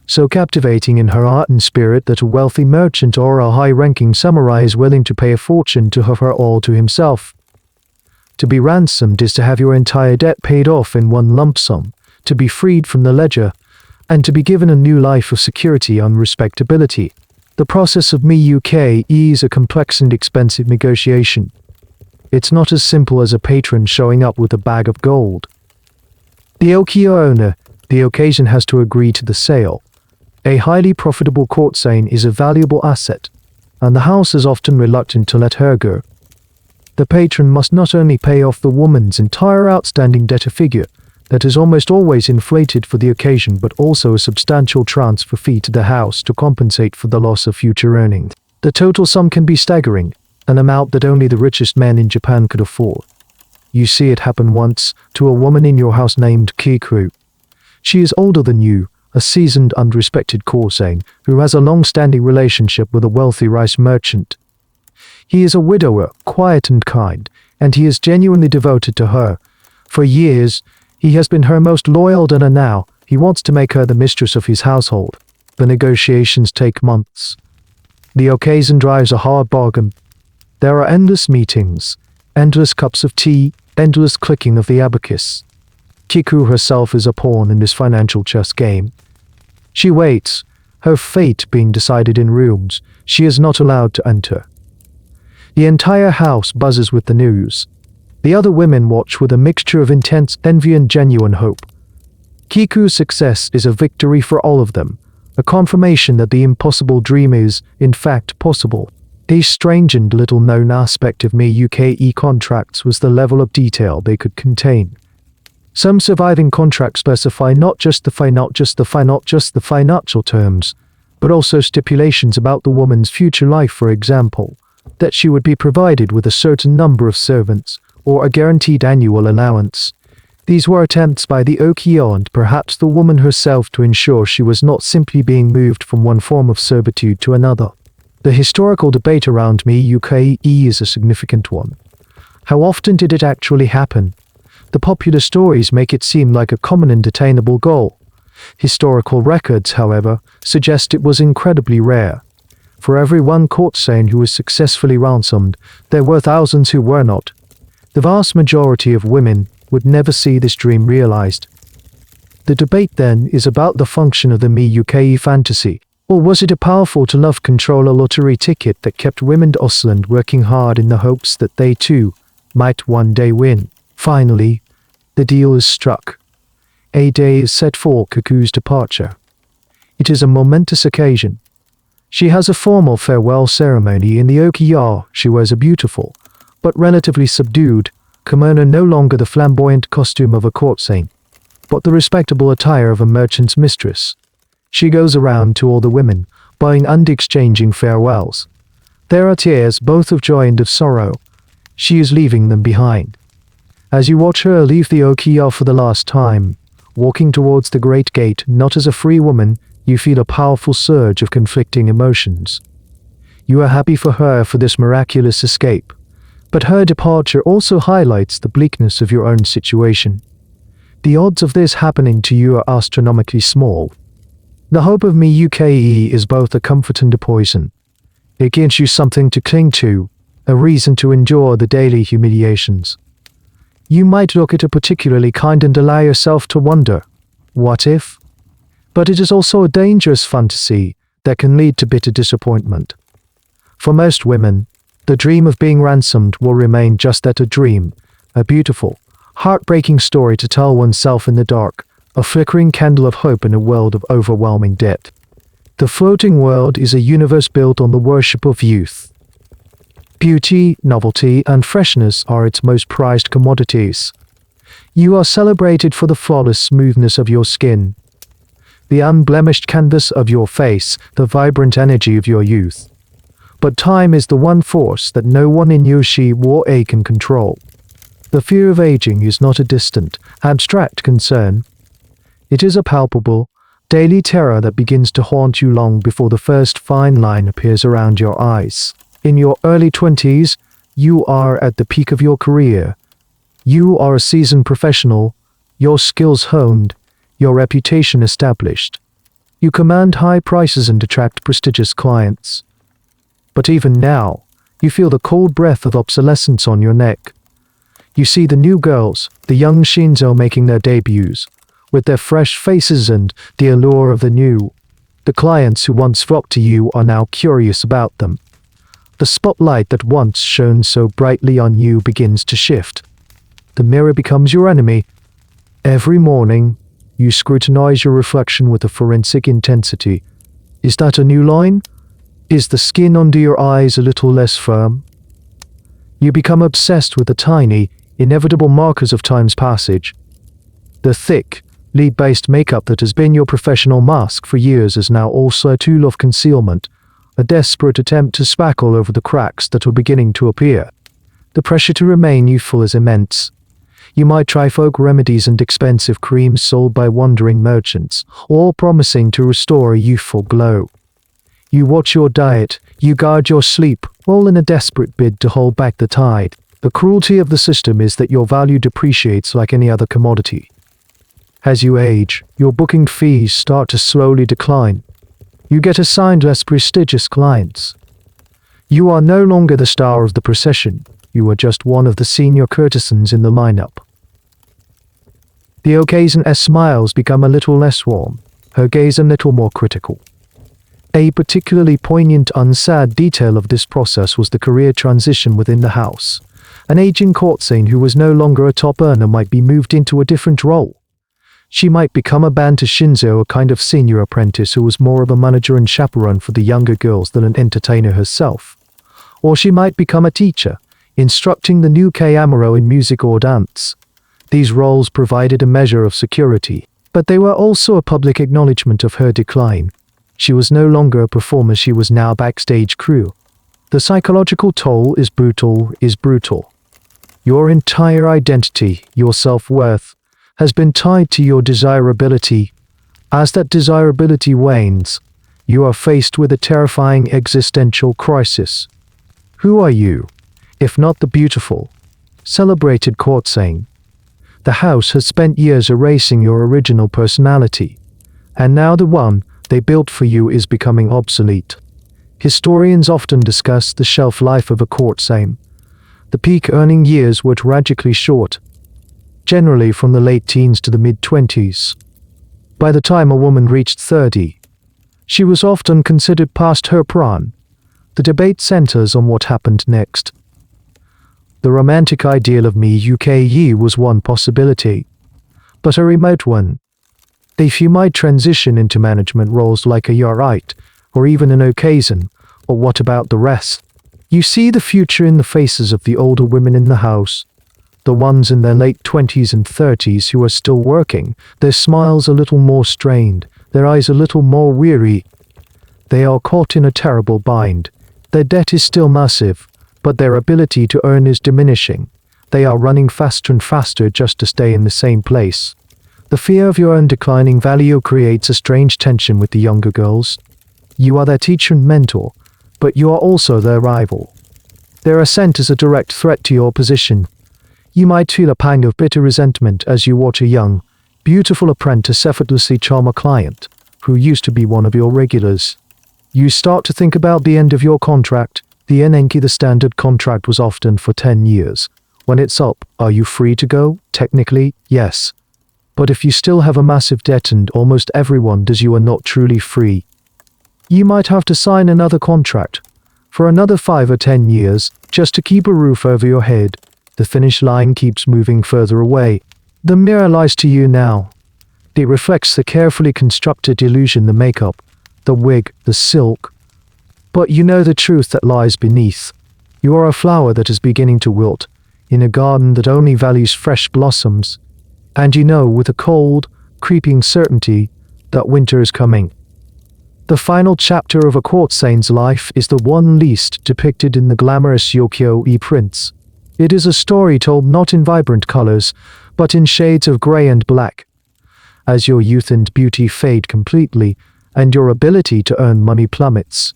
Speaker 1: so captivating in her art and spirit that a wealthy merchant or a high-ranking samurai is willing to pay a fortune to have her all to himself. To be ransomed is to have your entire debt paid off in one lump sum, to be freed from the ledger, and to be given a new life of security and respectability. The process of Miyuke is a complex and expensive negotiation. It's not as simple as a patron showing up with a bag of gold. The Okio owner, the occasion, has to agree to the sale. A highly profitable courtesan is a valuable asset, and the house is often reluctant to let her go. The patron must not only pay off the woman's entire outstanding debtor figure, that is almost always inflated for the occasion but also a substantial transfer fee to the house to compensate for the loss of future earnings. The total sum can be staggering, an amount that only the richest men in Japan could afford. You see it happen once to a woman in your house named Kiku. She is older than you, a seasoned and respected courtesan who has a long-standing relationship with a wealthy rice merchant. He is a widower, quiet and kind, and he is genuinely devoted to her. For years, he has been her most loyal donor. Now he wants to make her the mistress of his household. The negotiations take months. The occasion drives a hard bargain. There are endless meetings, endless cups of tea, endless clicking of the abacus. Kiku herself is a pawn in this financial chess game. She waits, her fate being decided in rooms she is not allowed to enter. The entire house buzzes with the news. The other women watch with a mixture of intense envy and genuine hope. Kiku's success is a victory for all of them, a confirmation that the impossible dream is, in fact, possible. A strange and little-known aspect of MIUKE contracts was the level of detail they could contain. Some surviving contracts specify not just the financial terms, but also stipulations about the woman's future life, for example, that she would be provided with a certain number of servants, or a guaranteed annual allowance. These were attempts by the Okio and perhaps the woman herself to ensure she was not simply being moved from one form of servitude to another. The historical debate around MIUKE is a significant one. How often did it actually happen? The popular stories make it seem like a common and attainable goal. Historical records, however, suggest it was incredibly rare. For every one courtesan who was successfully ransomed, there were thousands who were not. The vast majority of women would never see this dream realized. The debate then is about the function of the MIUKE fantasy, or was it a powerful to love controller lottery ticket that kept women docile and working hard in the hopes that they too might one day win? Finally, the deal is struck. A day is set for Kiku's departure. It is a momentous occasion. She has a formal farewell ceremony in the Okio. She wears a beautiful, but relatively subdued, kimono, no longer the flamboyant costume of a courtesan, but the respectable attire of a merchant's mistress. She goes around to all the women, bowing and exchanging farewells. There are tears, both of joy and of sorrow. She is leaving them behind. As you watch her leave the Okio for the last time, walking towards the great gate not as a free woman, you feel a powerful surge of conflicting emotions. You are happy for her for this miraculous escape, but her departure also highlights the bleakness of your own situation. The odds of this happening to you are astronomically small. The hope of MIUKE is both a comfort and a poison. It gives you something to cling to, a reason to endure the daily humiliations. You might look at it particularly kind and allow yourself to wonder, what if? But it is also a dangerous fantasy that can lead to bitter disappointment. For most women, the dream of being ransomed will remain just that, a dream, a beautiful, heartbreaking story to tell oneself in the dark, a flickering candle of hope in a world of overwhelming debt. The floating world is a universe built on the worship of youth. Beauty, novelty, and freshness are its most prized commodities. You are celebrated for the flawless smoothness of your skin, the unblemished canvas of your face, the vibrant energy of your youth. But time is the one force that no one in Yoshiwara can control. The fear of aging is not a distant, abstract concern. It is a palpable, daily terror that begins to haunt you long before the first fine line appears around your eyes. In your early 20s, you are at the peak of your career. You are a seasoned professional, your skills honed, your reputation established. You command high prices and attract prestigious clients. But even now, you feel the cold breath of obsolescence on your neck. You see the new girls, the young Shinzo making their debuts, with their fresh faces and the allure of the new. The clients who once flocked to you are now curious about them. The spotlight that once shone so brightly on you begins to shift. The mirror becomes your enemy. Every morning, you scrutinize your reflection with a forensic intensity. Is that a new line? Is the skin under your eyes a little less firm? You become obsessed with the tiny, inevitable markers of time's passage. The thick, lead-based makeup that has been your professional mask for years is now also a tool of concealment, a desperate attempt to spackle over the cracks that are beginning to appear. The pressure to remain youthful is immense. You might try folk remedies and expensive creams sold by wandering merchants, all promising to restore a youthful glow. You watch your diet, you guard your sleep, all in a desperate bid to hold back the tide. The cruelty of the system is that your value depreciates like any other commodity. As you age, your booking fees start to slowly decline. You get assigned less prestigious clients. You are no longer the star of the procession. You are just one of the senior courtesans in the lineup. The Ocasion's smiles become a little less warm, her gaze a little more critical. A particularly poignant, unsad detail of this process was the career transition within the house. An aging courtesan who was no longer a top earner might be moved into a different role. She might become a Banter Shinzo, a kind of senior apprentice who was more of a manager and chaperone for the younger girls than an entertainer herself. Or she might become a teacher, instructing the new Kei Amuro in music or dance. These roles provided a measure of security, but they were also a public acknowledgement of her decline. She was no longer a performer, she was now backstage crew. The psychological toll is brutal. Your entire identity, your self-worth, has been tied to your desirability. As that desirability wanes, you are faced with a terrifying existential crisis. Who are you, if not the beautiful, celebrated courtesan? The house has spent years erasing your original personality, and now the one they built for you is becoming obsolete. Historians often discuss the shelf life of a courtesan. The peak earning years were tragically short, generally from the late teens to the mid-20s. By the time a woman reached 30, she was often considered past her prime. The debate centers on what happened next. The romantic ideal of me was one possibility, but a remote one. A few might transition into management roles like a Yarite, or even an Ocasion, or what about the rest? You see the future in the faces of the older women in the house. The ones in their late 20s and 30s who are still working, their smiles a little more strained, their eyes a little more weary. They are caught in a terrible bind. Their debt is still massive, but their ability to earn is diminishing. They are running faster and faster just to stay in the same place. The fear of your own declining value creates a strange tension with the younger girls. You are their teacher and mentor, but you are also their rival. Their ascent is a direct threat to your position. You might feel a pang of bitter resentment as you watch a young, beautiful apprentice effortlessly charm a client who used to be one of your regulars. You start to think about the end of your contract. The standard contract was often for 10 years. When it's up, are you free to go? Technically, yes. But if you still have a massive debt, and almost everyone does, you are not truly free. You might have to sign another contract for another 5 or 10 years just to keep a roof over your head. The finish line keeps moving further away. The mirror lies to you now. It reflects the carefully constructed illusion, the makeup, the wig, the silk. But you know the truth that lies beneath. You are a flower that is beginning to wilt, in a garden that only values fresh blossoms. And you know with a cold, creeping certainty that winter is coming. The final chapter of a courtesan's life is the one least depicted in the glamorous Yokyo-e prints. It is a story told not in vibrant colors, but in shades of gray and black. As your youth and beauty fade completely, and your ability to earn money plummets,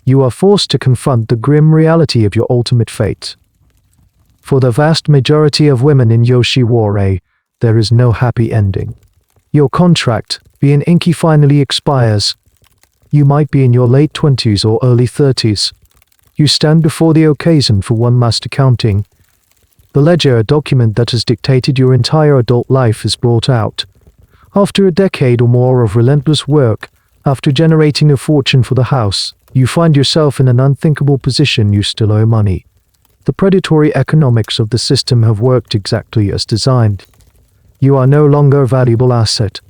Speaker 1: you are forced to confront the grim reality of your ultimate fate. For the vast majority of women in Yoshiwara, there is no happy ending. Your contract, being inky, finally expires. You might be in your late 20s or early 30s. You stand before the occasion for one last accounting. The ledger, a document that has dictated your entire adult life, is brought out. After a decade or more of relentless work, after generating a fortune for the house, you find yourself in an unthinkable position. You still owe money. The predatory economics of the system have worked exactly as designed. You are no longer a valuable asset.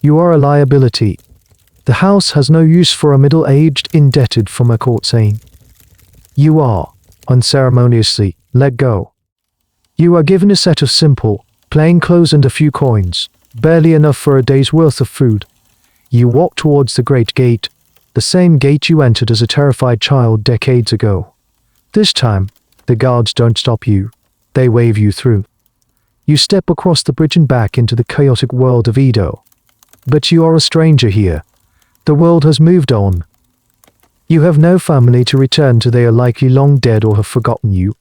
Speaker 1: You are a liability. The house has no use for a middle-aged, indebted from a courtesan. You are, unceremoniously, let go. You are given a set of simple, plain clothes and a few coins. barely enough for a day's worth of food. You walk towards the great gate, the same gate you entered as a terrified child decades ago. This time, the guards don't stop you. They wave you through. You step across the bridge and back into the chaotic world of Edo. But you are a stranger here. The world has moved on. You have no family to return to. They are likely long dead or have forgotten you.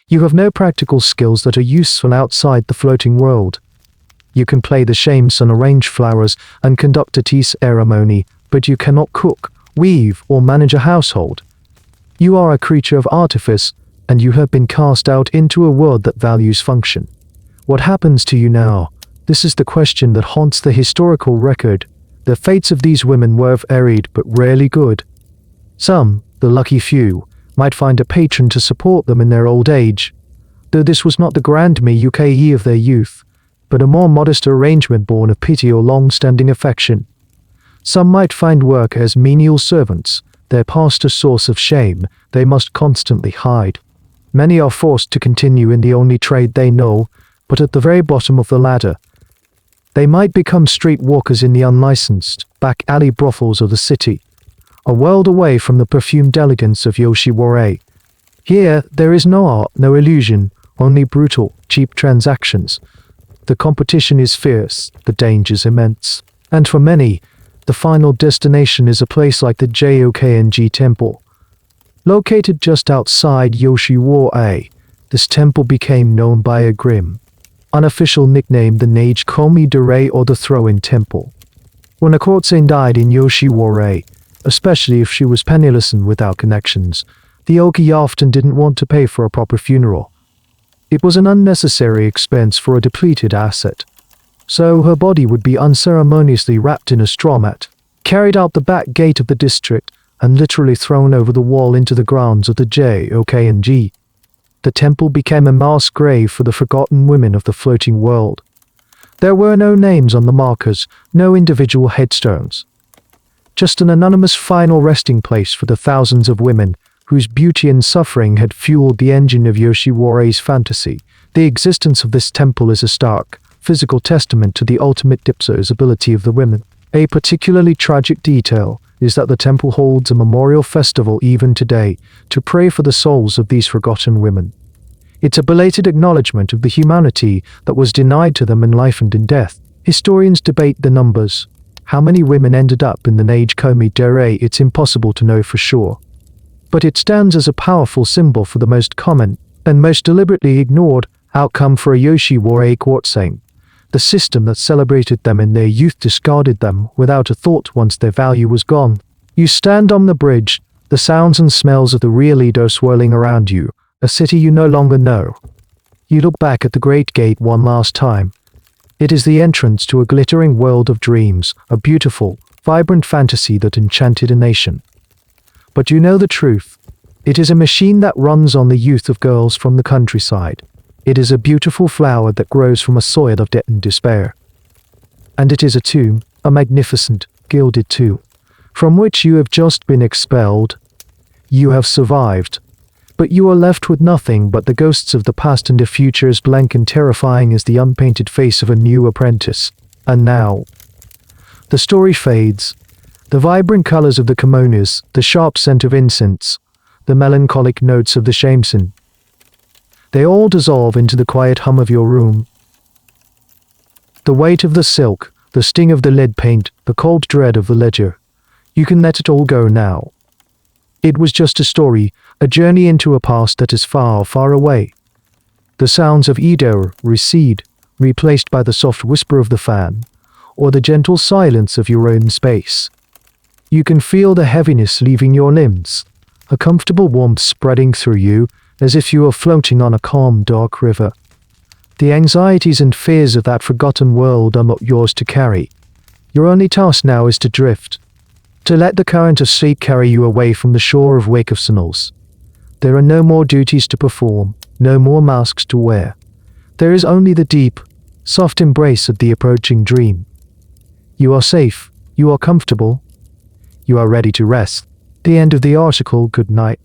Speaker 1: You have no practical skills that are useful outside the floating world. You can play the shamisen, arrange flowers, and conduct a tea ceremony, but you cannot cook, weave, or manage a household. You are a creature of artifice, and you have been cast out into a world that values function. What happens to you now? This is the question that haunts the historical record. The fates of these women were varied but rarely good. Some, the lucky few, might find a patron to support them in their old age, though this was not the grand Miyuki of their youth, but a more modest arrangement born of pity or long-standing affection. Some might find work as menial servants, their past a source of shame they must constantly hide. Many are forced to continue in the only trade they know, but at the very bottom of the ladder. They might become street walkers in the unlicensed, back alley brothels of the city, a world away from the perfumed elegance of Yoshiwara. Here, there is no art, no illusion, only brutal, cheap transactions. The competition is fierce, the dangers immense. And for many, the final destination is a place like the Jokng Temple. Located just outside Yoshiwara, this temple became known by a grim, unofficial nickname, the Nage Komi Dere, or the Throw-in Temple. When a courtesan died in Yoshiwara, especially if she was penniless and without connections, the Oki often didn't want to pay for a proper funeral. It was an unnecessary expense for a depleted asset. So her body would be unceremoniously wrapped in a straw mat, carried out the back gate of the district, and literally thrown over the wall into the grounds of the Jokng. The temple became a mass grave for the forgotten women of the floating world. There were no names on the markers, no individual headstones. Just an anonymous final resting place for the thousands of women whose beauty and suffering had fueled the engine of Yoshiwara's fantasy. The existence of this temple is a stark, physical testament to the ultimate disposability of the women. A particularly tragic detail is that the temple holds a memorial festival even today to pray for the souls of these forgotten women. It's a belated acknowledgement of the humanity that was denied to them in life and in death. Historians debate the numbers. How many women ended up in the Nage Komi Dere, it's impossible to know for sure. But it stands as a powerful symbol for the most common, and most deliberately ignored, outcome for a Yoshiwara courtesan. The system that celebrated them in their youth discarded them without a thought once their value was gone. You stand on the bridge, the sounds and smells of the real Edo swirling around you, a city you no longer know. You look back at the Great Gate one last time. It is the entrance to a glittering world of dreams, a beautiful, vibrant fantasy that enchanted a nation. But you know the truth. It is a machine that runs on the youth of girls from the countryside. It is a beautiful flower that grows from a soil of debt and despair. And it is a tomb, a magnificent, gilded tomb, from which you have just been expelled. You have survived, but you are left with nothing but the ghosts of the past and a future as blank and terrifying as the unpainted face of a new apprentice. And now, the story fades. The vibrant colors of the kimonos, the sharp scent of incense, the melancholic notes of the shamisen. They all dissolve into the quiet hum of your room. The weight of the silk, the sting of the lead paint, the cold dread of the ledger. You can let it all go now. It was just a story, a journey into a past that is far, far away. The sounds of Edo recede, replaced by the soft whisper of the fan, or the gentle silence of your own space. You can feel the heaviness leaving your limbs, a comfortable warmth spreading through you, as if you were floating on a calm, dark river. The anxieties and fears of that forgotten world are not yours to carry. Your only task now is to drift, to let the current of sea carry you away from the shore of Wake of Signals. There are no more duties to perform, no more masks to wear. There is only the deep, soft embrace of the approaching dream. You are safe, you are comfortable, you are ready to rest. The end of the article. Good night.